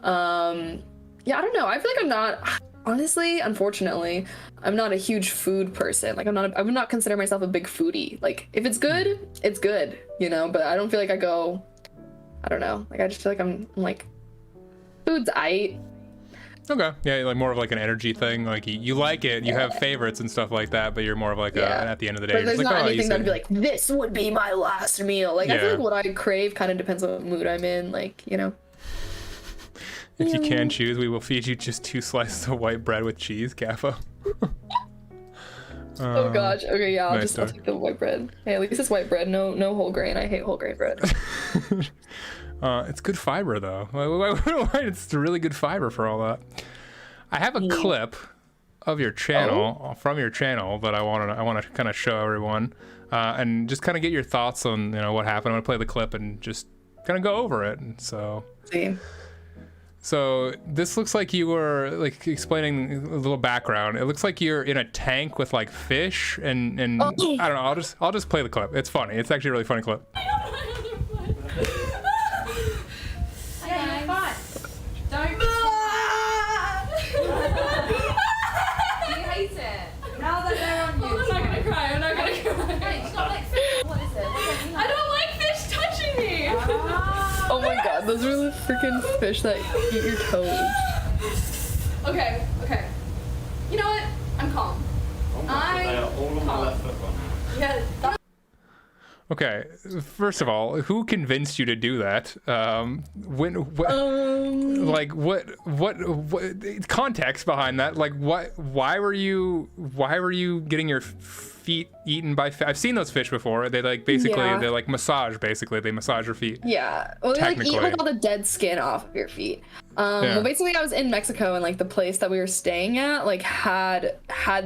Yeah, I don't know. I feel like I'm not. Honestly, unfortunately, I'm not a huge food person. Like, I would not consider myself a big foodie. Like, if it's good, it's good, you know? But I don't feel like I don't know. Like, I just feel like I'm like, food's aight. Okay. Yeah, like more of like an energy thing. Like, you like it, you have favorites and stuff like that, but you're more of like at the end of the day. But there's like, not anything that'd be like, this would be my last meal. Like, I feel like what I crave kind of depends on what mood I'm in. Like, you know? If you can choose, we will feed you just 2 slices of white bread with cheese, Kappa. Oh gosh. Okay, yeah, I'll take the white bread. Hey, at least it's white bread. No whole grain. I hate whole grain bread. It's good fiber though. It's really good fiber for all that. I have a clip of your channel from your channel that I want to kind of show everyone, and just kind of get your thoughts on what happened. I'm gonna play the clip and just kind of go over it. And so. See. So this looks like you were like explaining a little background. It looks like you're in a tank with like fish and I don't know. I'll just play the clip. It's funny. It's actually a really funny clip. Those are the freaking fish that eat your toes. Okay. You know what? I'm calm. I'm calm. Yeah. Okay, first of all, who convinced you to do that? Like what context behind that? Like why were you getting your feet eaten by I've seen those fish before. They like basically Yeah. they're like massage, basically. They massage your feet. Yeah. Well, they like eat Technically. like all the dead skin off of your feet. Yeah. Well, basically, I was in Mexico, and like the place that we were staying at, like had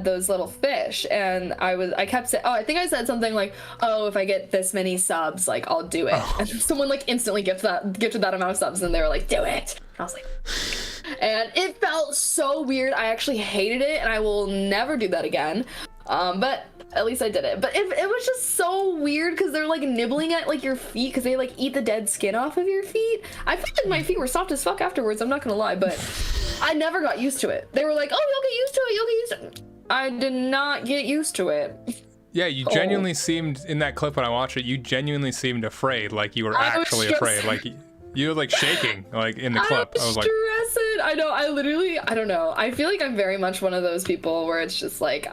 those little fish, and I kept saying, oh, I think I said something like, oh, if I get this many subs, like I'll do it. Oh. And someone like instantly gifted that amount of subs, and they were like, do it. And I was like, and it felt so weird. I actually hated it, and I will never do that again. But at least I did it. But it was just so weird because they're like nibbling at like your feet because they like eat the dead skin off of your feet. I felt like my feet were soft as fuck afterwards. I'm not gonna lie, but I never got used to it. They were like, oh, you'll get used to it. You'll get used to it. I did not get used to it. Yeah, you genuinely seemed in that clip when I watched it. You genuinely seemed afraid, like you were I was actually just- afraid, like you were like shaking, like in the clip. I was like, stressing. I know. I don't know. I feel like I'm very much one of those people where it's just like,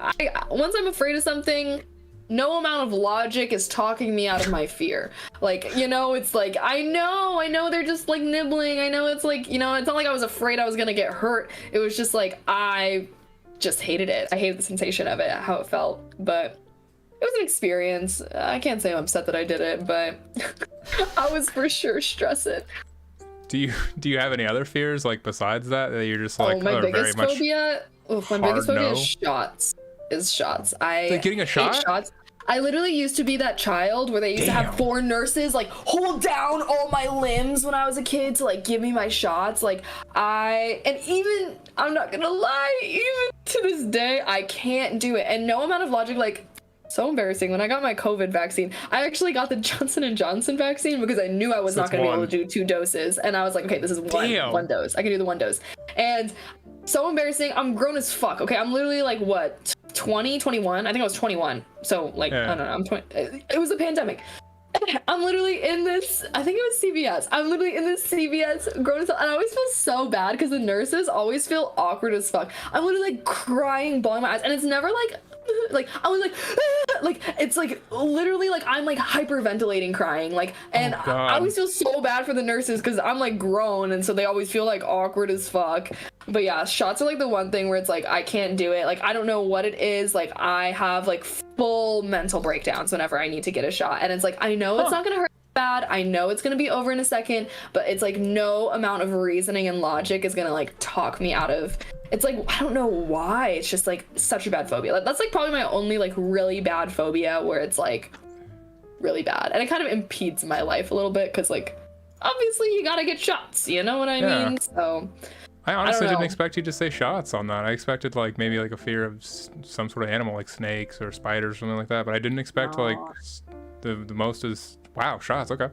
once I'm afraid of something, no amount of logic is talking me out of my fear. Like, you know, it's like, I know they're just like nibbling. I know it's like, you know, it's not like I was afraid I was gonna get hurt. It was just like, I just hated it. I hated the sensation of it, how it felt. But it was an experience. I can't say I'm upset that I did it, but I was for sure stressing. do you have any other fears like besides that you're just like, my biggest very much phobia. My biggest phobia is shots. like getting a shot? hate shots. I literally used to be that child where they used to have 4 nurses like hold down all my limbs when I was a kid to like give me my shots. Like even I'm not gonna lie, even to this day I can't do it. And no amount of logic, like, so embarrassing. When I got my COVID vaccine, I actually got the Johnson & Johnson vaccine because I knew I was not going to be able to do 2 doses. And I was like, okay, this is one dose. I can do the 1 dose. And so embarrassing. I'm grown as fuck. Okay, I'm literally like, what, 20, 21? I think I was 21. So like, I don't know. I'm 20. It was a pandemic. I'm literally in this, I think it was CVS. I'm literally in this CVS grown as hell, and I always feel so bad because the nurses always feel awkward as fuck. I'm literally like crying, bawling my eyes, and it's never like I was like it's like literally like I'm like hyperventilating crying, like, and I always feel so bad for the nurses because I'm like grown, and so they always feel like awkward as fuck. But yeah, shots are like the one thing where it's like I can't do it. Like I don't know what it is. Like I have like full mental breakdowns whenever I need to get a shot, and it's like I know it's not gonna hurt bad, I know it's gonna be over in a second, but it's like no amount of reasoning and logic is gonna like talk me out of. It's like, I don't know why, it's just like such a bad phobia. Like, that's like probably my only like really bad phobia where it's like really bad, and it kind of impedes my life a little bit because like obviously you gotta get shots, you know what I mean? So I honestly I don't didn't know. expect you to say shots on that. I expected like maybe like a fear of some sort of animal like snakes or spiders or something like that, but I didn't expect like the most is wow, shots. Okay,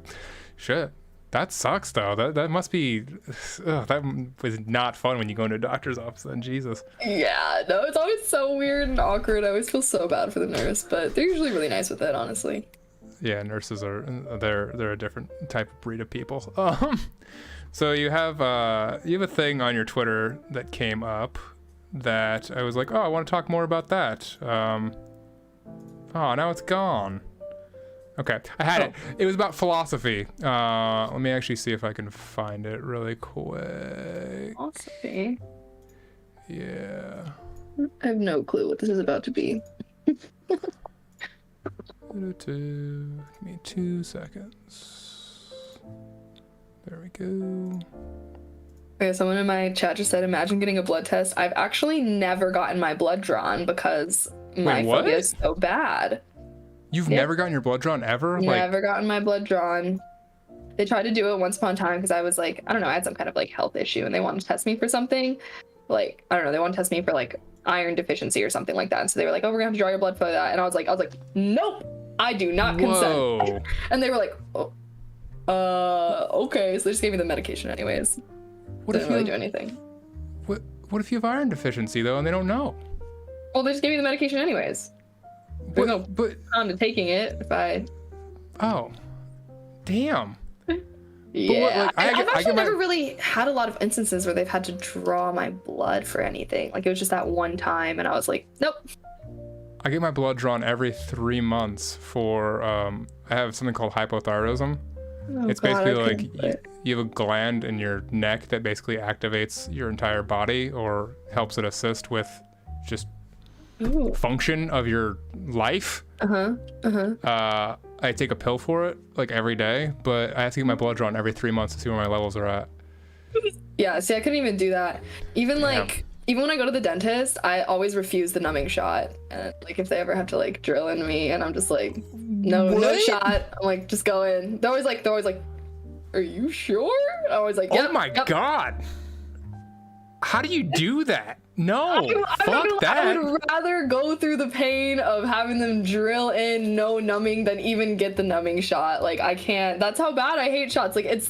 shit. That sucks though. That must be that was not fun when you go into a doctor's office then. Jesus. Yeah, no, it's always so weird and awkward. I always feel so bad for the nurse, but they're usually really nice with it, honestly. Yeah, nurses are they're a different type of breed of people. So you have a thing on your Twitter that came up that I was like, oh, I want to talk more about that. Oh, now it's gone. Okay, I had it. It was about philosophy. Let me actually see if I can find it really quick. Philosophy. Yeah. I have no clue what this is about to be. Give me 2 seconds. There we go. Okay, someone in my chat just said, imagine getting a blood test. I've actually never gotten my blood drawn because my what? phobia is so bad. You've never gotten your blood drawn ever? Never gotten my blood drawn. They tried to do it once upon a time because I was like, I don't know, I had some kind of like health issue and they wanted to test me for something. Like, I don't know, they wanted to test me for like iron deficiency or something like that. And so they were like, oh, we're gonna have to draw your blood for that. And I was like, nope, I do not consent. And they were like, oh, okay. So they just gave me the medication anyways. What Didn't if you really do anything. What if you have iron deficiency though and they don't know? Well, they just gave me the medication anyways. There's no on to taking it if I. Oh, damn. Yeah, I've actually my... never really had a lot of instances where they've had to draw my blood for anything. Like it was just that one time, and I was like, nope. I get my blood drawn every 3 months for I have something called hypothyroidism. It's basically like you have a gland in your neck that basically activates your entire body or helps it assist with just function of your life. I take a pill for it like every day, but I have to get my blood drawn every 3 months to see where my levels are at. Yeah, see, I couldn't even do that. Even like, even when I go to the dentist, I always refuse the numbing shot. And like, if they ever have to like drill in me, and I'm just like, no shot. I'm like, just go in. They're always like, are you sure? I was like, yep, oh my God. How do you do that? No, fuck that. I would rather go through the pain of having them drill in no numbing than even get the numbing shot. Like, I can't. That's how bad I hate shots. Like, it's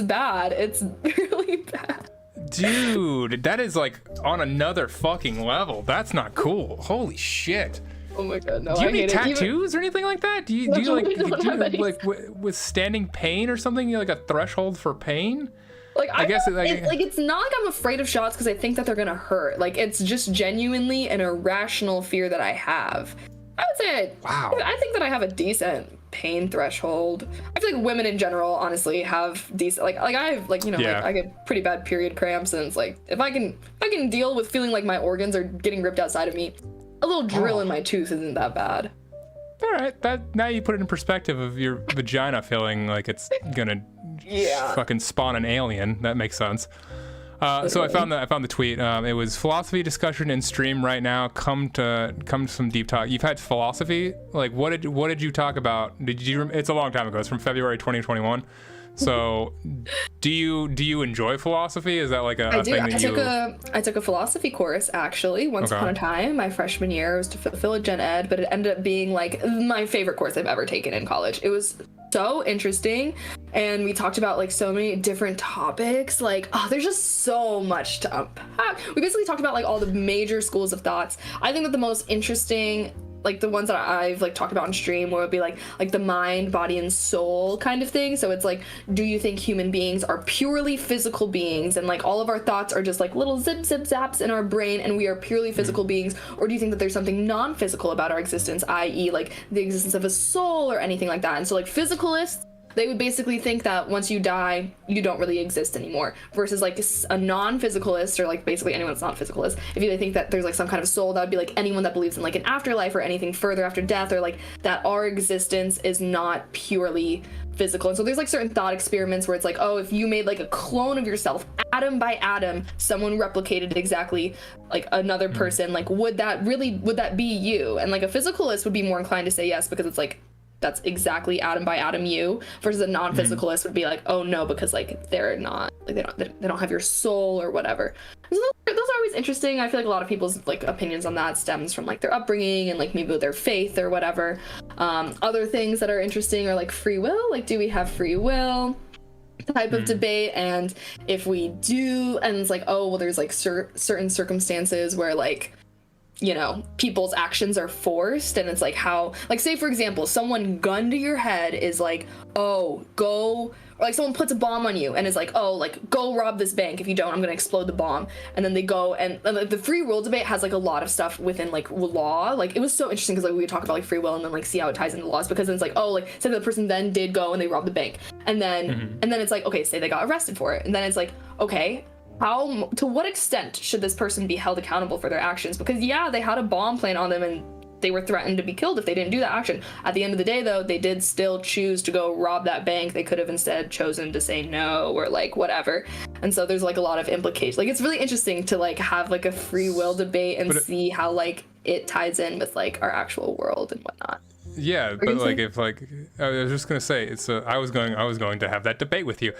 bad. It's really bad. Dude, that is like on another fucking level. That's not cool. Holy shit. Oh my God, no. Do you have any tattoos or anything like that? Do you like withstanding pain or something? You like a threshold for pain? Like, I guess it's not like I'm afraid of shots because I think that they're gonna hurt. Like, it's just genuinely an irrational fear that I have. I would say I think that I have a decent pain threshold. I feel like women in general honestly have decent like I have like, you know, like, I get pretty bad period cramps, and it's like if I can deal with feeling like my organs are getting ripped outside of me, a little drill in my tooth isn't that bad. All right, that now you put it in perspective of your vagina feeling like it's gonna fucking spawn an alien. That makes sense. So I found the tweet. It was philosophy discussion in stream right now. Come to some deep talk. You've had philosophy. Like, what did you talk about? It's a long time ago. It's from February 2021. So, do you enjoy philosophy? Is that like a thing that I took a philosophy course actually once upon a time. My freshman year was to fulfill a gen ed, but it ended up being like my favorite course I've ever taken in college. It was so interesting, and we talked about like so many different topics. Like, there's just so much to unpack. We basically talked about like all the major schools of thoughts. I think that the most interesting, like the ones that I've like talked about on stream, would be like the mind, body, and soul kind of thing. So it's like, do you think human beings are purely physical beings, and like all of our thoughts are just like little zip zaps in our brain, and we are purely physical beings? Or do you think that there's something non-physical about our existence, i.e. like the existence of a soul or anything like that? And so like physicalists, they would basically think that once you die, you don't really exist anymore, versus like a non-physicalist, or like basically anyone that's not physicalist, if they think that there's like some kind of soul, that would be like anyone that believes in like an afterlife or anything further after death, or like that our existence is not purely physical. And so there's like certain thought experiments where it's like, oh, if you made like a clone of yourself atom by atom, someone replicated exactly like another person, like would that be you? And like a physicalist would be more inclined to say yes, because it's like that's exactly atom by atom you, versus a non-physicalist would be like, oh no, because like they're not, like they don't have your soul or whatever. So those are always interesting. I feel like a lot of people's like opinions on that stems from like their upbringing and like maybe their faith or whatever. Other things that are interesting are like free will. Like, do we have free will? Type of debate. And if we do, and it's like, oh well, there's like certain circumstances where like, you know, people's actions are forced, and it's like how, like, say for example, someone gun to your head is like, oh, go, or like someone puts a bomb on you and is like, oh, like, go rob this bank. If you don't, I'm gonna explode the bomb. And then they go, and like, the free will debate has like a lot of stuff within like law. Like, it was so interesting because like we would talk about like free will and then like see how it ties into laws, because then it's like, oh, like say the person then did go and they robbed the bank, and then it's like, okay, say they got arrested for it, and then it's like, okay, to what extent should this person be held accountable for their actions? Because yeah, they had a bomb plane on them and they were threatened to be killed if they didn't do that action. At the end of the day though, they did still choose to go rob that bank. They could have instead chosen to say no, or like whatever. And so there's like a lot of implications. Like, it's really interesting to like have like a free will debate and see how like it ties in with like our actual world and whatnot. Yeah, but like if like I was just gonna say, I was going to have that debate with you.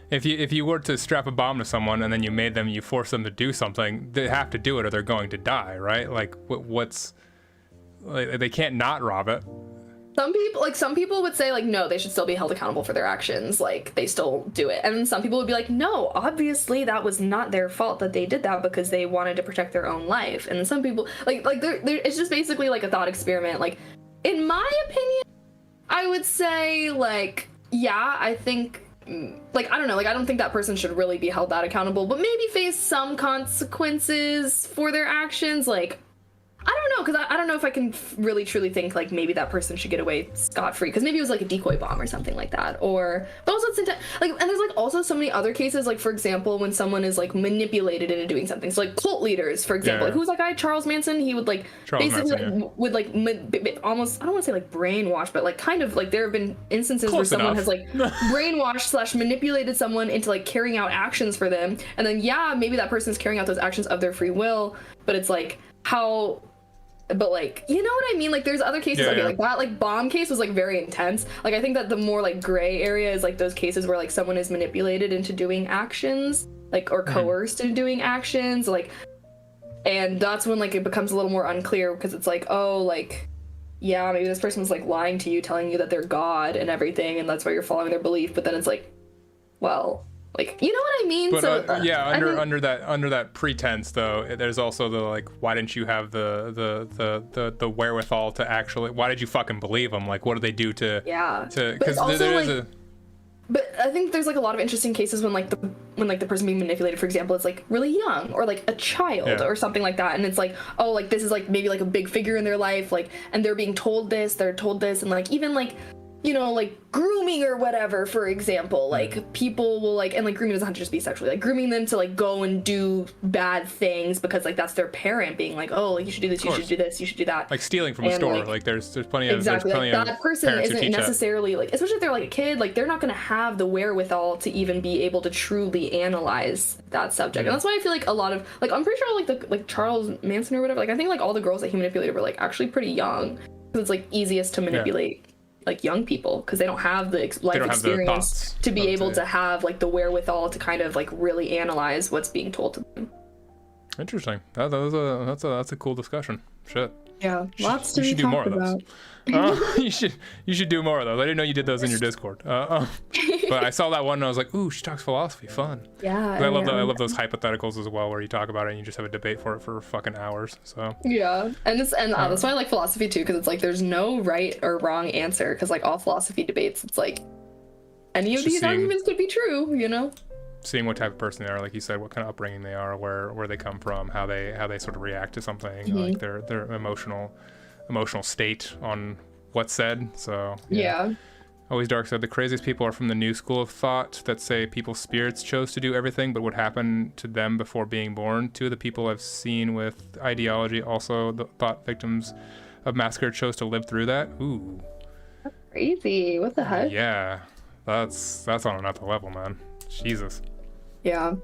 If you were to strap a bomb to someone and then you force them to do something, they have to do it or they're going to die, right? Like what's like, they can't not rob it. Some people would say like, no, they should still be held accountable for their actions, like they still do it. And some people would be like, no, obviously that was not their fault that they did that because they wanted to protect their own life. And some people like it's just basically like a thought experiment. Like, in my opinion, I would say like, yeah, I think like, I don't know, like I don't think that person should really be held that accountable, but maybe face some consequences for their actions. Like, I don't know, because I don't know if I can really truly think like maybe that person should get away scot-free, because maybe it was like a decoy bomb or something like that, or but also it's like, and there's like also so many other cases, like for example when someone is like manipulated into doing something, so like cult leaders for example, like who's that guy Charles Manson, he would like would like almost, I don't want to say like brainwash, but like kind of like there have been instances where someone has like brainwashed / manipulated someone into like carrying out actions for them, and then yeah, maybe that person's carrying out those actions of their free will, but it's like how, but like, you know what I mean, like there's other cases like that like bomb case was like very intense. Like I think that the more like gray area is like those cases where like someone is manipulated into doing actions, like, or coerced into doing actions, like, and that's when like it becomes a little more unclear, because it's like, oh, like, yeah, maybe this person was like lying to you, telling you that they're God and everything, and that's why you're following their belief, but then it's like, well, like, you know what I mean? But so yeah, under that pretense though, there's also the like, why didn't you have the wherewithal to actually? Why did you fucking believe them? Like, what did they do to? Yeah. Because there is a. But I think there's like a lot of interesting cases when like the person being manipulated, for example, it's like really young, or like a child or something like that, and it's like, oh, like this is like maybe like a big figure in their life, like, and they're being told this, and like even like, you know, like grooming or whatever, for example, like people will like, and like grooming doesn't have to just be sexually, like grooming them to like go and do bad things because like that's their parent being like, oh, like you should do this, you should do this, you should do that. Like stealing from a store, like there's plenty of exactly, there's plenty like that person isn't necessarily that. Like, especially if they're like a kid, like they're not going to have the wherewithal to even be able to truly analyze that subject. And that's why I feel like a lot of like, I'm pretty sure like Charles Manson or whatever, like I think like all the girls that he manipulated were like actually pretty young, because it's like easiest to manipulate like young people, because they don't have the life experience to be able to have like the wherewithal to kind of like really analyze what's being told to them. Interesting. That's a cool discussion. Shit. Yeah, lots to be talked about. You should do more of those. I didn't know you did those in your Discord. But I saw that one and I was like, ooh, she talks philosophy. Fun. Yeah. I love those hypotheticals as well, where you talk about it and you just have a debate for it for fucking hours. So yeah, and that's why I like philosophy too, because it's like there's no right or wrong answer, because like all philosophy debates, it's like any of these arguments could be true, you know. Seeing what type of person they are, like you said, what kind of upbringing they are, where they come from, how they sort of react to something, like their emotional state on what's said. So yeah. Always Dark said the craziest people are from the new school of thought that say people's spirits chose to do everything but what happened to them before being born. Two of the people I've seen with ideology also the thought victims of massacre chose to live through that. Ooh, that's crazy. What the heck? Yeah, that's on another level, man. Jesus. Yeah.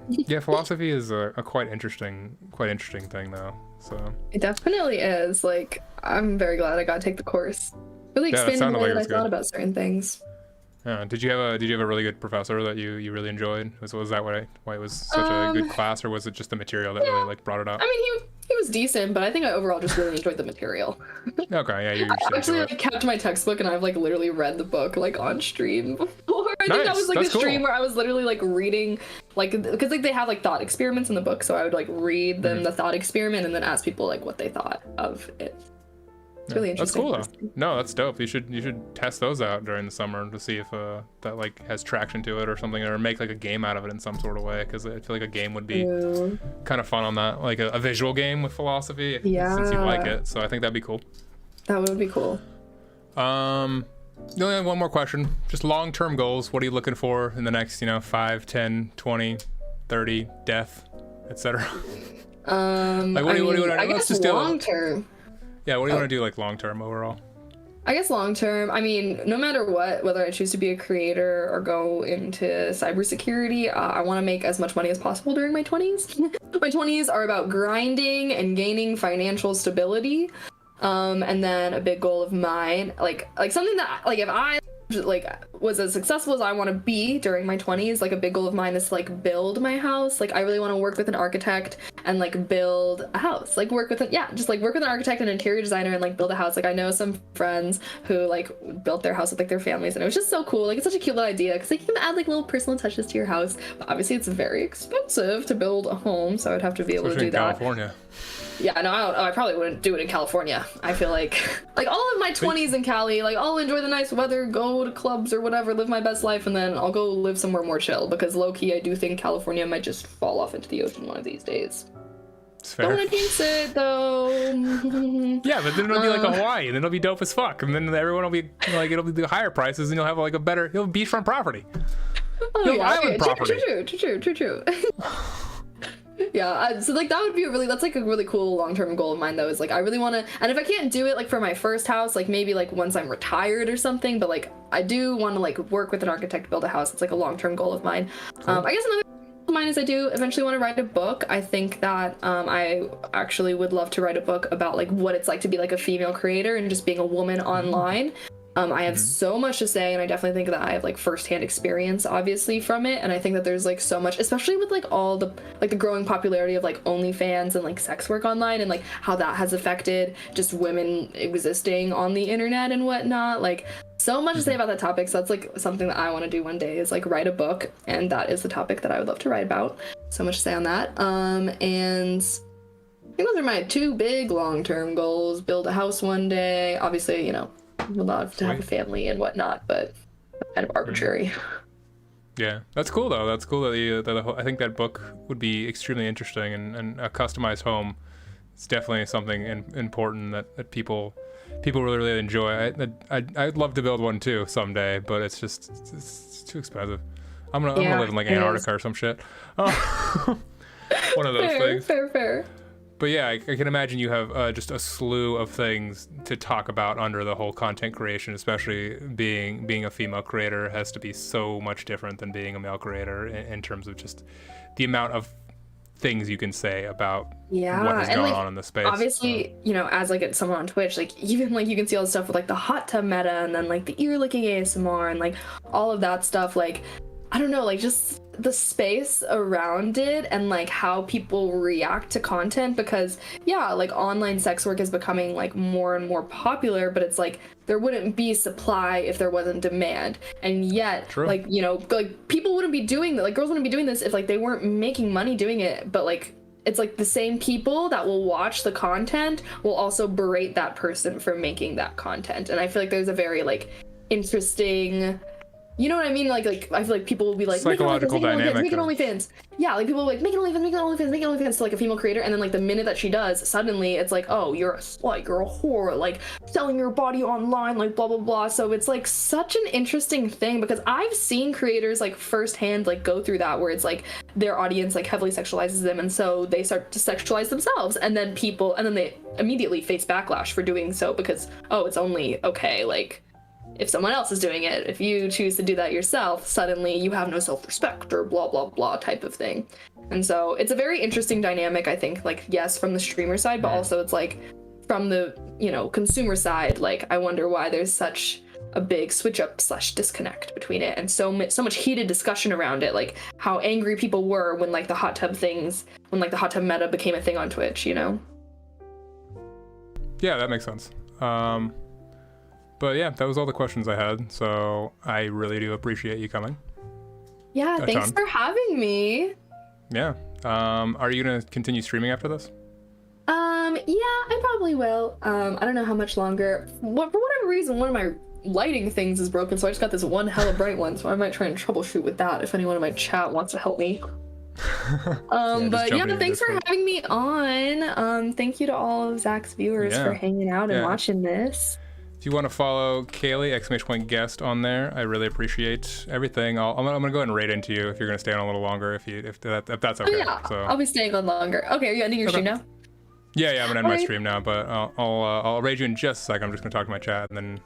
Yeah, philosophy is a quite interesting thing though. So it definitely is. Like, I'm very glad I got to take the course. Really expanded the way that I thought about certain things. Yeah. Did you have a really good professor that you really enjoyed? Was that why it was such a good class, or was it just the material that really like brought it up? I mean, he was decent, but I think I overall just really enjoyed the material. Okay, yeah, I actually like kept my textbook, and I've like literally read the book like on stream before. I think that was like the stream where I was literally like reading, like, because like they have like thought experiments in the book, so I would like read them the thought experiment and then ask people like what they thought of it. It's really interesting. That's cool though. No, that's dope. You should test those out during the summer to see if that like has traction to it or something, or make like a game out of it in some sort of way, because I feel like a game would be kind of fun on that, like a visual game with philosophy, since you like it. So I think that'd be cool. That would be cool. You only have one more question. Just long-term goals. What are you looking for in the next 5, 10, 20, 30, death, etc.? Like what do you want to do? I guess long term. Yeah, what do you want to do like long term overall? I guess long term, I mean, no matter what, whether I choose to be a creator or go into cybersecurity, I want to make as much money as possible during my 20s. My 20s are about grinding and gaining financial stability. And then a big goal of mine, like something that, like, if I was as successful as I want to be during my 20s, like a big goal of mine is to like build my house. Like I really want to work with an architect and like build a house, like work with an architect and interior designer and like build a house. Like I know some friends who like built their house with like their families, and it was just so cool. Like it's such a cute little idea, because like, you can add like little personal touches to your house, but obviously it's very expensive to build a home, so I'd have to be able to do that. California. Yeah, no, I probably wouldn't do it in California. I feel like all of my 20s in Cali, like I'll enjoy the nice weather, go to clubs or whatever, live my best life, and then I'll go live somewhere more chill, because low-key I do think California might just fall off into the ocean one of these days. It's Don't fair. want to jinx it though. Yeah, but then it'll be like a Hawaii, and then it'll be dope as fuck, and then everyone will be like, it'll be the higher prices, and you'll have like you'll have beachfront property. Oh, You'll yeah, have island property. True. Yeah, so like that would be that's like a really cool long-term goal of mine though, is like I really want to, and if I can't do it like for my first house, like maybe like once I'm retired or something, but like I do want to like work with an architect to build a house. It's like a long-term goal of mine. Cool. I guess another goal of mine is I do eventually want to write a book. I think that I actually would love to write a book about like what it's like to be like a female creator and just being a woman online. I have so much to say, and I definitely think that I have like firsthand experience obviously from it, and I think that there's like so much, especially with like all the like the growing popularity of like OnlyFans and like sex work online, and like how that has affected just women existing on the internet and whatnot. Like so much to say about that topic. So that's like something that I want to do one day, is like write a book, and that is the topic that I would love to write about. So much to say on that. And I think those are my two big long-term goals. Build a house one day, obviously, you know, would love to have a family and whatnot, but kind of arbitrary. Yeah, that's cool though. That's cool that I think that book would be extremely interesting, and a customized home is definitely something important that people really enjoy. I'd love to build one too someday, but it's too expensive. I'm gonna live in like Antarctica or some shit. One of those things. Fair. But yeah, I can imagine you have just a slew of things to talk about under the whole content creation, especially being a female creator has to be so much different than being a male creator in terms of just the amount of things you can say about what has gone on in the space. Obviously, you know, as like someone on Twitch, like even like you can see all the stuff with like the hot tub meta, and then like the ear licking ASMR, and like all of that stuff. Like I don't know, like just the space around it and like how people react to content, because like online sex work is becoming like more and more popular, but it's like there wouldn't be supply if there wasn't demand, and yet True. like, you know, like people wouldn't be doing that, like girls wouldn't be doing this if like they weren't making money doing it. But like it's like the same people that will watch the content will also berate that person for making that content, and I feel like there's a very like interesting, you know what I mean? Like I feel like people will be like, psychological dynamic. Make it OnlyFans. Yeah, like people will be like, make it OnlyFans to like a female creator, and then like the minute that she does, suddenly it's like, oh, you're a slut, you're a whore, like selling your body online, like blah blah blah. So it's like such an interesting thing, because I've seen creators like firsthand like go through that, where it's like their audience like heavily sexualizes them, and so they start to sexualize themselves, and then they immediately face backlash for doing so, because it's only okay like if someone else is doing it. If you choose to do that yourself, suddenly you have no self-respect, or blah blah blah type of thing. And so it's a very interesting dynamic, I think, like yes, from the streamer side, but also it's like from the, you know, consumer side, like I wonder why there's such a big switch up / disconnect between it, and so much heated discussion around it, like how angry people were when like the hot tub meta became a thing on Twitch, you know? Yeah, that makes sense. But yeah, that was all the questions I had, so I really do appreciate you coming. Yeah, thanks for having me. Yeah. Are you gonna continue streaming after this? Yeah, I probably will. I don't know how much longer. For whatever reason, one of my lighting things is broken, so I just got this one hella bright one, so I might try and troubleshoot with that if anyone in my chat wants to help me. But yeah, thanks for having me on. Thank you to all of Zach's viewers for hanging out and watching this. If you want to follow Kaylee !guest on there, I really appreciate everything. I'm gonna go ahead and raid into you if you're gonna stay on a little longer, if that's okay. Oh, yeah, so I'll be staying on longer. Okay, are you ending your stream now? Yeah, I'm gonna end my stream now, but I'll raid you in just a second. I'm just gonna talk to my chat, and then